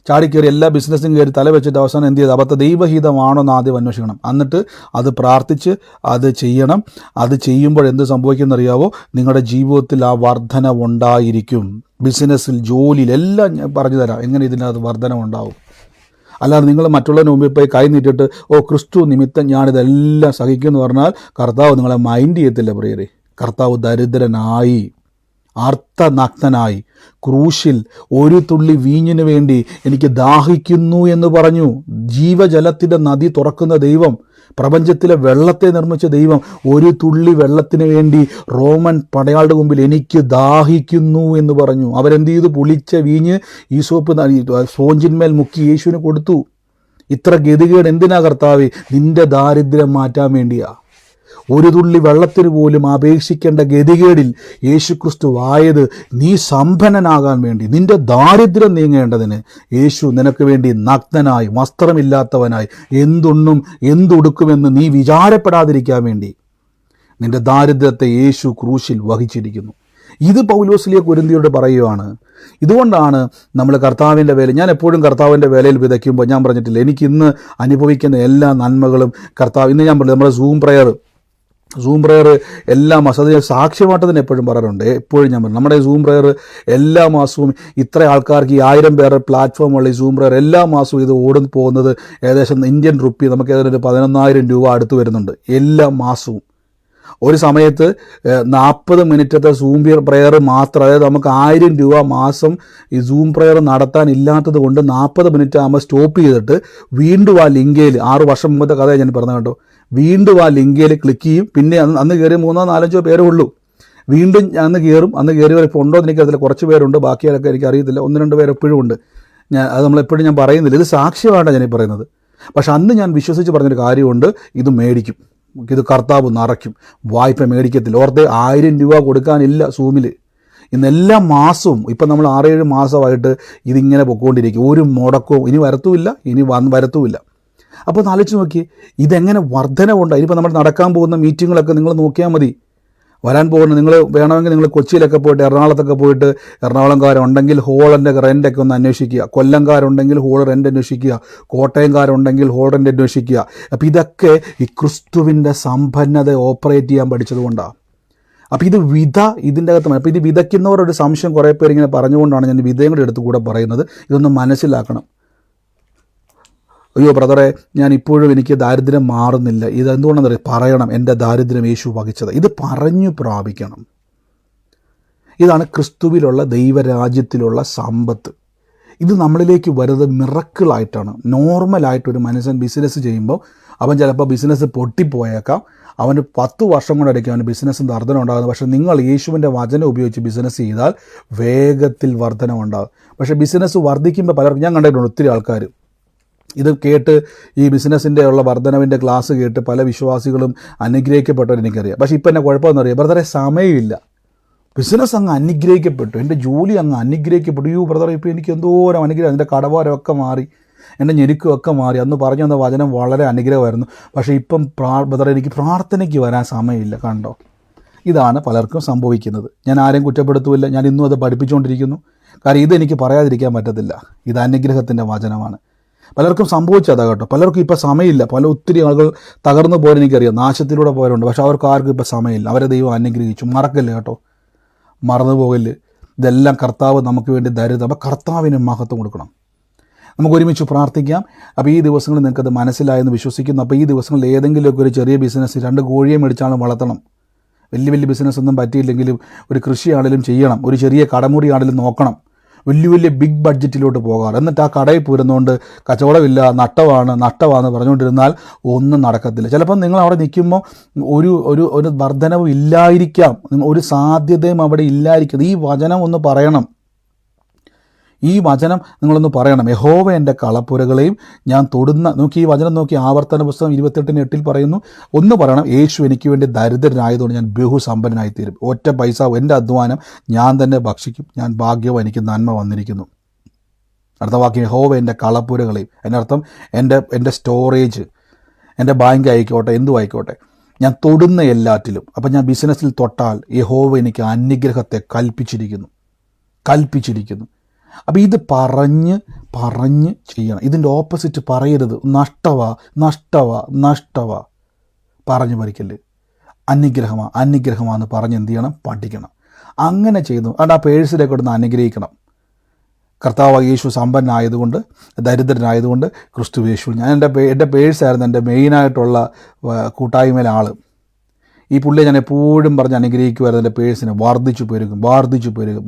ചാടിക്കയറി എല്ലാ ബിസിനസ്സും കയറി തല വെച്ചിട്ട് അവസാനം എന്ത് ചെയ്ത് അപ്പോൾ ദൈവഹിതമാണോ എന്ന് ആദ്യം അന്വേഷിക്കണം. എന്നിട്ട് അത് പ്രാർത്ഥിച്ച് അത് ചെയ്യണം. അത് ചെയ്യുമ്പോൾ എന്ത് സംഭവിക്കുമെന്നറിയാവോ? നിങ്ങളുടെ ജീവിതത്തിൽ ആ വർധന ഉണ്ടായിരിക്കും. ബിസിനസ്സിൽ, ജോലിയിൽ എല്ലാം ഞാൻ പറഞ്ഞു തരാം എങ്ങനെ ഇതിനകത്ത് വർധന ഉണ്ടാവും. അല്ലാതെ നിങ്ങൾ മറ്റുള്ളവരുടെ മുമ്പിൽ പോയി കൈ നീട്ടിട്ട് ക്രിസ്തു നിമിത്തം ഞാനിതെല്ലാം സഹിക്കുമെന്ന് പറഞ്ഞാൽ കർത്താവ് നിങ്ങളെ മൈൻഡ് ചെയ്യത്തില്ല പ്രിയരെ. കർത്താവ് ദരിദ്രനായി, അർത്ഥനഗ്നനായി, ക്രൂശിൽ ഒരു തുള്ളി വീഞ്ഞിന് വേണ്ടി എനിക്ക് ദാഹിക്കുന്നു എന്ന് പറഞ്ഞു. ജീവജലത്തിൻ്റെ നദി തുറക്കുന്ന ദൈവം, പ്രപഞ്ചത്തിലെ വെള്ളത്തെ നിർമ്മിച്ച ദൈവം ഒരു തുള്ളി വെള്ളത്തിന് വേണ്ടി റോമൻ പടയാളുടെ മുമ്പിൽ എനിക്ക് ദാഹിക്കുന്നു എന്ന് പറഞ്ഞു. അവരെന്ത് ചെയ്തു? പുളിച്ച വീഞ്ഞ് ഈസോപ്പ് സ്പോഞ്ചിന്മേൽ മുക്കി യേശുവിന് കൊടുത്തു. ഇത്ര ഗതികേട് എന്തിനാ കർത്താവേ? നിന്റെ ദാരിദ്ര്യം മാറ്റാൻ വേണ്ടിയാ. ഒരു തുള്ളി വെള്ളത്തിന് പോലും അപേക്ഷിക്കേണ്ട ഗതികേടിൽ യേശുക്രിസ്തു ആയത് നീ സമ്പന്നനാകാൻ വേണ്ടി, നിന്റെ ദാരിദ്ര്യം നീങ്ങേണ്ടതിന്. യേശു നിനക്ക് വേണ്ടി നഗ്നനായി, വസ്ത്രമില്ലാത്തവനായി, എന്തുണ്ണും എന്തുടുക്കുമെന്ന് നീ വിചാരപ്പെടാതിരിക്കാൻ വേണ്ടി നിന്റെ ദാരിദ്ര്യത്തെ യേശു ക്രൂശിൽ വഹിച്ചിരിക്കുന്നു. ഇത് പൗലോസ്ലിയ കൊരിന്ത്യരോട് പറയുകയാണ്. ഇതുകൊണ്ടാണ് നമ്മൾ കർത്താവിൻ്റെ വേല, ഞാൻ എപ്പോഴും കർത്താവിൻ്റെ വേലയിൽ വിതയ്ക്കുമ്പോൾ ഞാൻ പറഞ്ഞിട്ടില്ല, എനിക്കിന്ന് അനുഭവിക്കുന്ന എല്ലാ നന്മകളും കർത്താവ്, ഇന്ന് ഞാൻ പറഞ്ഞു നമ്മുടെ സൂം പ്രയർ എല്ലാ മാസവും, അത് സാക്ഷ്യമായിട്ടതിന് എപ്പോഴും പറയാറുണ്ട്. എപ്പോഴും ഞാൻ പറഞ്ഞു നമ്മുടെ സൂം പ്രയർ എല്ലാ മാസവും ഇത്ര ആൾക്കാർക്ക്, ഈ 1000 പേരുടെ പ്ലാറ്റ്ഫോമുള്ള ഈ സൂം പ്രയർ എല്ലാ മാസവും ഇത് ഓടുന്നു പോകുന്നത് ഏകദേശം ഇന്ത്യൻ റുപ്പി നമുക്ക് ഏതാണ്ട് 11,000 രൂപ അടുത്ത് വരുന്നുണ്ട് എല്ലാ മാസവും. ഒരു സമയത്ത് 40 മിനിറ്റത്തെ സൂം പ്രയർ മാത്രം, അതായത് നമുക്ക് 1000 രൂപ മാസം ഈ സൂം പ്രയർ നടത്താൻ ഇല്ലാത്തത് കൊണ്ട് 40 മിനിറ്റ് ആകുമ്പോൾ സ്റ്റോപ്പ് ചെയ്തിട്ട് വീണ്ടും ആ ലിങ്കയിൽ, 6 വർഷം മുമ്പത്തെ കഥ ഞാൻ പറഞ്ഞു കേട്ടോ, വീണ്ടും ആ ലിങ്കയിൽ ക്ലിക്ക് ചെയ്യും. പിന്നെ അന്ന് കയറി 3-4 പേരേ ഉള്ളൂ. വീണ്ടും അന്ന് കയറും. അന്ന് കയറിയവർ ഇപ്പോൾ ഉണ്ടോ എന്ന് എനിക്കറിയില്ല, കുറച്ച് പേരുണ്ട്, ബാക്കിയൊക്കെ എനിക്കറിയത്തില്ല. 1-2 പേര് എപ്പോഴും ഉണ്ട്. അത് നമ്മളെപ്പോഴും ഞാൻ പറയുന്നില്ല, ഇത് സാക്ഷ്യമാണ് ഞാൻ ഈ പറയുന്നത്. പക്ഷെ അന്ന് ഞാൻ വിശ്വസിച്ച് പറഞ്ഞൊരു കാര്യമുണ്ട്, ഇത് മേടിക്കും, ഇത് കർത്താവ് നിറയ്ക്കും, വായ്പ മേടിക്കത്തില്ല. ഓർത്തെ 1000 രൂപ കൊടുക്കാനില്ല സൂമിൽ. ഇന്നെല്ലാ മാസവും ഇപ്പം നമ്മൾ 6-7 മാസമായിട്ട് ഇതിങ്ങനെ പൊയ്ക്കൊണ്ടിരിക്കും. ഒരു മുടക്കവും ഇനി വരത്തുമില്ല, ഇനി വരത്തുമില്ല. അപ്പോൾ ഒന്ന് ആലോചിച്ച് നോക്കി, ഇതെങ്ങനെ വർധനവുണ്ട്. ഇനിയിപ്പോൾ നമ്മൾ നടക്കാൻ പോകുന്ന മീറ്റിങ്ങുകളൊക്കെ നിങ്ങൾ നോക്കിയാൽ മതി. വരാൻ പോകുന്ന, നിങ്ങൾ വേണമെങ്കിൽ നിങ്ങൾ കൊച്ചിയിലൊക്കെ പോയിട്ട്, എറണാകുളത്തൊക്കെ പോയിട്ട്, എറണാകുളംകാരുണ്ടെങ്കിൽ ഹോളിൻ്റെ റെൻ്റൊക്കെ ഒന്ന് അന്വേഷിക്കുക, കൊല്ലംകാരുണ്ടെങ്കിൽ ഹോൾ റെൻ്റ് അന്വേഷിക്കുക, കോട്ടയംകാരുണ്ടെങ്കിൽ ഹോൾ റെൻ്റ് അന്വേഷിക്കുക. അപ്പോൾ ഇതൊക്കെ ഈ ക്രിസ്തുവിൻ്റെ സമ്പന്നത ഓപ്പറേറ്റ് ചെയ്യാൻ പഠിച്ചതുകൊണ്ടാണ്. അപ്പോൾ ഇത് ഇതിൻ്റെ അകത്ത്, അപ്പോൾ ഇത് വിതയ്ക്കുന്നവരൊരു സംശയം കുറേ പേര് ഇങ്ങനെ പറഞ്ഞുകൊണ്ടാണ് ഞാൻ വിധയും കൂടെ എടുത്ത് കൂടെ പറയുന്നത്. ഇതൊന്ന് മനസ്സിലാക്കണം. അയ്യോ ബ്രദറെ, ഞാൻ ഇപ്പോഴും എനിക്ക് ദാരിദ്ര്യം മാറുന്നില്ല, ഇതെന്തുകൊണ്ടെന്ന് പറയണം. എൻ്റെ ദാരിദ്ര്യം യേശു വഹിച്ചത്, ഇത് പറഞ്ഞു പ്രാപിക്കണം. ഇതാണ് ക്രിസ്തുവിലുള്ള ദൈവരാജ്യത്തിലുള്ള സമ്പത്ത്. ഇത് നമ്മളിലേക്ക് വരുന്നത് മിറക്കിളായിട്ടാണ്. നോർമലായിട്ടൊരു മനുഷ്യൻ ബിസിനസ് ചെയ്യുമ്പോൾ അവൻ ചിലപ്പോൾ ബിസിനസ് പൊട്ടിപ്പോയേക്കാം, അവന് 10 വർഷം കൊണ്ടിടയ്ക്കും അവന് ബിസിനസ്സിന് വർധന ഉണ്ടാകുന്നത്. പക്ഷേ നിങ്ങൾ യേശുവിൻ്റെ വചനം ഉപയോഗിച്ച് ബിസിനസ് ചെയ്താൽ വേഗത്തിൽ വർധന ഉണ്ടാകും. പക്ഷേ ബിസിനസ് വർദ്ധിക്കുമ്പോൾ പലർക്കും, ഞാൻ കണ്ടിട്ടുണ്ട് ഒത്തിരി ആൾക്കാർ ഇത് കേട്ട്, ഈ ബിസിനസ്സിൻ്റെ ഉള്ള വർധനവിൻ്റെ ക്ലാസ് കേട്ട് പല വിശ്വാസികളും അനുഗ്രഹിക്കപ്പെട്ടവർ എനിക്കറിയാം. പക്ഷേ ഇപ്പം എന്നെ കുഴപ്പമെന്നറിയാം, ബ്രദറെ സമയമില്ല, ബിസിനസ് അങ്ങ് അനുഗ്രഹിക്കപ്പെട്ടു, എൻ്റെ ജോലി അങ്ങ് അനുഗ്രഹിക്കപ്പെട്ടു. ബ്രദറെ ഇപ്പോൾ എനിക്ക് എന്തോരം അനുഗ്രഹം, എൻ്റെ കടഭാരമൊക്കെ മാറി, എൻ്റെ ഞെരുക്കമൊക്കെ മാറി. അന്ന് പറഞ്ഞു തന്ന വചനം വളരെ അനുഗ്രഹമായിരുന്നു. പക്ഷേ ഇപ്പം ബ്രദറെ എനിക്ക് പ്രാർത്ഥനയ്ക്ക് വരാൻ സമയമില്ല. കണ്ടോ, ഇതാണ് പലർക്കും സംഭവിക്കുന്നത്. ഞാൻ ആരെയും കുറ്റപ്പെടുത്തുമില്ല, ഞാൻ ഇന്നും അത് പഠിപ്പിച്ചുകൊണ്ടിരിക്കുന്നു. കാരണം ഇതെനിക്ക് പറയാതിരിക്കാൻ പറ്റത്തില്ല, ഇത് അനുഗ്രഹത്തിൻ്റെ വചനമാണ്. പലർക്കും സംഭവിച്ചതാ കേട്ടോ. പലർക്കും ഇപ്പോൾ സമയമില്ല. ഒത്തിരി ആളുകൾ തകർന്നു പോയാൽ എനിക്കറിയാം, നാശത്തിലൂടെ പോയവരുണ്ട്. പക്ഷെ അവർക്ക് ആർക്കും ഇപ്പോൾ സമയമില്ല. അവരെ ദൈവം അനുഗ്രഹിച്ചു. മറക്കല്ലേ കേട്ടോ, മറന്നു പോകല്. ഇതെല്ലാം കർത്താവ് നമുക്ക് വേണ്ടി ദരിദ്രം. അപ്പോൾ കർത്താവിന് മഹത്വം കൊടുക്കണം. നമുക്ക് ഒരുമിച്ച് പ്രാർത്ഥിക്കാം. അപ്പോൾ ഈ ദിവസങ്ങളിൽ നിങ്ങൾക്കത് മനസ്സിലായെന്ന് വിശ്വസിക്കുന്നു. അപ്പോൾ ഈ ദിവസങ്ങളിൽ ഏതെങ്കിലുമൊക്കെ ഒരു ചെറിയ ബിസിനസ്, 2 കോഴിയെ മേടിച്ചാലും വളർത്തണം. വലിയ ബിസിനസ്സൊന്നും പറ്റിയില്ലെങ്കിലും ഒരു കൃഷിയാണെങ്കിലും ചെയ്യണം, ഒരു ചെറിയ കടമുറിയാണെങ്കിലും നോക്കണം. വലിയ ബിഗ് ബഡ്ജറ്റിലോട്ട് പോകാറ്. എന്നിട്ട് ആ കടയിൽ പോരുന്നതുകൊണ്ട് കച്ചവടമില്ല, നഷ്ടമാണെന്ന് പറഞ്ഞുകൊണ്ടിരുന്നാൽ ഒന്നും നടക്കത്തില്ല. ചിലപ്പം നിങ്ങൾ അവിടെ നിൽക്കുമ്പോൾ ഒരു വർധനവും ഇല്ലായിരിക്കാം, ഒരു സാധ്യതയും അവിടെ ഇല്ലായിരിക്കും. ഈ വചനം ഒന്ന് പറയണം. ഈ വചനം നിങ്ങളൊന്ന് പറയണം. യഹോവ എൻ്റെ കളപ്പുരകളെയും ഞാൻ തൊടുന്ന, നോക്കി ഈ വചനം നോക്കി, ആവർത്തന പുസ്തകം 28:8 പറയുന്നു. ഒന്ന് പറയണം, യേശു എനിക്ക് വേണ്ടി ദരിദ്രനായതുകൊണ്ട് ഞാൻ ബഹുസമ്പന്നനായിത്തീരും. ഒറ്റ പൈസ എൻ്റെ അധ്വാനം ഞാൻ തന്നെ ഭക്ഷിക്കും, ഞാൻ ഭാഗ്യവും, എനിക്ക് നന്മ വന്നിരിക്കുന്നു. അടുത്ത വാക്യം, യഹോവ എൻ്റെ കളപ്പുരകളെയും, എൻ്റെ അർത്ഥം എൻ്റെ സ്റ്റോറേജ്, എൻ്റെ ബാങ്ക് ആയിക്കോട്ടെ, എന്തും ആയിക്കോട്ടെ, ഞാൻ തൊടുന്ന എല്ലാറ്റിലും. അപ്പം ഞാൻ ബിസിനസ്സിൽ തൊട്ടാൽ യഹോവ എനിക്ക് അനുഗ്രഹത്തെ കൽപ്പിച്ചിരിക്കുന്നു. അപ്പോൾ ഇത് പറഞ്ഞ് ചെയ്യണം. ഇതിൻ്റെ ഓപ്പോസിറ്റ് പറയരുത്. നഷ്ടവാ പറഞ്ഞു ഭരിക്കല്. അനുഗ്രഹമാണെന്ന് പറഞ്ഞ് എന്ത് ചെയ്യണം? പഠിക്കണം. അങ്ങനെ ചെയ്തു അത് ആ പേഴ്സിലേക്ക് കൊടുന്ന് അനുഗ്രഹിക്കണം. കർത്താവ് യേശു സമ്പന്നനായതുകൊണ്ട്, ദരിദ്രനായതുകൊണ്ട് ക്രിസ്തു യേശു. ഞാൻ എൻ്റെ പേഴ്സായിരുന്നു എൻ്റെ മെയിനായിട്ടുള്ള കൂട്ടായ്മയിലെ ആൾ. ഈ പുള്ളിയെ ഞാൻ എപ്പോഴും പറഞ്ഞ് അനുഗ്രഹിക്കുമായിരുന്നു. എൻ്റെ പേഴ്സിനെ വർദ്ധിച്ചു പെരുകും.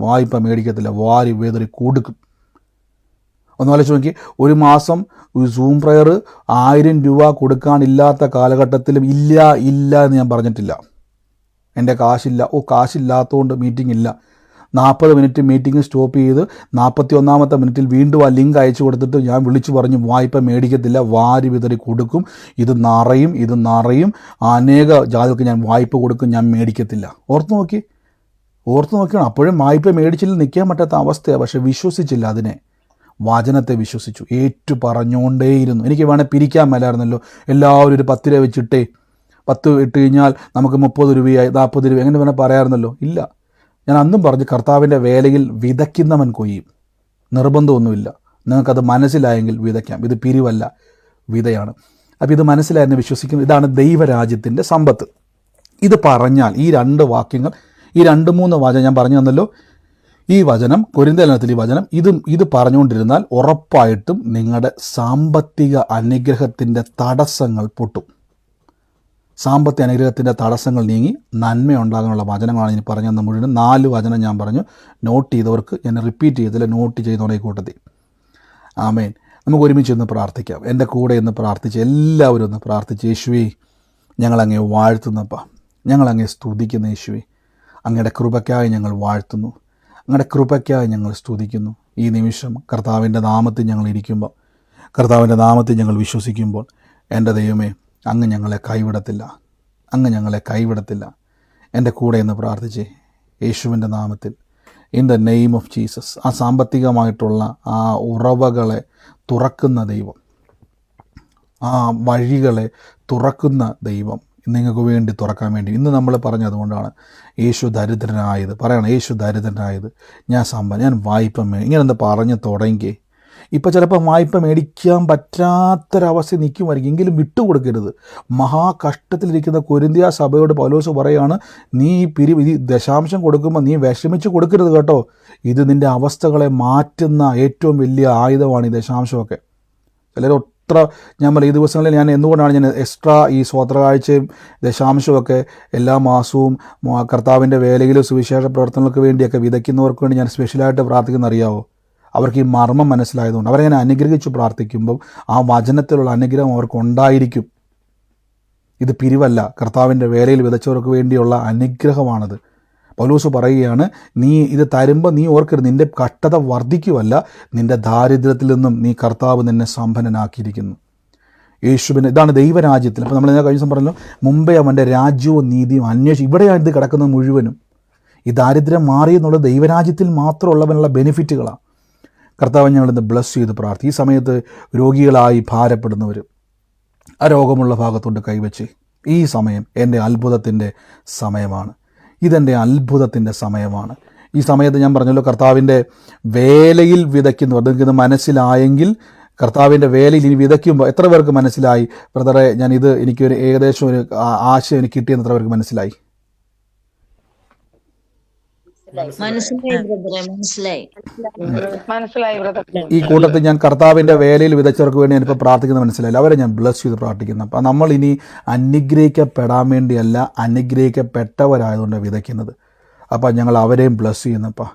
വായ്പ മേടിക്കത്തില്ല, വാരി വേദറി കൊടുക്കും. ഒന്ന് ആലോചിച്ച് നോക്കി, ഒരു മാസം ഒരു സൂം പ്രയർ 1000 രൂപ കൊടുക്കാനില്ലാത്ത കാലഘട്ടത്തിലും ഇല്ല എന്ന് ഞാൻ പറഞ്ഞിട്ടില്ല. എൻ്റെ കാശില്ലാത്തതുകൊണ്ട് മീറ്റിംഗ് ഇല്ല. 40 മിനിറ്റ് മീറ്റിംഗ് സ്റ്റോപ്പ് ചെയ്ത് 41ാമത്തെ മിനിറ്റിൽ വീണ്ടും ആ ലിങ്ക് അയച്ചു കൊടുത്തിട്ട് ഞാൻ വിളിച്ചു പറഞ്ഞു വായ്പ മേടിക്കത്തില്ല, വാരി വിതറി കൊടുക്കും, ഇത് നിറയും, അനേക ജാതികൾക്ക് ഞാൻ വായ്പ കൊടുക്കും, ഞാൻ മേടിക്കത്തില്ല. ഓർത്ത് നോക്കിയാണ്. അപ്പോഴും വായ്പ മേടിച്ചില്ല, നിൽക്കാൻ പറ്റാത്ത അവസ്ഥയാണ്. പക്ഷെ വിശ്വസിച്ചില്ല, അതിനെ വചനത്തെ വിശ്വസിച്ചു, ഏറ്റു പറഞ്ഞുകൊണ്ടേയിരുന്നു. എനിക്ക് വേണേൽ പിരിക്കാൻ മേലായിരുന്നല്ലോ. എല്ലാവരും ഒരു 10 രൂപ വെച്ചിട്ടേ, 10 ഇട്ട് കഴിഞ്ഞാൽ നമുക്ക് 30 രൂപയായി, 40 രൂപ, എങ്ങനെ വേണേൽ പറയാമായിരുന്നല്ലോ. ഇല്ല, ഞാൻ അന്നും പറഞ്ഞു കർത്താവിൻ്റെ വേലയിൽ വിതയ്ക്കുന്നവൻ കൊയ്യും. നിർബന്ധമൊന്നുമില്ല. നിങ്ങൾക്കത് മനസ്സിലായെങ്കിൽ വിതയ്ക്കാം. ഇത് പിരിവല്ല, വിതയാണ്. അപ്പോൾ ഇത് മനസ്സിലായെന്ന് വിശ്വസിക്കുന്നു. ഇതാണ് ദൈവരാജ്യത്തിൻ്റെ സമ്പത്ത്. ഇത് പറഞ്ഞാൽ ഈ 2 വാക്യങ്ങൾ, ഈ 2-3 വചനം ഞാൻ പറഞ്ഞു തന്നല്ലോ. ഈ വചനം, കൊരിന്ത്യലേഖനത്തിൽ ഈ വചനം, ഇത് പറഞ്ഞുകൊണ്ടിരുന്നാൽ ഉറപ്പായിട്ടും നിങ്ങളുടെ സാമ്പത്തിക അനുഗ്രഹത്തിൻ്റെ തടസ്സങ്ങൾ പൊട്ടും. സാമ്പത്തിക അനുഗ്രഹത്തിൻ്റെ തടസ്സങ്ങൾ നീങ്ങി നന്മയുണ്ടാകാനുള്ള വചനങ്ങളാണ് ഇനി പറഞ്ഞു തന്ന മുഴുവൻ. 4 വചനം ഞാൻ പറഞ്ഞു. നോട്ട് ചെയ്തവർക്ക് ഞാൻ റിപ്പീറ്റ് ചെയ്തില്ല, നോട്ട് ചെയ്യുന്നവരുടെ ഈ കൂട്ടത്തിൽ. ആമേൻ. നമുക്ക് ഒരുമിച്ച് ഒന്ന് പ്രാർത്ഥിക്കാം. എൻ്റെ കൂടെ ഒന്ന് പ്രാർത്ഥിച്ച്, എല്ലാവരും ഒന്ന് പ്രാർത്ഥിച്ച്. യേശുവേ, ഞങ്ങളങ്ങേ വാഴ്ത്തുന്നപ്പാ, ഞങ്ങളങ്ങേ സ്തുതിക്കുന്ന യേശുവേ. അങ്ങയുടെ കൃപയ്ക്കായി ഞങ്ങൾ വാഴ്ത്തുന്നു, അങ്ങയുടെ കൃപയ്ക്കായി ഞങ്ങൾ സ്തുതിക്കുന്നു. ഈ നിമിഷം കർത്താവിൻ്റെ നാമത്തിൽ ഞങ്ങൾ ഇരിക്കുമ്പോൾ, കർത്താവിൻ്റെ നാമത്തിൽ ഞങ്ങൾ വിശ്വസിക്കുമ്പോൾ, എൻ്റെ ദൈവമേ, അങ്ങ് ഞങ്ങളെ കൈവിടത്തില്ല. എൻ്റെ കൂടെ എന്ന് പ്രാർത്ഥിച്ചേ യേശുവിൻ്റെ നാമത്തിൽ, in the name of Jesus. ആ സാമ്പത്തികമായിട്ടുള്ള ആ ഉറവകളെ തുറക്കുന്ന ദൈവം, ആ വഴികളെ തുറക്കുന്ന ദൈവം നിങ്ങൾക്ക് വേണ്ടി തുറക്കാൻ വേണ്ടി ഇന്ന് നമ്മൾ പറഞ്ഞതുകൊണ്ടാണ്. യേശു ദരിദ്രനായത് പറയണം. യേശു ദരിദ്രനായത്, ഞാൻ വായ്പ ഇങ്ങനെ എന്താ പറഞ്ഞ് തുടങ്ങി. ഇപ്പോൾ ചിലപ്പോൾ വായ്പ മേടിക്കാൻ പറ്റാത്തൊരവസ്ഥ നിൽക്കുമായിരിക്കും. എങ്കിലും വിട്ടുകൊടുക്കരുത്. മഹാകഷ്ടത്തിലിരിക്കുന്ന കൊരിന്ത്യ സഭയോട് പൗലോസ് പറയുകയാണ്, നീ ഈ ദശാംശം കൊടുക്കുമ്പോൾ നീ വിഷമിച്ച് കൊടുക്കരുത് കേട്ടോ. ഇത് നിൻ്റെ അവസ്ഥകളെ മാറ്റുന്ന ഏറ്റവും വലിയ ആയുധമാണ് ഈ ദശാംശമൊക്കെ. ഞാൻ ഈ ദിവസങ്ങളിൽ ഞാൻ എന്തുകൊണ്ടാണ് ഞാൻ എക്സ്ട്രാ ഈ സ്വോത്രകാഴ്ചയും ദശാംശമൊക്കെ എല്ലാ മാസവും കർത്താവിൻ്റെ വേലയിലും സുവിശേഷ പ്രവർത്തനങ്ങൾക്ക് വേണ്ടിയൊക്കെ വിതയ്ക്കുന്നവർക്ക് വേണ്ടി ഞാൻ സ്പെഷ്യലായിട്ട് പ്രാർത്ഥിക്കുന്ന അറിയാവോ? അവർക്ക് ഈ മർമ്മം മനസ്സിലായതുകൊണ്ട് അവരെ ഞാൻ അനുഗ്രഹിച്ച് പ്രാർത്ഥിക്കുമ്പം ആ വചനത്തിലുള്ള അനുഗ്രഹം അവർക്ക് ഉണ്ടായിരിക്കും. ഇത് പിരിവല്ല, കർത്താവിൻ്റെ വേലയിൽ വിതച്ചവർക്ക് വേണ്ടിയുള്ള അനുഗ്രഹമാണത്. പൗലോസ് പറയുകയാണ്, നീ ഇത് തരുമ്പോൾ നീ ഓർക്കരുത്, നിൻ്റെ കഷ്ടത വർദ്ധിക്കുമല്ല, നിൻ്റെ ദാരിദ്ര്യത്തിൽ നിന്നും നീ കർത്താവ് നിന്നെ സമ്പന്നനാക്കിയിരിക്കുന്നു. യേശുവിന് ഇതാണ് ദൈവരാജ്യത്തിൽ. അപ്പോൾ നമ്മൾ കഴിഞ്ഞ ദിവസം പറഞ്ഞല്ലോ, മുമ്പേ അവൻ്റെ രാജ്യവും നീതിയും ഇവിടെയാണ് ഇത് കിടക്കുന്നത് മുഴുവനും. ഈ ദാരിദ്ര്യം മാറിയെന്നുള്ളത് ദൈവരാജ്യത്തിൽ മാത്രമുള്ളവനുള്ള ബെനിഫിറ്റുകളാണ്. കർത്താവ് ഞങ്ങളിന്ന് ബ്ലസ് ചെയ്ത് പ്രാർത്ഥിക്കും. ഈ സമയത്ത് രോഗികളായി ഭാരപ്പെടുന്നവർ ആ രോഗമുള്ള ഭാഗത്തോട്ട് കൈവച്ച്, ഈ സമയം എൻ്റെ അത്ഭുതത്തിൻ്റെ സമയമാണ്, ഇതെൻ്റെ അത്ഭുതത്തിൻ്റെ സമയമാണ്. ഈ സമയത്ത് ഞാൻ പറഞ്ഞല്ലോ, കർത്താവിൻ്റെ വേലയിൽ വിതയ്ക്കുന്നവർ, നിങ്ങൾക്കിത് മനസ്സിലായെങ്കിൽ കർത്താവിൻ്റെ വേലയിൽ ഇനി വിതയ്ക്കുമ്പോൾ എത്ര പേർക്ക് മനസ്സിലായി? ബ്രദറെ, എനിക്കൊരു ഏകദേശം ഒരു ആശയം എനിക്ക് കിട്ടിയെന്ന് എത്ര പേർക്ക് മനസ്സിലായി? ഈ കൂട്ടത്തിൽ ഞാൻ കർത്താവിൻ്റെ വേലയിൽ വിതച്ചവർക്ക് വേണ്ടി ഞാനിപ്പോൾ പ്രാർത്ഥിക്കുന്നത് മനസ്സിലായില്ല. അവരെ ഞാൻ ബ്ലസ് ചെയ്ത് പ്രാർത്ഥിക്കുന്നു. അപ്പം നമ്മൾ ഇനി അനുഗ്രഹിക്കപ്പെടാൻ വേണ്ടിയല്ല, അനുഗ്രഹിക്കപ്പെട്ടവരായതുകൊണ്ട് വിതയ്ക്കുന്നത്. അപ്പം ഞങ്ങൾ അവരെയും ബ്ലസ് ചെയ്യുന്നപ്പം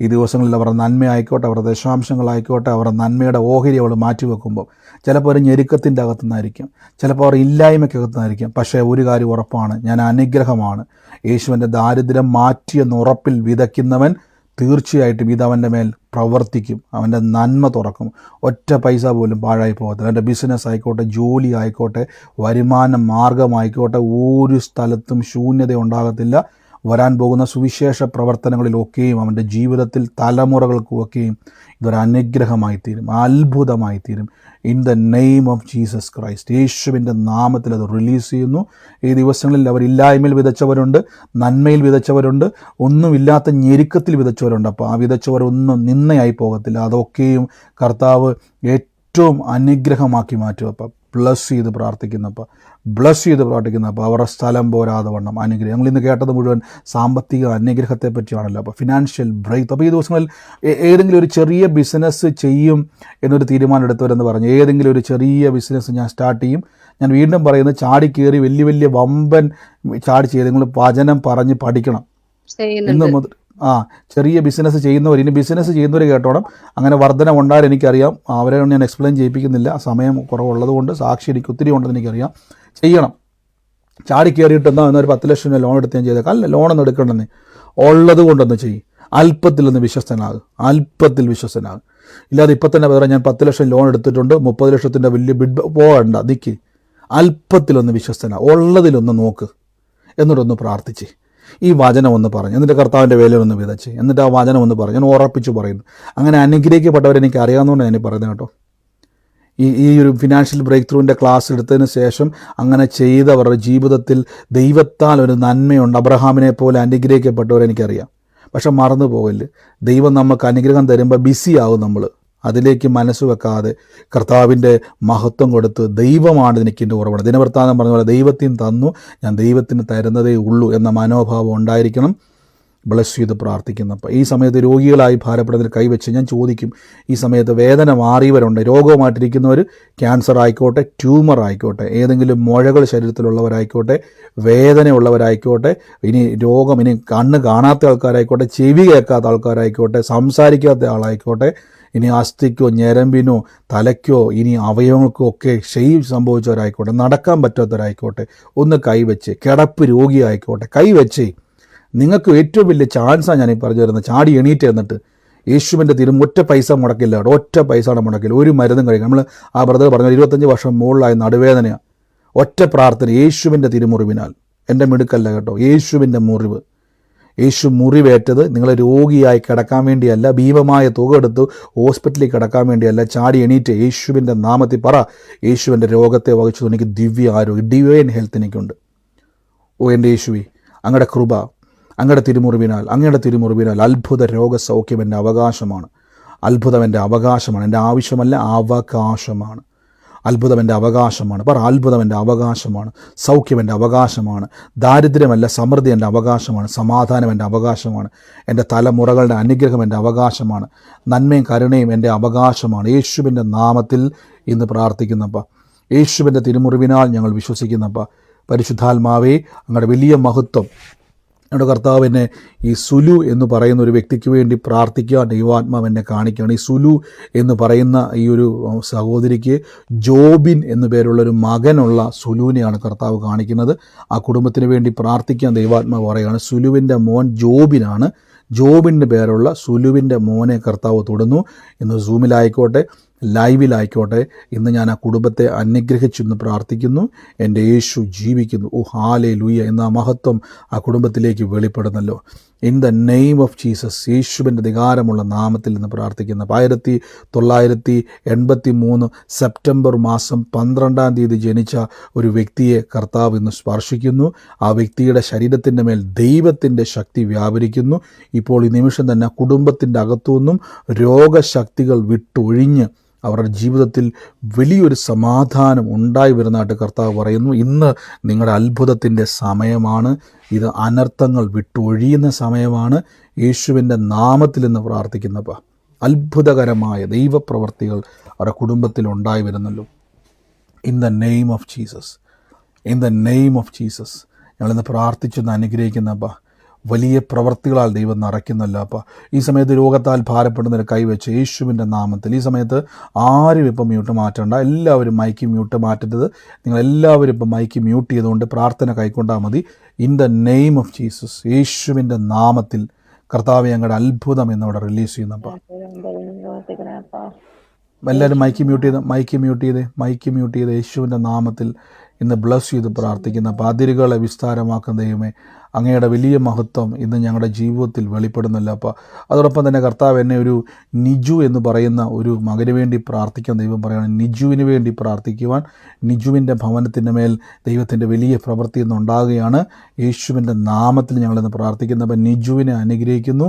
ഈ ദിവസങ്ങളിൽ അവരുടെ നന്മയായിക്കോട്ടെ, അവരുടെ ദശാംശങ്ങളായിക്കോട്ടെ, അവരുടെ നന്മയുടെ ഓഹരി അവൾ മാറ്റിവെക്കുമ്പോൾ ചിലപ്പോൾ ഒരു ഞെരുക്കത്തിൻ്റെ അകത്തുനിന്നായിരിക്കും, ചിലപ്പോൾ അവർ ഇല്ലായ്മയ്ക്കകത്തുനിന്നായിരിക്കും. പക്ഷേ ഒരു കാര്യം ഉറപ്പാണ്, ഞാൻ അനുഗ്രഹമാണ്. യേശുവിൻ്റെ ദാരിദ്ര്യം മാറ്റിയെന്ന് ഉറപ്പിൽ വിതയ്ക്കുന്നവൻ തീർച്ചയായിട്ടും ഇതവൻ്റെ മേൽ പ്രവർത്തിക്കും. അവൻ്റെ നന്മ തുറക്കും. ഒറ്റ പൈസ പോലും പാഴായി പോകത്തില്ല. അവൻ്റെ ബിസിനസ് ആയിക്കോട്ടെ, ജോലി ആയിക്കോട്ടെ, വരുമാന മാർഗമായിക്കോട്ടെ, ഒരു സ്ഥലത്തും ശൂന്യത ഉണ്ടാകത്തില്ല. വരാൻ പോകുന്ന സുവിശേഷ പ്രവർത്തനങ്ങളിലൊക്കെയും അവൻ്റെ ജീവിതത്തിൽ തലമുറകൾക്കുമൊക്കെയും ഇതൊരു അനുഗ്രഹമായി തീരും, അത്ഭുതമായി തീരും. In the name of Jesus Christ, യേശുവിൻ്റെ നാമത്തിൽ അത് റിലീസ് ചെയ്യുന്നു. ഈ ദിവസങ്ങളിൽ അവർ ഇല്ലായ്മയിൽ വിതച്ചവരുണ്ട്, നന്മയിൽ വിതച്ചവരുണ്ട്, ഒന്നുമില്ലാത്ത ഞെരുക്കത്തിൽ വിതച്ചവരുണ്ട്. അപ്പോൾ ആ വിതച്ചവരൊന്നും നിന്നയായി പോകത്തില്ല. അതൊക്കെയും കർത്താവ് ഏറ്റവും അനുഗ്രഹമാക്കി മാറ്റും. അപ്പം ബ്ലസ് ചെയ്ത് പ്രാർത്ഥിക്കുന്നപ്പോൾ അവരുടെ സ്ഥലം പോരാതെ വണ്ണം അനുഗ്രഹം. ഞങ്ങളിന്ന് കേട്ടത് മുഴുവൻ സാമ്പത്തിക അനുഗ്രഹത്തെ പറ്റിയാണല്ലോ. അപ്പോൾ ഫിനാൻഷ്യൽ ബ്രേക്ക്. അപ്പോൾ ഈ ദിവസങ്ങളിൽ ഏതെങ്കിലും ഒരു ചെറിയ ബിസിനസ് ചെയ്യും എന്നൊരു തീരുമാനം എടുത്തവരെന്ന് പറഞ്ഞു, ഏതെങ്കിലും ഒരു ചെറിയ ബിസിനസ് ഞാൻ സ്റ്റാർട്ട് ചെയ്യും. ഞാൻ വീണ്ടും പറയുന്നത്, ചാടി കയറി വലിയ വമ്പൻ ചാടി ചെയ്ത് നിങ്ങൾ വചനം പറഞ്ഞ് പഠിക്കണം. ഇന്ന് മുതൽ ചെറിയ ബിസിനസ് ചെയ്യുന്നവർ, ഇനി ബിസിനസ് ചെയ്യുന്നവർ കേട്ടോണം. അങ്ങനെ വർധന ഉണ്ടായാൽ എനിക്കറിയാം, അവരെ ഞാൻ എക്സ്പ്ലെയിൻ ചെയ്യിപ്പിക്കുന്നില്ല, സമയം കുറവുള്ളത് കൊണ്ട്. സാക്ഷി എനിക്ക് ഒത്തിരി ഉണ്ടെന്ന് എനിക്കറിയാം. ചെയ്യണം. ചാടി കയറിയിട്ട് എന്നൊരു 10 ലക്ഷം രൂപ ലോൺ എടുത്ത് ഞാൻ ചെയ്തേക്കാം. അല്ല, ലോണൊന്നും എടുക്കണമെന്നേ, ഉള്ളത് കൊണ്ടൊന്ന് ചെയ്യും. അല്പത്തിലൊന്ന് വിശ്വസ്തനാകും, അല്പത്തിൽ വിശ്വസ്തനാകും. ഇല്ലാതെ ഇപ്പം തന്നെ പറയാം, ഞാൻ 10 ലക്ഷം ലോൺ എടുത്തിട്ടുണ്ട്, 30 ലക്ഷത്തിൻ്റെ വലിയ ബിഡ് പോകണ്ട, നിൽക്കി. അല്പത്തിലൊന്ന് വിശ്വസ്തനാകും, ഉള്ളതിലൊന്ന് നോക്ക്, എന്നിട്ടൊന്ന് പ്രാർത്ഥിച്ച് ഈ വചനം ഒന്ന് പറഞ്ഞു, എന്നിട്ട് കർത്താവിൻ്റെ വേലയൊന്ന് വിതച്ച്, എന്നിട്ട് ആ വചനം ഒന്ന് പറഞ്ഞു. ഞാൻ ഉറപ്പിച്ച് പറയുന്നു, അങ്ങനെ അനുഗ്രഹിക്കപ്പെട്ടവരെനിക്ക് അറിയാവുന്നതുകൊണ്ട് ഞാൻ പറയുന്നത് കേട്ടോ. ഈ ഒരു ഫിനാൻഷ്യൽ ബ്രേക്ക് ത്രൂവിൻ്റെ ക്ലാസ് എടുത്തതിന് ശേഷം അങ്ങനെ ചെയ്തവരുടെ ജീവിതത്തിൽ ദൈവത്താൽ ഒരു നന്മയുണ്ട്. അബ്രഹാമിനെ പോലെ അനുഗ്രഹിക്കപ്പെട്ടവരെനിക്കറിയാം. പക്ഷെ മറന്നു പോകല്, ദൈവം നമുക്ക് അനുഗ്രഹം തരുമ്പോൾ ബിസിയാവും നമ്മൾ. അതിലേക്ക് മനസ്സ് വെക്കാതെ കർത്താവിൻ്റെ മഹത്വം കൊടുത്ത് ദൈവമാണ് എനിക്കിൻ്റെ ഉറവിടം. ദിനവൃത്താന്തം പറഞ്ഞ പോലെ ദൈവത്തിന് തന്നു, ഞാൻ ദൈവത്തിന് തരുന്നതേ ഉള്ളൂ എന്ന മനോഭാവം ഉണ്ടായിരിക്കണം. ബ്ലസ് ചെയ്ത് പ്രാർത്ഥിക്കുന്നപ്പോൾ ഈ സമയത്ത് രോഗികളായി ഭാരപ്പെടുന്നതിൽ കൈവച്ച് ഞാൻ ചോദിക്കും, ഈ സമയത്ത് വേദന മാറിയവരുണ്ട്, രോഗവുമായിട്ടിരിക്കുന്നവർ, ക്യാൻസർ ആയിക്കോട്ടെ, ട്യൂമർ ആയിക്കോട്ടെ, ഏതെങ്കിലും മുഴകൾ ശരീരത്തിലുള്ളവരായിക്കോട്ടെ, വേദനയുള്ളവരായിക്കോട്ടെ, ഇനി രോഗം, ഇനി കണ്ണ് കാണാത്ത ആൾക്കാരായിക്കോട്ടെ, ചെവി കേൾക്കാത്ത ആൾക്കാരായിക്കോട്ടെ, സംസാരിക്കാത്ത ആളായിക്കോട്ടെ, ഇനി അസ്ഥിക്കോ ഞരമ്പിനോ തലയ്ക്കോ ഇനി അവയവങ്ങൾക്കോ ഒക്കെ ക്ഷയം സംഭവിച്ചവരായിക്കോട്ടെ, നടക്കാൻ പറ്റാത്തവരായിക്കോട്ടെ, ഒന്ന് കൈവച്ച്, കിടപ്പ് രോഗിയായിക്കോട്ടെ, കൈവച്ചേ. നിങ്ങൾക്ക് ഏറ്റവും വലിയ ചാൻസാണ് ഞാനീ പറഞ്ഞു തരുന്നത്. ചാടി എണീറ്റ് എന്നിട്ട് യേശുവിൻ്റെ ഒറ്റ പൈസ മുടക്കില്ല കേട്ടോ, ഒറ്റ പൈസയുടെ മുടക്കില്ല, ഒരു മരുന്നും കഴിക്കും. നമ്മൾ ആ ബ്രദർ പറഞ്ഞ 25 വർഷം മുകളിലായ നടുവേദനയാണ്. ഒറ്റ പ്രാർത്ഥന, യേശുവിൻ്റെ തിരുമുറിവിനാൽ. എൻ്റെ മിടുക്കല്ല കേട്ടോ, യേശുവിൻ്റെ മുറിവ്. യേശു മുറിവേറ്റത് നിങ്ങൾ രോഗിയായി കിടക്കാൻ വേണ്ടിയല്ല, ഭീമമായ തുക എടുത്ത് ഹോസ്പിറ്റലിൽ കിടക്കാൻ വേണ്ടിയല്ല. ചാടി എണീറ്റ് യേശുവിൻ്റെ നാമത്തിൽ പറ, യേശുവിൻ്റെ രോഗത്തെ വഹിച്ചു എനിക്ക് ദിവ്യ ആരോഗ്യം, ഡിവൈൻ ഹെൽത്ത് എനിക്കുണ്ട്. ഓ എൻ്റെ യേശുവേ, അങ്ങയുടെ കൃപ, അങ്ങയുടെ തിരുമുറിവിനാൽ അത്ഭുത രോഗസൗഖ്യം എൻ്റെ അവകാശമാണ്. അത്ഭുതം എൻ്റെ അവകാശമാണ്, എൻ്റെ ആവശ്യമല്ല, അവകാശമാണ്. അത്ഭുതം എൻ്റെ അവകാശമാണ്. പറ, അത്ഭുതം എൻ്റെ അവകാശമാണ്. സൗഖ്യം എൻ്റെ അവകാശമാണ്. ദാരിദ്ര്യമല്ല, സമൃദ്ധി എൻ്റെ അവകാശമാണ്. സമാധാനം എൻ്റെ അവകാശമാണ്. എൻ്റെ തലമുറകളുടെ അനുഗ്രഹം എൻ്റെ അവകാശമാണ്. നന്മയും കരുണയും എൻ്റെ അവകാശമാണ്. യേശുവിൻ്റെ നാമത്തിൽ ഇന്ന് പ്രാർത്ഥിക്കുന്നപ്പ, യേശുവിൻ്റെ തിരുമുറിവിനാൽ ഞങ്ങൾ വിശ്വസിക്കുന്നപ്പ. പരിശുദ്ധാത്മാവേ, അങ്ങയുടെ വലിയ മഹത്വം ഞങ്ങളുടെ കർത്താവിനെ ഈ സുലു എന്ന് പറയുന്ന ഒരു വ്യക്തിക്ക് വേണ്ടി പ്രാർത്ഥിക്കുക. ദൈവാത്മാവ് എന്നെ കാണിക്കുകയാണ്. ഈ സുലു എന്ന് പറയുന്ന ഈ ഒരു സഹോദരിക്ക് ജോബിൻ എന്നു പേരുള്ളൊരു മകനുള്ള സുലുവിനെയാണ് കർത്താവ് കാണിക്കുന്നത്. ആ കുടുംബത്തിന് വേണ്ടി പ്രാർത്ഥിക്കാൻ ദൈവാത്മാവ് പറയുകയാണ്. സുലുവിൻ്റെ മോൻ ജോബിനാണ്. ജോബിൻ്റെ പേരുള്ള സുലുവിൻ്റെ മോനെ കർത്താവ് തൊടുന്നു. ഇന്ന് സൂമിലായിക്കോട്ടെ, ലൈവിലായിക്കോട്ടെ, ഇന്ന് ഞാൻ ആ കുടുംബത്തെ അനുഗ്രഹിച്ചെന്ന് പ്രാർത്ഥിക്കുന്നു. എൻ്റെ യേശു ജീവിക്കുന്നു. ഓ ഹല്ലേലൂയ എന്ന മഹത്വം ആ കുടുംബത്തിലേക്ക് വെളിപ്പെടുന്നല്ലോ. In the name of Jesus, യേശുവിൻ്റെ അധികാരമുള്ള നാമത്തിൽ നിന്ന് പ്രാർത്ഥിക്കുന്ന 1983 സെപ്റ്റംബർ മാസം 12-ാം തീയതി ജനിച്ച ഒരു വ്യക്തിയെ കർത്താവ് ഇന്ന് സ്പർശിക്കുന്നു. ആ വ്യക്തിയുടെ ശരീരത്തിൻ്റെ മേൽ ദൈവത്തിൻ്റെ ശക്തി വ്യാപരിക്കുന്നു. ഇപ്പോൾ ഈ നിമിഷം തന്നെ കുടുംബത്തിൻ്റെ അകത്തുനിന്നും രോഗശക്തികൾ വിട്ടൊഴിഞ്ഞ് അവരുടെ ജീവിതത്തിൽ വലിയൊരു സമാധാനം ഉണ്ടായി വരുന്നതായിട്ട് കർത്താവ് പറയുന്നു. ഇന്ന് നിങ്ങളുടെ അത്ഭുതത്തിൻ്റെ സമയമാണ്. ഇത് അനർത്ഥങ്ങൾ വിട്ടൊഴിയുന്ന സമയമാണ്. യേശുവിൻ്റെ നാമത്തിൽ നിന്ന് പ്രാർത്ഥിക്കുന്നപ്പോൾ അത്ഭുതകരമായ ദൈവപ്രവർത്തികൾ അവരുടെ കുടുംബത്തിൽ ഉണ്ടായി വരുന്നല്ലോ. In the name of Jesus, in the name of Jesus ഞങ്ങളിന്ന് പ്രാർത്ഥിച്ചൊന്ന് അനുഗ്രഹിക്കുന്നപ്പോൾ വലിയ പ്രവർത്തികളാൽ ദൈവം നിറയ്ക്കുന്നല്ലോ. അപ്പോൾ ഈ സമയത്ത് രോഗത്താൽ ഭാരപ്പെടുന്നവരെ കൈവച്ച് യേശുവിൻ്റെ നാമത്തിൽ ഈ സമയത്ത് ആരും ഇപ്പം മ്യൂട്ട് മാറ്റണ്ട. എല്ലാവരും മൈക്ക് മ്യൂട്ട് മാറ്റരുത്. നിങ്ങളെല്ലാവരും ഇപ്പം മൈക്ക് മ്യൂട്ട് ചെയ്തുകൊണ്ട് പ്രാർത്ഥന കൈക്കൊണ്ടാൽ മതി. In the name of Jesus, യേശുവിൻ്റെ നാമത്തിൽ കർത്താവ് ഞങ്ങളുടെ അത്ഭുതം എന്നവിടെ റിലീസ് ചെയ്യുന്നപ്പോൾ എല്ലാവരും മൈക്ക് മ്യൂട്ട് ചെയ്ത് യേശുവിൻ്റെ നാമത്തിൽ ഇന്ന് ബ്ലസ് ചെയ്ത് പ്രാർത്ഥിക്കുന്ന അതിരുകളെ വിസ്താരമാക്കുന്ന ദൈവമേ, അങ്ങയുടെ വലിയ മഹത്വം ഇന്ന് ഞങ്ങളുടെ ജീവിതത്തിൽ വെളിപ്പെടുന്നില്ല അപ്പോൾ. അതോടൊപ്പം തന്നെ കർത്താവ് എന്നെ ഒരു നിജു എന്ന് പറയുന്ന ഒരു മകന് വേണ്ടി പ്രാർത്ഥിക്കാൻ ദൈവം പറയുകയാണ്. നിജുവിന് വേണ്ടി പ്രാർത്ഥിക്കുവാൻ, നിജുവിൻ്റെ ഭവനത്തിൻ്റെ മേൽ ദൈവത്തിൻ്റെ വലിയ പ്രവൃത്തി ഇന്നുണ്ടാകുകയാണ്. യേശുവിൻ്റെ നാമത്തിൽ ഞങ്ങളിന്ന് പ്രാർത്ഥിക്കുന്നു. അപ്പം നിജുവിനെ അനുഗ്രഹിക്കുന്നു.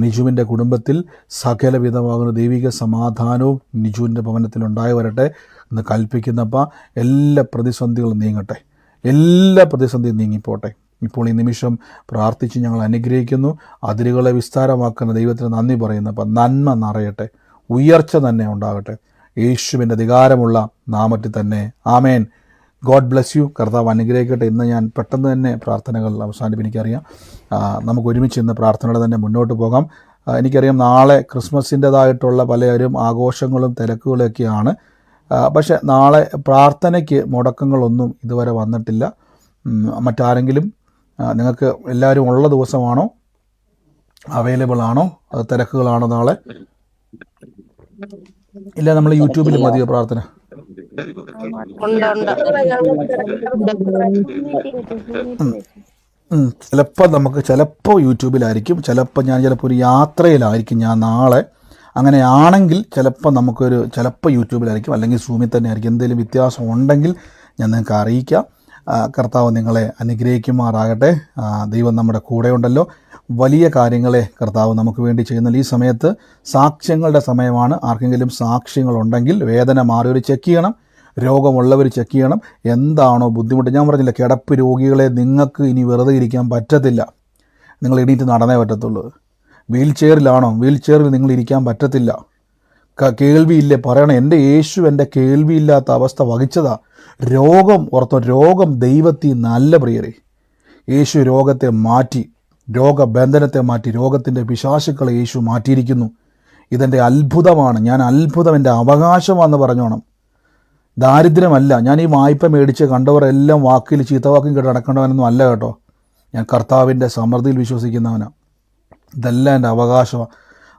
നിജുവിൻ്റെ കുടുംബത്തിൽ സകലവിധമാകുന്ന ദൈവിക സമാധാനവും നിജുവിൻ്റെ ഭവനത്തിൽ ഉണ്ടായി വരട്ടെ എന്ന് കൽപ്പിക്കുന്നപ്പോൾ എല്ലാ പ്രതിസന്ധികളും നീങ്ങട്ടെ, എല്ലാ പ്രതിസന്ധിയും നീങ്ങിപ്പോട്ടെ. ഇപ്പോൾ ഈ നിമിഷം പ്രാർത്ഥിച്ച് ഞങ്ങൾ അനുഗ്രഹിക്കുന്നു. അതിരുകളെ വിസ്താരമാക്കുന്ന ദൈവത്തിന് നന്ദി പറയുന്നപ്പോൾ നന്മ നിറയട്ടെ, ഉയർച്ച തന്നെ ഉണ്ടാകട്ടെ, യേശുവിൻ്റെ അധികാരമുള്ള നാമത്തിൽ തന്നെ. ആമേൻ. God bless you. കർത്താവ് അനുഗ്രഹിക്കട്ടെ. ഇന്ന് ഞാൻ പെട്ടെന്ന് തന്നെ പ്രാർത്ഥനകൾ അവസാനിപ്പിക്കും. എനിക്കറിയാം നമുക്ക് ഒരുമിച്ച് ഇന്ന് പ്രാർത്ഥനയോടെ തന്നെ മുന്നോട്ട് പോകാം. എനിക്കറിയാം നാളെ ക്രിസ്മസിൻ്റെതായിട്ടുള്ള പലരും ആഘോഷങ്ങളും തിരക്കുകളൊക്കെയാണ്. പക്ഷേ നാളെ പ്രാർത്ഥനയ്ക്ക് മുടക്കങ്ങളൊന്നും ഇതുവരെ വന്നിട്ടില്ല. മറ്റാരെങ്കിലും നിങ്ങൾക്ക് എല്ലാവരും ഉള്ള ദിവസമാണോ, അവൈലബിൾ ആണോ, അത് തിരക്കുകളാണോ നാളെ? ഇല്ല, നമ്മൾ യൂട്യൂബിൽ മതിയോ പ്രാർത്ഥന? ചിലപ്പോൾ യൂട്യൂബിലായിരിക്കും, ചിലപ്പോൾ ഒരു യാത്രയിലായിരിക്കും ഞാൻ നാളെ. അങ്ങനെയാണെങ്കിൽ ചിലപ്പോൾ യൂട്യൂബിലായിരിക്കും, അല്ലെങ്കിൽ സൂമിൽ തന്നെ ആയിരിക്കും. എന്തെങ്കിലും വ്യത്യാസം ഉണ്ടെങ്കിൽ ഞാൻ നിങ്ങൾക്ക് അറിയിക്കാം. കർത്താവ് നിങ്ങളെ അനുഗ്രഹിക്കുമാറാകട്ടെ. ദൈവം നമ്മുടെ കൂടെയുണ്ടല്ലോ. വലിയ കാര്യങ്ങളെ കർത്താവ് നമുക്ക് വേണ്ടി ചെയ്യുന്നില്ല. ഈ സമയത്ത് സാക്ഷ്യങ്ങളുടെ സമയമാണ്. ആർക്കെങ്കിലും സാക്ഷ്യങ്ങളുണ്ടെങ്കിൽ വേദന മാറിയവർ ചെക്ക് ചെയ്യണം, രോഗമുള്ളവർ ചെക്ക് ചെയ്യണം. എന്താണോ ബുദ്ധിമുട്ട്, ഞാൻ പറഞ്ഞില്ല, കിടപ്പ് രോഗികളെ നിങ്ങൾക്ക് ഇനി വെറുതെ ഇരിക്കാൻ പറ്റത്തില്ല. നിങ്ങൾ എണീറ്റ് നടന്നേ പറ്റത്തുള്ളൂ. വീൽ ചെയറിലാണോ, വീൽ ചെയറിൽ നിങ്ങൾ ഇരിക്കാൻ പറ്റത്തില്ല. കേൾവിയില്ലേ, പറയണം, എൻ്റെ യേശു എൻ്റെ കേൾവിയില്ലാത്ത അവസ്ഥ വഹിച്ചതാ. രോഗം ഓർത്തോ, രോഗം ദൈവത്തിൽ നല്ല പ്രിയരെ. യേശു രോഗത്തെ മാറ്റി, രോഗബന്ധനത്തെ മാറ്റി, രോഗത്തിൻ്റെ പിശാചുക്കളെ യേശു മാറ്റിയിരിക്കുന്നു. ഇതെൻ്റെ അത്ഭുതമാണ്, ഞാൻ അത്ഭുതം എൻ്റെ അവകാശമാണെന്ന് പറഞ്ഞോണം. ദാരിദ്ര്യമല്ല. ഞാൻ ഈ വായ്പ മേടിച്ച് കണ്ടവരെല്ലാം വാക്കിൽ ചീത്തവാക്കും കേട്ട് നടക്കേണ്ടവനൊന്നും അല്ല കേട്ടോ. ഞാൻ കർത്താവിൻ്റെ സമൃദ്ധിയിൽ വിശ്വസിക്കുന്നവനാണ്. ഇതെല്ലാം എൻ്റെ അവകാശമാണ്.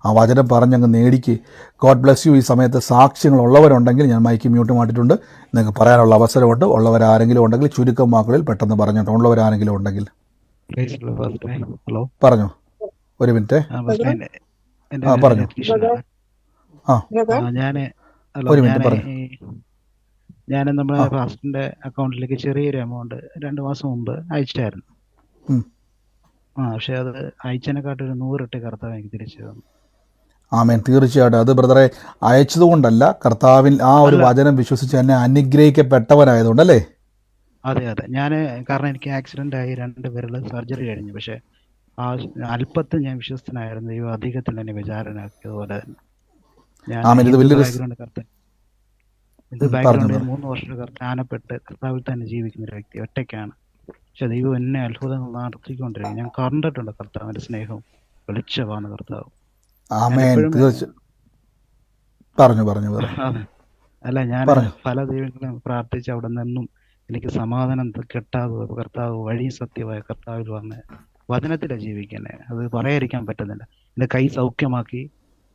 ആ വചനം പറഞ്ഞങ്ങ് നേടിക്ക്. God bless you. ഈ സമയത്ത് സാക്ഷ്യങ്ങളുള്ളവരുണ്ടെങ്കിൽ ഞാൻ മൈക്ക് മ്യൂട്ട് മാറ്റിയിട്ടുണ്ട്, നിങ്ങൾക്ക് പറയാനുള്ള അവസരമുണ്ട്. ഉള്ളവരാരെങ്കിലും ഉണ്ടെങ്കിൽ ചുരുക്കം വാക്കുകളിൽ പെട്ടെന്ന് പറഞ്ഞിട്ട്, ഉള്ളവരാരെങ്കിലും ഉണ്ടെങ്കിൽ ഹലോ, പറഞ്ഞോ. ഒരു മിനിറ്റ്. പറഞ്ഞു. ഒരു മിനിറ്റ് പറഞ്ഞു. ഞാൻ നമ്മുടെ പാസ്റ്ററിന്റെ അക്കൗണ്ടിലേക്ക് ചെറിയൊരു എമൗണ്ട് 2 മാസം മുമ്പ് അയച്ചിട്ടായിരുന്നു. പക്ഷെ അത് അയച്ചതിനെക്കാട്ടൊരു 100 ഇരട്ടി കർത്താവ് എനിക്ക് തിരിച്ചു തന്നു. ആമേൻ. തീർച്ചയായിട്ടും അത് ബ്രദറെ അയച്ചതുകൊണ്ടല്ല, കർത്താവിൽ ആ ഒരു വചനം വിശ്വസിച്ച് എന്നെ അനുഗ്രഹിക്കപ്പെട്ടവനായതുകൊണ്ടല്ലേ? അതെ. ഞാൻ കാരണം എനിക്ക് ആക്സിഡന്റ് ആയി 2 വിരൽ സർജറി കഴിഞ്ഞു. പക്ഷെ ആ അല്പത്തിൽ ഞാൻ വിശ്വസ്തനായിരുന്നു. ദൈവം അധികത്തിൽ എന്നെ വിചാരണയാക്കിയതുപോലെ തന്നെ ഞാൻ ബാക്ക്ഗ്രൗണ്ടിൽ 3 വർഷം ജ്ഞാനപ്പെട്ട് കർത്താവിൽ തന്നെ ജീവിക്കുന്ന ഒരു വ്യക്തി, ഒറ്റയ്ക്കാണ്. പക്ഷെ ദൈവം എന്നെ അത്ഭുതങ്ങൾ നടത്തിക്കൊണ്ടിരിക്കും. ഞാൻ കണ്ടിട്ടുണ്ട് കർത്താവിന്റെ സ്നേഹവും വെളിച്ചമാണ് കർത്താവ്. അല്ല, ഞാൻ പല ദൈവങ്ങളും പ്രാർത്ഥിച്ച് അവിടെ നിന്നും എനിക്ക് സമാധാനം കിട്ടാതെ കർത്താവ് വഴി സത്യമായ കർത്താവിൽ വന്ന് വചനത്തിലാണ് ജീവിക്കുന്നത്. അത് പറയാതിരിക്കാൻ പറ്റുന്നില്ല. എൻ്റെ കൈ സൗഖ്യമാക്കി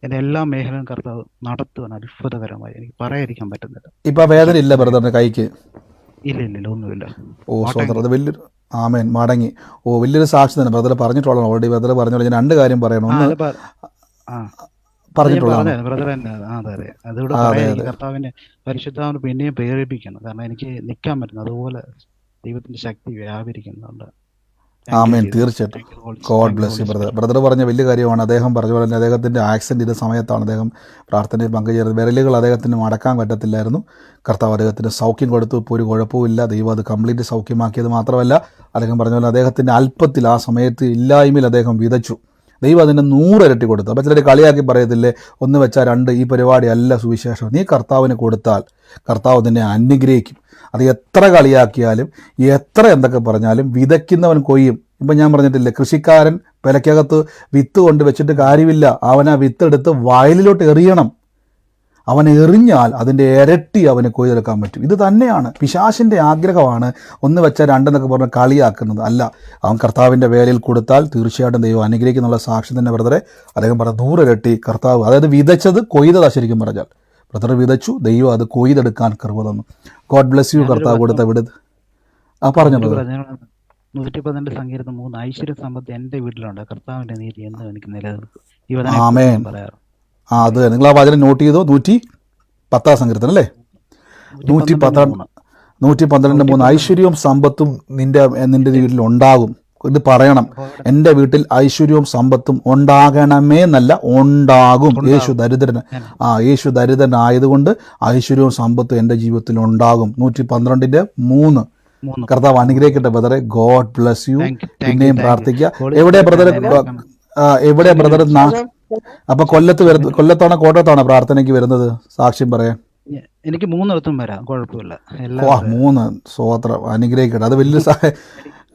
എൻ്റെ എല്ലാ മേഖലയും കർത്താവ് നടത്തുവാൻ അത്ഭുതകരമായി. എനിക്ക് പറയാതിരിക്കാൻ പറ്റുന്നില്ല. ഇപ്പൊ വേദന ഇല്ല ബ്രദറിന്റെ കൈക്ക്? ഇല്ല, ഒന്നുമില്ല. വലിയൊരു ആമേൻ, മടങ്ങി. വലിയൊരു സാക്ഷി തന്നെ ബ്രദർ പറഞ്ഞിട്ടുള്ള. ഓൾറെഡി ബ്രദർ പറഞ്ഞോളൂ. ഞാൻ 2 കാര്യം പറയണം. ഒന്ന് കർത്താവിന്റെ പരിശുദ്ധാവിനെ പിന്നെയും പ്രേരിപ്പിക്കണം. കാരണം എനിക്ക് നിൽക്കാൻ പറ്റുന്നു. അതുപോലെ ദൈവത്തിന്റെ ശക്തി വ്യാപരിക്കുന്നുണ്ട്. ആമേൻ. തീർച്ചയായിട്ടും. God bless you brother. Brother പറഞ്ഞ വലിയ കാര്യമാണ്. അദ്ദേഹം പറഞ്ഞ പോലെ തന്നെ അദ്ദേഹത്തിൻ്റെ ആക്സിഡൻറ്റ് ചെയ്ത സമയത്താണ് അദ്ദേഹം പ്രാർത്ഥനയിൽ പങ്കുചേർന്നത്. വിരലുകൾ അദ്ദേഹത്തിന് മടക്കാൻ പറ്റത്തില്ലായിരുന്നു. കർത്താവ് അദ്ദേഹത്തിന് സൗഖ്യം കൊടുത്തു. ഇപ്പോൾ ഒരു കുഴപ്പമില്ല. ദൈവം അത് കംപ്ലീറ്റ് സൗഖ്യമാക്കിയത് മാത്രമല്ല, അദ്ദേഹം പറഞ്ഞ പോലെ അദ്ദേഹത്തിൻ്റെ അല്പത്തിൽ ആ സമയത്ത് ഇല്ലായ്മയിൽ അദ്ദേഹം വിതച്ചു. ദൈവം അതിന് 100 ഇരട്ടി കൊടുത്തു. അപ്പോൾ ചിലർ കളിയാക്കി പറയത്തില്ലേ, 1 വെച്ചാൽ 2, ഈ പരിപാടി അല്ല സുവിശേഷം. നീ കർത്താവിന് കൊടുത്താൽ കർത്താവ് നിന്നെ അനുഗ്രഹിക്കും. അത് എത്ര കളിയാക്കിയാലും എത്ര എന്തൊക്കെ പറഞ്ഞാലും വിതയ്ക്കുന്നവൻ കൊയ്യും. ഇപ്പം ഞാൻ പറഞ്ഞിട്ടില്ലേ, കൃഷിക്കാരൻ വിലക്കകത്ത് വിത്ത് കൊണ്ട് വെച്ചിട്ട് കാര്യമില്ല. അവൻ ആ വിത്തെടുത്ത് വയലിലോട്ട് എറിയണം. അവൻ എറിഞ്ഞാൽ അതിൻ്റെ ഇരട്ടി അവന് കൊയ്തെടുക്കാൻ പറ്റും. ഇത് തന്നെയാണ് പിശാചിൻ്റെ ആഗ്രഹമാണ് 1 വെച്ചാൽ 2 എന്നൊക്കെ പറഞ്ഞ് കളിയാക്കുന്നത്. അല്ല, അവൻ കർത്താവിൻ്റെ വേലയിൽ കൊടുത്താൽ തീർച്ചയായിട്ടും ദൈവം അനുഗ്രഹിക്കുന്നുള്ള സാക്ഷി തന്നെ ബ്രദറെ. അദ്ദേഹം പറഞ്ഞ 100 ഇരട്ടി കർത്താവ്, അതായത് വിതച്ചത് കൊയ്തതാ ശരിക്കും പറഞ്ഞാൽ. ബ്രദർ വിതച്ചു, ദൈവം അത് കൊയ്തെടുക്കാൻ കൃപ തന്നു. God bless U. ഞാനൊരു കർത്താവ് വചനം കൊടുത്ത വിടുത്. പറഞ്ഞു ഒരു ബ്രദർ. വചനം 112 സങ്കീർത്തനം 3 ഐശ്വര്യ സമ്പത്ത് എന്റെ വീട്ടിലുണ്ട്, കർത്താവിന്റെ നീതി എന്നും എനിക്ക് നിലനിൽക്കും. ഈ വചനം എപ്പോഴും ആമേൻ. ഞാൻ പറയാറ്. അത് നിങ്ങൾ ആ വചനം നോട്ട് ചെയ്തോ. 110 സങ്കീർത്തനം അല്ലേ? 112:3. 112:3 ഐശ്വര്യവും സമ്പത്തും നിന്റെ വീട്ടിൽ ഉണ്ടാകും. ഇത് പറയണം, എൻ്റെ വീട്ടിൽ ഐശ്വര്യവും സമ്പത്തും ഉണ്ടാകണമേ എന്നല്ല, ഉണ്ടാകും. യേശു ദരിദ്രനായതുകൊണ്ട് ഐശ്വര്യവും സമ്പത്തും എൻ്റെ ജീവിതത്തിൽ ഉണ്ടാകും. 112:3. കർത്താവ് അനുഗ്രഹിക്കട്ടെ ബ്രദറെ. God bless you. പിന്നെയും പ്രാർത്ഥിക്കുക. എവിടെയാ ബ്രദറെ? എവിടെയാ ബ്രദർ? അപ്പൊ കൊല്ലത്താണോ കോട്ടയത്താണോ പ്രാർത്ഥനയ്ക്ക് വരുന്നത്? സാക്ഷ്യം പറയാൻ. എനിക്ക് 3 വരാം, കുഴപ്പമില്ല. 3 സ്വോത്രം. അനുഗ്രഹിക്കട്ടെ. അത് വലിയ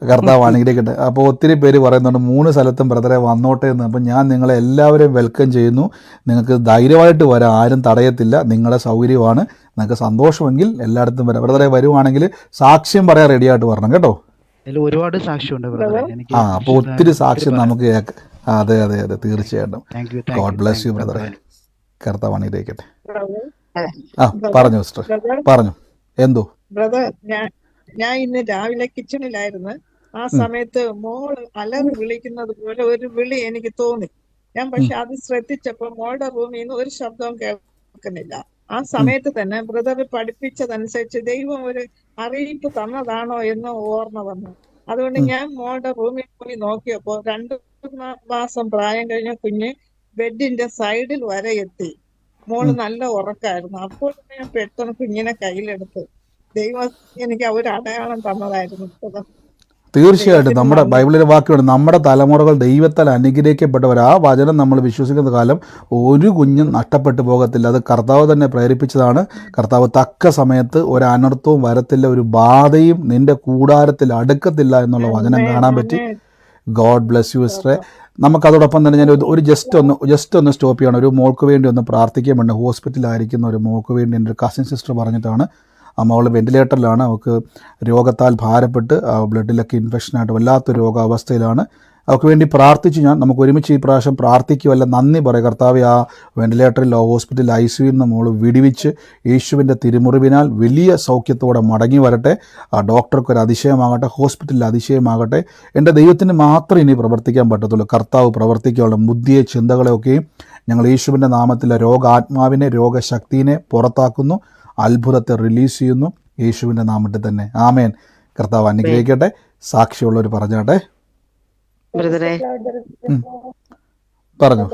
കർത്താവ് അനുഗ്രഹിക്കട്ടെ. അപ്പോൾ ഒത്തിരി പേര് പറയുന്നുണ്ട് 3 സ്ഥലത്തും ബ്രദറെ വന്നോട്ടെ എന്ന്. അപ്പം ഞാൻ നിങ്ങളെ എല്ലാവരെയും വെൽക്കം ചെയ്യുന്നു. നിങ്ങൾക്ക് ധൈര്യമായിട്ട് വരാം, ആരും തടയത്തില്ല. നിങ്ങളുടെ സൗകര്യമാണ്. നിങ്ങൾക്ക് സന്തോഷമെങ്കിൽ എല്ലായിടത്തും വരാം. ബ്രദറെ വരുവാണെങ്കിൽ സാക്ഷ്യം പറയാൻ റെഡിയായിട്ട് വരണം കേട്ടോ. ഒരുപാട് സാക്ഷ്യമുണ്ട് ബ്രദറെ. അപ്പോൾ ഒത്തിരി സാക്ഷ്യം നമുക്ക് കേൾക്കാം. അതെ അതെ അതെ, തീർച്ചയായിട്ടും. ഗോഡ് ബ്ലസ് യു ബ്രദറെ. കർത്താവ് അനുഗ്രഹിക്കട്ടെ. പറഞ്ഞു സിസ്റ്റർ, പറഞ്ഞു. എന്തോ ബ്രദർ, ഞാൻ ഇന്ന് രാവിലെ കിച്ചണിലായിരുന്നു. ആ സമയത്ത് മോള് അലറി വിളിക്കുന്നത് പോലെ ഒരു വിളി എനിക്ക് തോന്നി. ഞാൻ പക്ഷെ അത് ശ്രദ്ധിച്ചപ്പോൾ മോളുടെ റൂമിൽ നിന്ന് ഒരു ശബ്ദവും കേൾക്കുന്നില്ല. ആ സമയത്ത് തന്നെ ബ്രദർ പഠിപ്പിച്ചതനുസരിച്ച് ദൈവം ഒരു അറിയിപ്പ് തന്നതാണോ എന്ന് ഓർമ്മ വന്നു. അതുകൊണ്ട് ഞാൻ മോളുടെ റൂമിൽ പോയി നോക്കിയപ്പോ 2 മാസം പ്രായം കഴിഞ്ഞ കുഞ്ഞ് ബെഡിന്റെ സൈഡിൽ വരെ എത്തി. മോള് നല്ല ഉറക്കായിരുന്നു. അപ്പോൾ ഞാൻ പെട്ടെന്ന് കുഞ്ഞിനെ കയ്യിലെടുത്ത് ദൈവം എനിക്ക് ഒരു അടയാളം തന്നതായിരുന്നു. തീർച്ചയായിട്ടും നമ്മുടെ ബൈബിളിലെ വാക്കുകൾ, നമ്മുടെ തലമുറകൾ ദൈവത്താൽ അനുഗ്രഹിക്കപ്പെട്ടവർ. ആ വചനം നമ്മൾ വിശ്വസിക്കുന്ന കാലം ഒരു കുഞ്ഞും നഷ്ടപ്പെട്ടു പോകത്തില്ല. അത് കർത്താവ് തന്നെ പ്രേരിപ്പിച്ചതാണ്. കർത്താവ് തക്ക സമയത്ത് ഒരു അനർത്ഥവും വരത്തില്ല, ഒരു ബാധയും നിന്റെ കൂടാരത്തിൽ അടുക്കത്തില്ല എന്നുള്ള വചനം കാണാൻ പറ്റി. ഗോഡ് ബ്ലെസ് യു സിസ്റ്ററെ. നമുക്കതോടൊപ്പം തന്നെ ഞാൻ ഒരു ജസ്റ്റ് ഒന്ന് സ്റ്റോപ്പ് ചെയ്യണം. ഒരു മോൾക്ക് വേണ്ടി ഒന്ന് പ്രാർത്ഥിക്കാൻ വേണ്ടി, ഹോസ്പിറ്റലിലായിരിക്കുന്ന ഒരു മോൾക്ക് വേണ്ടി എൻ്റെ ഒരു കസിൻ സിസ്റ്റർ പറഞ്ഞിട്ടാണ്. അവൾ വെന്റിലേറ്ററിലാണ്. അവൾക്ക് രോഗത്താൽ ഭാരപ്പെട്ട് ബ്ലഡിലൊക്കെ ഇൻഫെക്ഷനായിട്ട് വല്ലാത്തൊരു രോഗാവസ്ഥയിലാണ്. അവൾക്ക് വേണ്ടി പ്രാർത്ഥിച്ചു ഞാൻ. നമുക്ക് ഒരുമിച്ച് ഈ പ്രാവശ്യം പ്രാർത്ഥിക്കുമല്ല, നന്ദി പറയാം. കർത്താവ് ആ വെന്റിലേറ്ററിൽ ഹോസ്പിറ്റൽ ICUവിൽ നിന്ന് മോള് വിടുവിച്ച് യേശുവിൻ്റെ തിരുമുറിവിനാൽ വലിയ സൗഖ്യത്തോടെ മടങ്ങി വരട്ടെ. ആ ഡോക്ടർക്കൊരു അതിശയമാകട്ടെ, ഹോസ്പിറ്റലിൽ അതിശയമാകട്ടെ. എൻ്റെ ദൈവത്തിന് മാത്രമേ ഇനി പ്രവർത്തിക്കാൻ പറ്റത്തുള്ളൂ. കർത്താവ് പ്രവർത്തിക്കാനുള്ള ബുദ്ധിയെ ചിന്തകളെയൊക്കെയും ഞങ്ങൾ യേശുവിൻ്റെ നാമത്തിലെ രോഗാത്മാവിനെ, രോഗശക്തിനെ പുറത്താക്കുന്നു. അത്ഭുതത്തെ റിലീസ് ചെയ്യുന്നു യേശുവിൻ്റെ നാമത്തിൽ തന്നെ. ആമേൻ. കർത്താവ് അനുഗ്രഹിക്കട്ടെ. സാക്ഷിയുള്ളവർ പറഞ്ഞാട്ടെ. ബ്രദറെ, പറഞ്ഞു.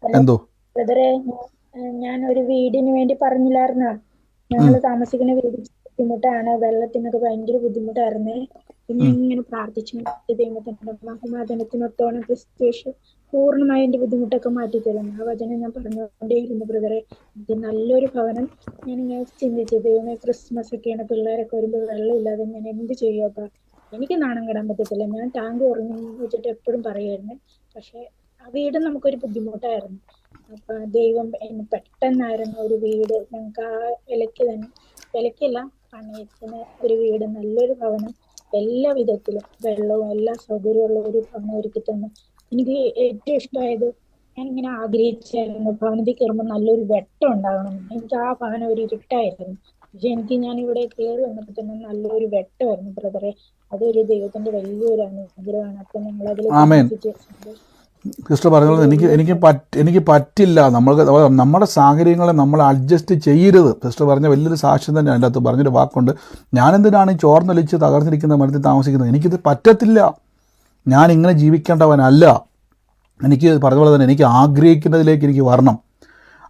എന്തോ ബ്രദറെ, ഞാൻ ഒരു വീടിന് വേണ്ടി പറഞ്ഞില്ലായിരുന്നോ? ഞങ്ങൾ താമസിക്കുന്ന വീട് ബുദ്ധിമുട്ടാണ്, വെള്ളത്തിനൊക്കെ ഭയങ്കര ബുദ്ധിമുട്ടായിരുന്നേ. പിന്നെ ഇങ്ങനെ പ്രാർത്ഥിച്ചു ദൈവത്തിന്റെ മഹിമാധനത്തിനൊത്തോണം ക്രിസ്തുയേശു പൂർണ്ണമായി എന്റെ ബുദ്ധിമുട്ടൊക്കെ മാറ്റി തരുന്നു. ആ വചനം ഞാൻ പറഞ്ഞുകൊണ്ടേയിരുന്നു ബ്രദറെ. എനിക്ക് നല്ലൊരു ഭവനം. ഞാനിങ്ങനെ ചിന്തിച്ചു, ദൈവമേ ക്രിസ്മസ് ഒക്കെയാണ്, പിള്ളേരൊക്കെ വരുമ്പോൾ വെള്ളമില്ലാതെ ഞാൻ എന്ത് ചെയ്യുമപ്പ? എനിക്ക് നാണം കെടാൻ പറ്റത്തില്ല. ഞാൻ ടാങ്ക് ഉറങ്ങി വെച്ചിട്ട് എപ്പോഴും പറയുമായിരുന്നു. പക്ഷെ ആ വീട് നമുക്കൊരു ബുദ്ധിമുട്ടായിരുന്നു. അപ്പൊ ദൈവം പെട്ടെന്നായിരുന്നു ഒരു വീട് ഞങ്ങൾക്ക് ആ വിലക്കല്ല പണയത്തിന് ഒരു വീട്, നല്ലൊരു ഭവനം, എല്ലാ വിധത്തിലും വെള്ളവും എല്ലാ സൗകര്യമുള്ള ഒരു ഭവനം ഒരുക്കി തന്നു. എനിക്ക് ഏറ്റവും ഇഷ്ടമായത്, ഞാനിങ്ങനെ ആഗ്രഹിച്ചായിരുന്നു ഭവനത്തിൽ കയറുമ്പോൾ നല്ലൊരു വെട്ടം ഉണ്ടാകണം. എനിക്ക് ആ ഭവനം ഒരു ഇരുട്ടായിരുന്നു. പക്ഷെ ഞാൻ ഇവിടെ കയറി വന്നപ്പോൾ തന്നെ നല്ലൊരു വെട്ടമായിരുന്നു ബ്രദറെ. അതൊരു ദൈവത്തിന്റെ വലിയൊരു അനുഗ്രഹമാണ്. അപ്പൊ ഞങ്ങളതിൽ സിസ്റ്റർ പറഞ്ഞത് എനിക്ക് പറ്റില്ല. നമ്മുടെ സാഹചര്യങ്ങളെ നമ്മൾ അഡ്ജസ്റ്റ് ചെയ്യരുത്. സിസ്റ്റർ പറഞ്ഞ വലിയൊരു സാക്ഷ്യം തന്നെ. അതിൻ്റെ അകത്ത് പറഞ്ഞൊരു വാക്കുണ്ട്, ഞാനെന്തിനാണ് ഈ ചോർന്നൊലിച്ച് തകർന്നിരിക്കുന്ന മരത്തിൽ താമസിക്കുന്നത്? എനിക്കിത് പറ്റത്തില്ല. ഞാൻ ഇങ്ങനെ ജീവിക്കേണ്ടവനല്ല. എനിക്ക് പറഞ്ഞ പോലെ തന്നെ എനിക്ക് ആഗ്രഹിക്കുന്നതിലേക്ക് എനിക്ക് വരണം.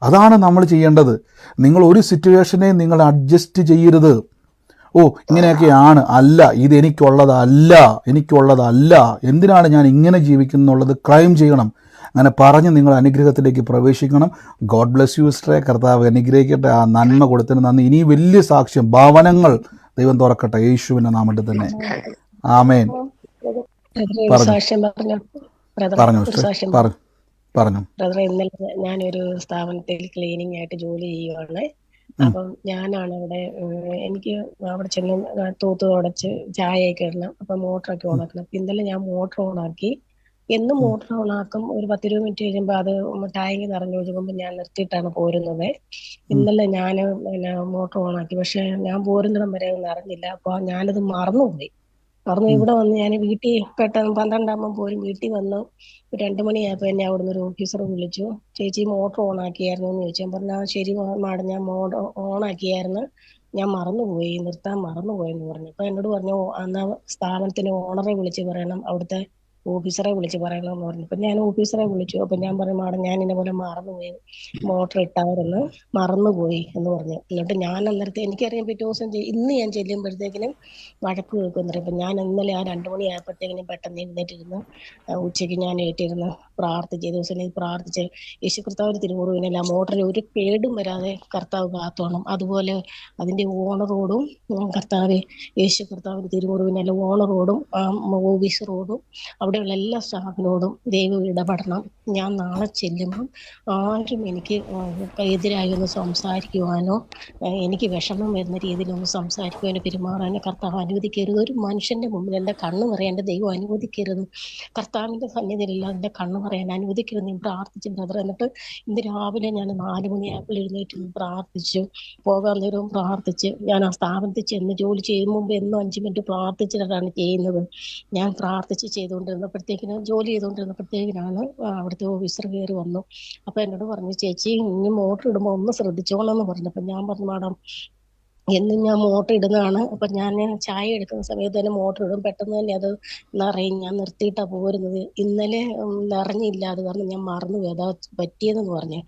അതാണ് നമ്മൾ ചെയ്യേണ്ടത്. നിങ്ങൾ ഒരു സിറ്റുവേഷനെ നിങ്ങൾ അഡ്ജസ്റ്റ് ചെയ്യരുത്. ഓ ഇങ്ങനെയൊക്കെയാണ്, അല്ല ഇത് എനിക്കുള്ളതല്ല, എന്തിനാണ് ഞാൻ ഇങ്ങനെ ജീവിക്കുന്നുള്ളത് ക്ലൈം ചെയ്യണം. അങ്ങനെ പറഞ്ഞ് നിങ്ങൾ അനുഗ്രഹത്തിലേക്ക് പ്രവേശിക്കണം. ഗോഡ് ബ്ലെസ് യു സിസ്റ്ററെ. കർത്താവ് അനുഗ്രഹിക്കട്ടെ. ആ നന്മ കൊടുത്തതിന് നന്ദി. ഇനി വലിയ സാക്ഷ്യം, ഭവനങ്ങൾ ദൈവം തുറക്കട്ടെ യേശുവിൻ്റെ നാമത്തിൽ തന്നെ. ആമേൻ. പറഞ്ഞു. ബ്രദറെ, ഇന്നലെ ഞാനൊരു സ്ഥാപനത്തിൽ ക്ലീനിങ് ആയിട്ട് ജോലി ചെയ്യുവാണ്. അപ്പം ഞാനാണ് അവിടെ, എനിക്ക് അവിടെ ചെന്ന് തൂത്ത് തുടച്ച് ചായയൊക്കെ ഇടണം. അപ്പം മോട്ടറൊക്കെ ഓണാക്കണം. ഇന്നലെ ഞാൻ മോട്ടർ ഓണാക്കി എന്നും മോട്ടർ ഓൺ ആക്കും. ഒരു 10-20 മിനിറ്റ് കഴിയുമ്പോൾ അത് ടാങ്ക് നിറഞ്ഞു ഒഴുകുമ്പോൾ ഞാൻ നിർത്തിയിട്ടാണ് പോരുന്നത്. ഇന്നലെ ഞാൻ പിന്നെ മോട്ടർ ഓൺ ആക്കി, പക്ഷെ ഞാൻ പോരുന്നിടം വരെ അത് നിറഞ്ഞില്ല. അപ്പൊ ഞാനത് മറന്നുപോയി. ഇവിടെ വന്ന് ഞാൻ വീട്ടിൽ പെട്ടെന്ന് 12 പോലും വീട്ടിൽ വന്നു. 2 മണിയായപ്പോ എന്നെ അവിടുന്ന് ഒരു ഓഫീസർ വിളിച്ചു. ചേച്ചി മോട്ടർ ഓൺ ആക്കിയായിരുന്നു എന്ന് ചോദിച്ചു. ഞാൻ പറഞ്ഞാൽ ശരി മാഡം, ഞാൻ മോട്ടർ ഓൺ ആക്കിയായിരുന്നു, ഞാൻ മറന്നുപോയി, നിർത്താൻ മറന്നുപോയെന്ന് പറഞ്ഞു. അപ്പൊ എന്നോട് പറഞ്ഞു, എന്നാ സ്ഥാപനത്തിന് ഓണറെ വിളിച്ച് പറയണം, അവിടുത്തെ ഓഫീസറെ വിളിച്ച് പറയണം എന്ന് പറഞ്ഞു. അപ്പൊ ഞാൻ ഓഫീസറെ വിളിച്ചു. അപ്പൊ ഞാൻ പറഞ്ഞു, മാഡം ഞാൻ ഇന്ന പോലെ മറന്നുപോയി, മോട്ടർ ഇട്ടായിരുന്നു, മറന്നുപോയി എന്ന് പറഞ്ഞു. എന്നിട്ട് ഞാൻ അന്നേരത്തെ എനിക്കറിയാം പിറ്റേ ദിവസം ഇന്ന് ഞാൻ ചെല്ലുമ്പോഴത്തേക്കിനും വഴക്ക് കേൾക്കുന്നു. അപ്പൊ ഞാൻ ഇന്നലെ ആ 2 മണിയായപ്പോഴത്തേക്കിനും പെട്ടെന്ന് എഴുന്നേറ്റിരുന്നു. ഉച്ചയ്ക്ക് ഞാൻ ഏറ്റിരുന്ന് പ്രാർത്ഥിച്ച്, ദിവസം പ്രാർത്ഥിച്ച് യേശു കർത്താവിന്റെ തിരുമുറിവിനല്ല മോട്ടറിൽ ഒരു കേടും വരാതെ കർത്താവ് കാത്തോണം. അതുപോലെ അതിന്റെ ഓണറോടും കർത്താവ് യേശു കർത്താവിന്റെ തിരുമുറിവിനല്ല ഓണറോടും ഓഫീസറോടും അവിടെയുള്ള എല്ലാ സ്റ്റാഫിനോടും ദൈവം ഇടപെടണം. ഞാൻ നാളെ ചെല്ലുമ്പം ആരും എനിക്ക് എതിരായി ഒന്ന് സംസാരിക്കുവാനോ എനിക്ക് വിഷമം വരുന്ന രീതിയിലൊന്ന് സംസാരിക്കുവാനോ പെരുമാറാനോ കർത്താവ് അനുവദിക്കരുത്. ഒരു മനുഷ്യന്റെ മുമ്പിൽ എൻ്റെ കണ്ണ് പറയാൻ എൻ്റെ ദൈവം അനുവദിക്കരുത്. കർത്താവിന്റെ സന്നിധിയിലില്ല എൻ്റെ കണ്ണ് പറയാൻ അനുവദിക്കരുത്. ഞാൻ പ്രാർത്ഥിച്ചു ബ്രദർ. എന്നിട്ട് ഇന്ന് രാവിലെ ഞാൻ 4 മണിയായപ്പോൾ എഴുന്നേറ്റ് പ്രാർത്ഥിച്ചു. പോകാൻ നേരവും പ്രാർത്ഥിച്ച് ഞാൻ ആ സ്ഥാപനത്തിൽ ചെന്ന് ജോലി ചെയ്യും മുമ്പ് എന്നും 5 മിനിറ്റ് പ്രാർത്ഥിച്ചിട്ടാണ് ചെയ്യുന്നത്. ഞാൻ പ്രാർത്ഥിച്ച് ജോലി ചെയ്തുകൊണ്ടിരുന്നപ്പോഴത്തേക്കിനാണ് അവിടുത്തെ ഓഫീസർ കയറി വന്നു. അപ്പൊ എന്നോട് പറഞ്ഞു, ചേച്ചി ഇനി മോട്ടർ ഇടുമ്പോൾ ഒന്ന് ശ്രദ്ധിച്ചോളാം എന്ന് പറഞ്ഞു. അപ്പൊ ഞാൻ പറഞ്ഞു, മാഡം എന്നും ഞാൻ മോട്ടർ ഇടുന്നതാണ്. അപ്പൊ ഞാൻ ചായ എടുക്കുന്ന സമയത്ത് തന്നെ മോട്ടർ ഇടും, പെട്ടെന്ന് തന്നെ അത് നിറയും. ഞാൻ നിർത്തിയിട്ടാ പോരുന്നത്. ഇന്നലെ നിറഞ്ഞില്ല, അത് കാരണം ഞാൻ മറന്നുപോയി, അതാ പറ്റിയതെന്ന് പറഞ്ഞു.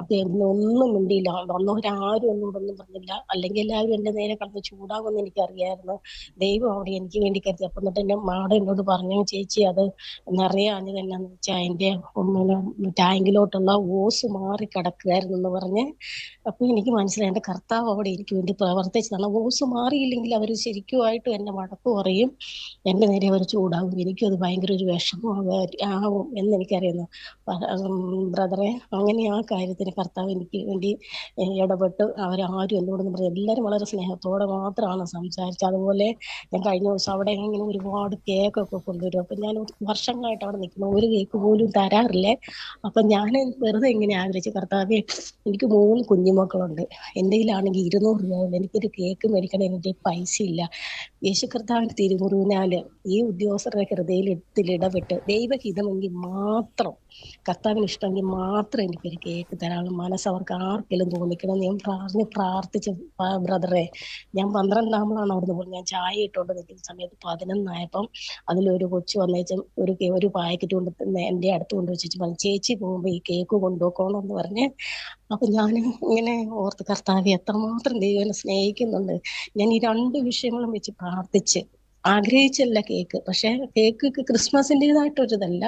അപ്പൊ ഒന്നും മിണ്ടിയില്ല. വന്നവരാരും എന്നോടൊന്നും പറഞ്ഞില്ല. അല്ലെങ്കിൽ എല്ലാവരും എന്റെ നേരെ കടന്ന് ചൂടാകുമെന്ന് എനിക്കറിയായിരുന്നു. ദൈവം അവിടെ എനിക്ക് വേണ്ടി കരുതി. അപ്പൊ എന്നിട്ട് എന്റെ മാഡം എന്നോട് പറഞ്ഞു, ചേച്ചി അത് നിറയാഞ്ഞത് എന്നാന്ന് വെച്ചാൽ അതിന്റെ ടാങ്കിലോട്ടുള്ള ഓസ് മാറി കിടക്കുകയായിരുന്നു എന്ന് പറഞ്ഞ്. അപ്പൊ എനിക്ക് മനസ്സിലായി എന്റെ കർത്താവ് അവിടെ എനിക്ക് വേണ്ടി പ്രവർത്തിച്ചതാണ്. ഓസ് മാറിയില്ലെങ്കിൽ അവർ ശരിക്കുമായിട്ടും എന്നെ വഴക്ക് പറയും, എന്റെ നേരെ അവർ ചൂടാകും. എനിക്കും അത് ഭയങ്കര ഒരു വിഷമമാകും എന്നെനിക്കറിയുന്നു ബ്രദറെ. അങ്ങനെ ആ കാര്യത്തിന് കർത്താവ് എനിക്ക് വേണ്ടി ഇടപെട്ട് അവരാരും എന്നോടൊന്നും പറഞ്ഞു. എല്ലാവരും വളരെ സ്നേഹത്തോടെ മാത്രമാണ് സംസാരിച്ചത്. അതുപോലെ ഞാൻ കഴിഞ്ഞ ദിവസം അവിടെ ഇങ്ങനെ ഒരുപാട് കേക്കൊക്കെ കൊണ്ടുവരും. അപ്പൊ ഞാൻ വർഷങ്ങളായിട്ട് അവിടെ നിൽക്കുന്നു, ഒരു കേക്ക് പോലും തരാറില്ലേ. അപ്പൊ ഞാൻ വെറുതെ ഇങ്ങനെ ആഗ്രഹിച്ചു, കർത്താവേ എനിക്ക് 3 കുഞ്ഞുമക്കളുണ്ട്, എൻ്റെ കയ്യിലാണെങ്കിൽ 200 രൂപ, എനിക്കൊരു കേക്ക് മേടിക്കണം, എൻ്റെ പൈസ ഇല്ല. യേശു കർത്താവിന്റെ തിരുമുറിവിനാല് ഈ ഉദ്യോഗസ്ഥരുടെ ഹൃദയത്തിൽ ഇടപെട്ട് ദൈവഹിതമെങ്കിൽ മാത്രം, കർത്താവിന് ഇഷ്ടമെങ്കിൽ മാത്രം എനിക്കൊരു കേക്ക് തരാനുള്ള മനസ്സ് അവർക്ക് ആർക്കെങ്കിലും തോന്നിക്കണം. ഞാൻ പ്രാർത്ഥിച്ചു ബ്രദറെ. ഞാൻ 12 അവിടുന്ന് പോയി. ഞാൻ ചായ ഇട്ടുകൊണ്ട് നിൽക്കുന്ന സമയത്ത് 11 അതിലൊരു കൊച്ചു വന്നേച്ചും ഒരു പാക്കറ്റ് കൊണ്ട് എൻ്റെ അടുത്ത് കൊണ്ടുവച്ചു പറഞ്ഞു, ചേച്ചി പോകുമ്പോ ഈ കേക്ക് കൊണ്ടുപോക്കോണം എന്ന് പറഞ്ഞ്. അപ്പൊ ഞാൻ ഇങ്ങനെ ഓർത്ത്, കർത്താവ് എത്രമാത്രം ദൈവനെ സ്നേഹിക്കുന്നുണ്ട്. ഞാൻ ഈ 2 വിഷയങ്ങളും വെച്ച് പ്രാർത്ഥിച്ച് ആഗ്രഹിച്ചല്ല കേക്ക്. പക്ഷെ കേക്ക് ക്രിസ്മസിൻ്റെതായിട്ടൊരിതല്ല.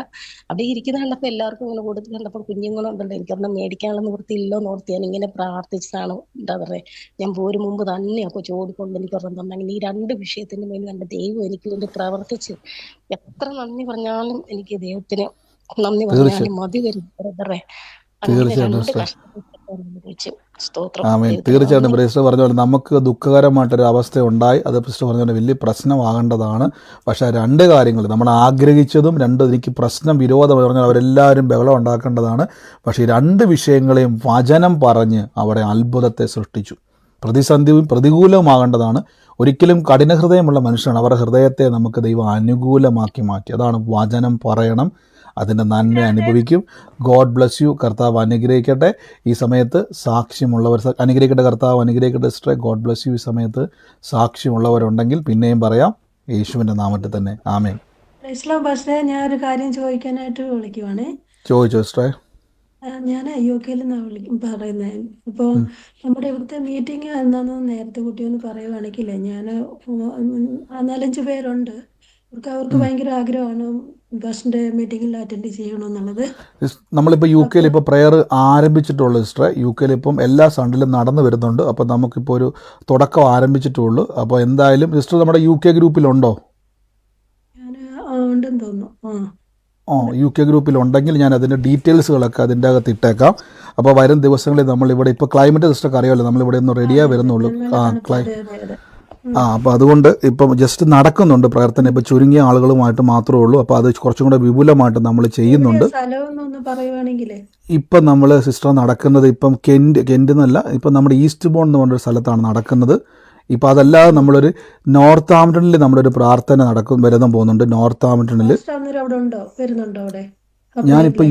അവിടെ ഇരിക്കുന്ന കണ്ടപ്പോൾ എല്ലാവർക്കും ഇങ്ങനെ കൊടുത്ത് കണ്ടപ്പോൾ കുഞ്ഞുങ്ങളുണ്ടല്ലോ, എനിക്കൊന്നും മേടിക്കാനുള്ള നിവൃത്തിയില്ലോ നോർത്ത് ഞാൻ ഇങ്ങനെ പ്രാർത്ഥിച്ചതാണ്. എന്താ പറയുക, ഞാൻ പോരും മുമ്പ് തന്നെയൊക്കെ ചോദിക്കൊണ്ട് എനിക്ക് ഉറങ്ങുന്നുണ്ടെങ്കിൽ ഈ 2 വിഷയത്തിന് വേണ്ടി എൻ്റെ ദൈവം എനിക്ക് വേണ്ടി പ്രവർത്തിച്ച് എത്ര നന്ദി പറഞ്ഞാലും എനിക്ക് ദൈവത്തിന് നന്ദി പറഞ്ഞാലും മതി വരും ബ്രദറെ. തീർച്ചയായിട്ടും ബ്രദർ പറഞ്ഞ പോലെ നമുക്ക് ദുഃഖകരമായിട്ടൊരു അവസ്ഥ ഉണ്ടായി. അത് സിസ്റ്റർ പറഞ്ഞ പോലെ വലിയ പ്രശ്നമാകേണ്ടതാണ്. പക്ഷേ 2 കാര്യങ്ങൾ നമ്മൾ ആഗ്രഹിച്ചതും 2 എനിക്ക് പ്രശ്നം വിരോധം പറഞ്ഞാൽ അവരെല്ലാവരും ബഹളം ഉണ്ടാക്കേണ്ടതാണ്. പക്ഷേ ഈ 2 വിഷയങ്ങളെയും വചനം പറഞ്ഞ് അവിടെ അത്ഭുതത്തെ സൃഷ്ടിച്ചു. പ്രതിസന്ധിയും പ്രതികൂലവുമാകേണ്ടതാണ്. ഒരിക്കലും കഠിനഹൃദയമുള്ള മനുഷ്യനാണ്, അവരുടെ ഹൃദയത്തെ നമുക്ക് ദൈവം അനുകൂലമാക്കി മാറ്റി. അതാണ് വചനം പറയണം, അതിൻ്റെ നന്മ അനുഭവിക്കും. God bless you. കർത്താവ് അനുഗ്രഹിക്കട്ടെ. ഈ സമയത്ത് സാക്ഷ്യമുള്ളവർ അനുഗ്രഹിക്കട്ടെ. കർത്താവ് അനുഗ്രഹിക്കട്ടെ സിസ്റ്ററെ. God bless you. ഈ സമയത്ത് സാക്ഷ്യമുള്ളവരുണ്ടെങ്കിൽ പിന്നെയും പറയാം, യേശുവിൻ്റെ നാമത്തിൽ തന്നെ. ആമേൻ. ഞാൻ ഒരു കാര്യം ചോദിക്കാനായിട്ട് വിളിക്കുവാണ്. ചോദിച്ചോ സിസ്റ്ററെ. ഞാൻ UK-ൽ നിന്നാണ് പറയുന്നത്. ഇപ്പോൾ നമ്മുടെ ഇവിടുത്തെ മീറ്റിംഗ് എന്താണെന്ന് നേരത്തെ കുട്ടിയൊന്ന് പറയുവാണെങ്കിൽ, ഞാൻ 4-5 പേരുണ്ട്. അവർക്ക് ഭയങ്കര ആഗ്രഹമാണ് ബസ്സിൻ്റെ മീറ്റിങ്ങിൽ അറ്റൻഡ് ചെയ്യണമെന്നുള്ളത്. നമ്മളിപ്പോൾ UK-ൽ ഇപ്പോൾ പ്രെയർ ആരംഭിച്ചിട്ടുള്ളൂ സിസ്റ്ററെ. UK-ൽ ഇപ്പം എല്ലാ സൺഡേയിലും നടന്നു വരുന്നുണ്ട്. അപ്പോൾ നമുക്കിപ്പോൾ ഒരു തുടക്കം ആരംഭിച്ചിട്ടുള്ളൂ. അപ്പോൾ എന്തായാലും സിസ്റ്റർ നമ്മുടെ UK ഗ്രൂപ്പിലുണ്ടോ? ഞാൻ ഉണ്ടെന്ന് തോന്നുന്നു. UK ഗ്രൂപ്പിലുണ്ടെങ്കിൽ ഞാൻ അതിൻ്റെ ഡീറ്റെയിൽസുകളൊക്കെ അതിൻ്റെ അകത്ത് ഇട്ടേക്കാം. അപ്പോൾ വരും ദിവസങ്ങളിൽ നമ്മളിവിടെ ഇപ്പോൾ ക്ലൈമറ്റ് സിസ്റ്റർക്ക് അറിയാമല്ലോ, നമ്മളിവിടെ ഒന്ന് റെഡിയായി വരുന്നുള്ളൂ. അപ്പോൾ അതുകൊണ്ട് ഇപ്പം ജസ്റ്റ് നടക്കുന്നുണ്ട് പ്രവർത്തനം. ഇപ്പോൾ ചുരുങ്ങിയ ആളുകളുമായിട്ട് മാത്രമേ ഉള്ളൂ. അപ്പോൾ അത് കുറച്ചും കൂടെ വിപുലമായിട്ട് നമ്മൾ ചെയ്യുന്നുണ്ട്. സ്ഥലമെന്നൊന്ന് പറയുവാണെങ്കിലേ ഇപ്പം നമ്മൾ സിസ്റ്റർ നടക്കുന്നത് ഇപ്പം കെൻറ്റ് എന്നല്ല, ഇപ്പം നമ്മുടെ ഈസ്റ്റ് ബോൺ എന്ന് പറഞ്ഞൊരു സ്ഥലത്താണ് നടക്കുന്നത്. ഇപ്പോൾ അതല്ലാതെ നമ്മളൊരു നോർത്ത് ആംപ്ടണിൽ നമ്മളൊരു പ്രാർത്ഥന വരുന്ന പോകുന്നുണ്ട്. നോർത്ത് ആംപ്ടണിൽ അന്നേരം അവിടെ ഉണ്ടോ, വരുന്നുണ്ടോ അവിടെ? ഞാനിപ്പോൾ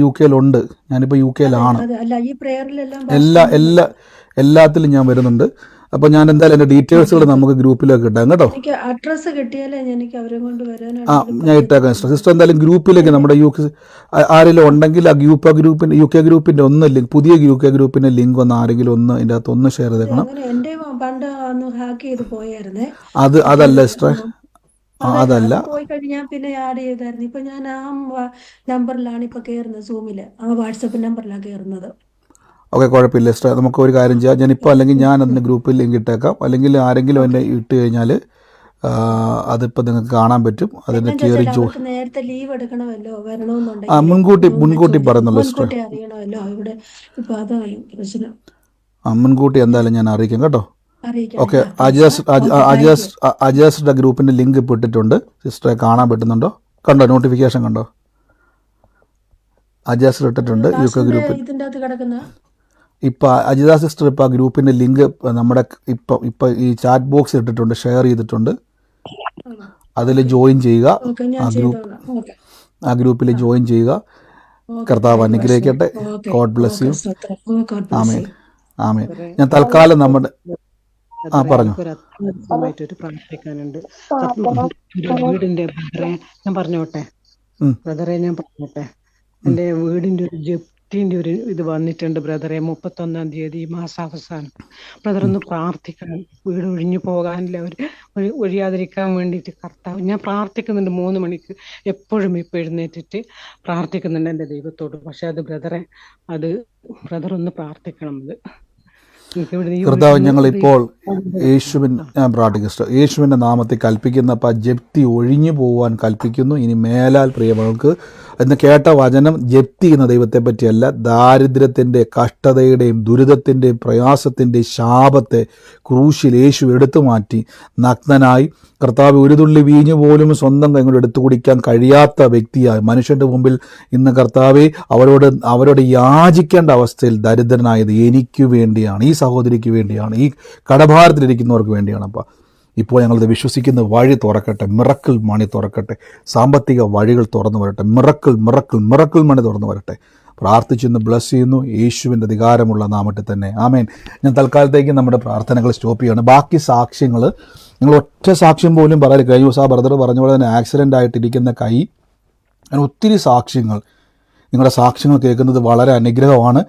യു കെയിലുണ്ട്. ഞാനിപ്പോൾ യു കെയിലാണ്. അല്ല, ഈ പ്രേയറിലെല്ലാം എല്ലാത്തിലും ഞാൻ വരുന്നുണ്ട്. അപ്പോൾ ഞാൻ എന്തായാലും എൻ്റെ ഡീറ്റെയിൽസുകൾ നമുക്ക് ഗ്രൂപ്പിലേക്ക് ഇട്ടാം കേട്ടോ. എനിക്ക് അഡ്രസ്സ് കിട്ടിയാലേ എനിക്ക് അവരെ കൊണ്ട് ഞാൻ ഇട്ടേക്കാം സിസ്റ്റർ. എന്തായാലും ഗ്രൂപ്പിലേക്ക് നമ്മുടെ ആരെങ്കിലും ഉണ്ടെങ്കിൽ ആ ഗ്രൂപ്പിൻ്റെ യു കെ ഗ്രൂപ്പിൻ്റെ ഒന്ന് ലിങ്ക്, പുതിയ യു കെ ഗ്രൂപ്പിൻ്റെ ലിങ്ക് ഒന്ന് ആരെങ്കിലും ഒന്ന് ഇതിൻ്റെ അകത്ത് ഒന്ന് ഷെയർ ചെയ്തേക്കണം. എന്റെ പണ്ട് ഒന്ന് ഹാക്ക് ചെയ്ത് പോയായിരുന്നേ. അതല്ല സിസ്റ്റർ, അതല്ല, പോയി കഴിഞ്ഞ് ഞാൻ പിന്നെ ആഡ് ചെയ്തായിരുന്നു. ഇപ്പൊ ഞാൻ ആ നമ്പറിലാണ് ഇപ്പൊ കയറുന്നത്, സൂമില് ആ വാട്സപ്പ് നമ്പറിലാണ് കയറുന്നത്. ഓക്കെ, കുഴപ്പമില്ല സിസ്റ്റർ. നമുക്ക് ഒരു കാര്യം ചെയ്യാം. ഞാനിപ്പോൾ അല്ലെങ്കിൽ ഞാൻ അതിന് ഗ്രൂപ്പിൽ ലിങ്ക് ഇട്ടേക്കാം. അല്ലെങ്കിൽ ആരെങ്കിലും എന്നെ ഇട്ട് കഴിഞ്ഞാൽ അതിപ്പോൾ നിങ്ങൾക്ക് കാണാൻ പറ്റും. അതിന് കയറി നേരത്തെ ലീവ് എടുക്കണമല്ലോ, വരണമെന്നുണ്ടെങ്കിൽ മുൻകൂട്ടി പറയുന്നുള്ളൂ സിസ്റ്റർ. അറിയണമല്ലോ ഇവിടെ. ഇപ്പൊ അതാണ് പ്രശ്നം. മുൻകൂട്ടി എന്തായാലും ഞാൻ അറിയിക്കാം കേട്ടോ. ഓക്കെ, അജാസ്ഡ് ഗ്രൂപ്പിൻ്റെ ലിങ്ക് ഇപ്പോൾ ഇട്ടിട്ടുണ്ട്. സിസ്റ്ററെ കാണാൻ പറ്റുന്നുണ്ടോ? കണ്ടോ? നോട്ടിഫിക്കേഷൻ കണ്ടോ? അജാസ്ഡ് ഇട്ടിട്ടുണ്ട് യു കെ ഗ്രൂപ്പിൽ. ഇതിന്റെ അകത്ത് കിടക്കുന്ന ഇപ്പോൾ അജിത സിസ്റ്റർ ഇപ്പോൾ ആ ഗ്രൂപ്പിൻ്റെ ലിങ്ക് നമ്മുടെ ഇപ്പം ഈ ചാറ്റ് ബോക്സ് ഇട്ടിട്ടുണ്ട്, ഷെയർ ചെയ്തിട്ടുണ്ട്. അതിൽ ജോയിൻ ചെയ്യുക. ആ ഗ്രൂപ്പിൽ ജോയിൻ ചെയ്യുക. കർത്താവ് അനുഗ്രഹിക്കട്ടെ. God bless you. ആമേൻ, ആമേൻ. ഞാൻ തൽക്കാലം നമ്മുടെ പറഞ്ഞു ഒരു പ്രാർത്ഥിക്കാനുണ്ട്. വീടിന്റെ ബ്രദറെ ഞാൻ പറഞ്ഞോട്ടെ, എന്റെ വീടിന്റെ ഒരു ജപ്തിന്റെ ഒരു ഇത് വന്നിട്ടുണ്ട് ബ്രദറെ. 31-ാം തീയതി മാസാവസാനം. ബ്രദർ ഒന്ന് പ്രാർത്ഥിക്കണം. വീട് ഒഴിഞ്ഞു പോകാനില്ല, ഒഴിയാതിരിക്കാൻ വേണ്ടിയിട്ട് കർത്താവ്. ഞാൻ പ്രാർത്ഥിക്കുന്നുണ്ട് 3 മണിക്ക് എപ്പോഴും ഇപ്പൊ എഴുന്നേറ്റിട്ട് പ്രാർത്ഥിക്കുന്നുണ്ട് എൻ്റെ ദൈവത്തോട്. പക്ഷെ അത് ബ്രദറെ, ബ്രദർ ഒന്ന് പ്രാർത്ഥിക്കണം. കർത്താവ്, ഞങ്ങളിപ്പോൾ യേശുവിൻ്റെ നാമത്തിൽ കൽപ്പിക്കുന്ന ജപ്തി ഒഴിഞ്ഞു പോകാൻ കൽപ്പിക്കുന്നു. ഇനി മേലാൽ പ്രിയമകൾക്ക് എന്ന് കേട്ട വചനം ജപ്തി എന്ന ദൈവത്തെ പറ്റിയല്ല, ദാരിദ്ര്യത്തിൻ്റെ, കഷ്ടതയുടെയും ദുരിതത്തിൻ്റെയും പ്രയാസത്തിൻ്റെയും ശാപത്തെ ക്രൂശിൽ യേശു എടുത്തു മാറ്റി നഗ്നനായി, കർത്താവ് ഒരു തുള്ളി വീഞ്ഞു പോലും സ്വന്തം കൈകൊണ്ട് എടുത്തു കുടിക്കാൻ കഴിയാത്ത വ്യക്തിയായി മനുഷ്യൻ്റെ മുമ്പിൽ ഇന്ന് കർത്താവെ അവരോട് യാചിക്കേണ്ട അവസ്ഥയിൽ ദരിദ്രനായത് എനിക്ക് വേണ്ടിയാണ്, ഈ സഹോദരിക്ക് വേണ്ടിയാണ്, ഈ കടഭാരത്തിലിരിക്കുന്നവർക്ക് വേണ്ടിയാണ്. അപ്പം ഇപ്പോൾ ഞങ്ങളത് വിശ്വസിക്കുന്ന വഴി തുറക്കട്ടെ. മിറക്കിൾ മണി തുറക്കട്ടെ. സാമ്പത്തിക വഴികൾ തുറന്നു വരട്ടെ. മിറക്കിൾ മണി തുറന്നു വരട്ടെ. പ്രാർത്ഥിച്ചെന്ന് ബ്ലസ് ചെയ്യുന്നു യേശുവിൻ്റെ അധികാരമുള്ള നാമത്തിൽ തന്നെ. ആമേൻ. ഞാൻ തൽക്കാലത്തേക്ക് നമ്മുടെ പ്രാർത്ഥനകൾ സ്റ്റോപ്പ് ചെയ്യുകയാണ്. ബാക്കി സാക്ഷ്യങ്ങൾ നിങ്ങൾ ഒറ്റ സാക്ഷ്യം പോലും പറയാൻ, കഴിഞ്ഞ ദിവസം ആ ബ്രദർ പറഞ്ഞ പോലെ തന്നെ ആക്സിഡൻ്റ് ആയിട്ടിരിക്കുന്ന കൈ, അങ്ങനെ ഒത്തിരി സാക്ഷ്യങ്ങൾ. നിങ്ങളുടെ സാക്ഷ്യങ്ങൾ കേൾക്കുന്നത് വളരെ അനുഗ്രഹമാണ്.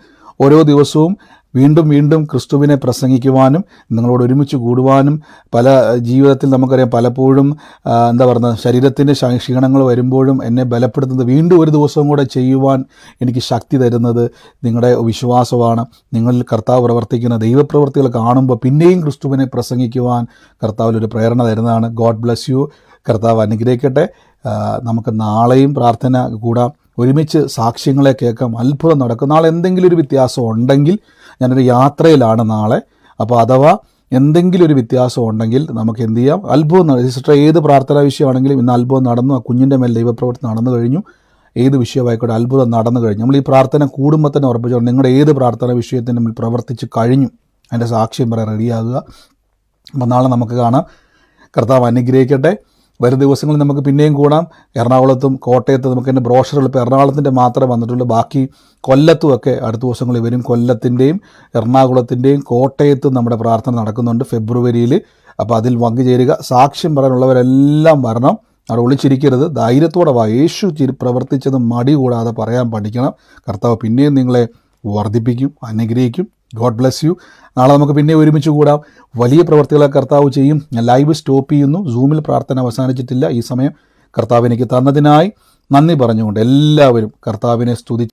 ഓരോ ദിവസവും വീണ്ടും ക്രിസ്തുവിനെ പ്രസംഗിക്കുവാനും നിങ്ങളോട് ഒരുമിച്ച് കൂടുവാനും, പല ജീവിതത്തിൽ നമുക്കറിയാം പലപ്പോഴും ശരീരത്തിൻ്റെ ക്ഷീണങ്ങൾ വരുമ്പോഴും എന്നെ ബലപ്പെടുത്തുന്നത് വീണ്ടും ഒരു ദിവസവും കൂടെ ചെയ്യുവാൻ എനിക്ക് ശക്തി തരുന്നത് നിങ്ങളുടെ വിശ്വാസമാണ്. നിങ്ങളിൽ കർത്താവ് പ്രവർത്തിക്കുന്ന ദൈവപ്രവൃത്തികൾ കാണുമ്പോൾ പിന്നെയും ക്രിസ്തുവിനെ പ്രസംഗിക്കുവാൻ കർത്താവിലൊരു പ്രേരണ തരുന്നതാണ്. God bless you. കർത്താവ് അനുഗ്രഹിക്കട്ടെ. നമുക്ക് നാളെയും പ്രാർത്ഥന കൂടാം, ഒരുമിച്ച് സാക്ഷ്യങ്ങളെ കേൾക്കാം. അത്ഭുതം നടക്കും. നാളെ എന്തെങ്കിലും ഒരു വ്യത്യാസം ഉണ്ടെങ്കിൽ, ഞാനൊരു യാത്രയിലാണ് നാളെ, അപ്പോൾ അഥവാ എന്തെങ്കിലും ഒരു വ്യത്യാസം ഉണ്ടെങ്കിൽ നമുക്ക് എന്ത് ചെയ്യാം, അത്ഭുതം. സിസ്റ്റർ ഏത് പ്രാർത്ഥനാ വിഷയമാണെങ്കിലും ഇന്ന് അത്ഭുതം നടന്നു. ആ കുഞ്ഞിൻ്റെ മേൽ ദൈവപ്രവൃത്തി നടന്നു കഴിഞ്ഞു. ഏത് വിഷയമായിക്കോട്ടെ അത്ഭുതം നടന്നു കഴിഞ്ഞു. നമ്മൾ ഈ പ്രാർത്ഥന കൂടുമ്പോൾ തന്നെ ഉറപ്പിച്ചോ, നിങ്ങളുടെ ഏത് പ്രാർത്ഥനാ വിഷയത്തിന് നമ്മൾ പ്രവർത്തിച്ച് കഴിഞ്ഞു, അതിൻ്റെ സാക്ഷ്യം പറയാൻ റെഡിയാകുക. അപ്പോൾ നാളെ നമുക്ക് കാണാം. കർത്താവ് അനുഗ്രഹിക്കട്ടെ. വരും ദിവസങ്ങളിൽ നമുക്ക് പിന്നെയും കൂടാം. എറണാകുളത്തും കോട്ടയത്തും നമുക്ക് എൻ്റെ ബ്രോഷറുകൾ ഇപ്പോൾ എറണാകുളത്തിൻ്റെ മാത്രമേ വന്നിട്ടുള്ളൂ. ബാക്കി കൊല്ലത്തുമൊക്കെ അടുത്ത ദിവസങ്ങളിൽ വരും. കൊല്ലത്തിൻ്റെയും എറണാകുളത്തിൻ്റെയും കോട്ടയത്തും നമ്മുടെ പ്രാർത്ഥന നടക്കുന്നുണ്ട് ഫെബ്രുവരിയിൽ. അപ്പോൾ അതിൽ പങ്കുചേരുക. സാക്ഷ്യം പറയാനുള്ളവരെല്ലാം വരണം. അവിടെ ഒളിച്ചിരിക്കരുത്. ധൈര്യത്തോടെ യേശു പ്രവർത്തിച്ചത് മടി കൂടാതെ പറയാൻ പഠിക്കണം. കർത്താവ് പിന്നെയും നിങ്ങളെ വർദ്ധിപ്പിക്കും, അനുഗ്രഹിക്കും. God bless U. നാളെ നമുക്ക് പിന്നെ ഒരുമിച്ച് കൂടാം. വലിയ പ്രവർത്തികളെ കർത്താവ് ചെയ്യും. ഞാൻ ലൈവ് സ്റ്റോപ്പ് ചെയ്യുന്നു. സൂമിൽ പ്രാർത്ഥന അവസാനിച്ചിട്ടില്ല. ഈ സമയം കർത്താവ് എനിക്ക് തന്നതിനായി നന്ദി പറഞ്ഞുകൊണ്ട് എല്ലാവരും കർത്താവിനെ സ്തുതി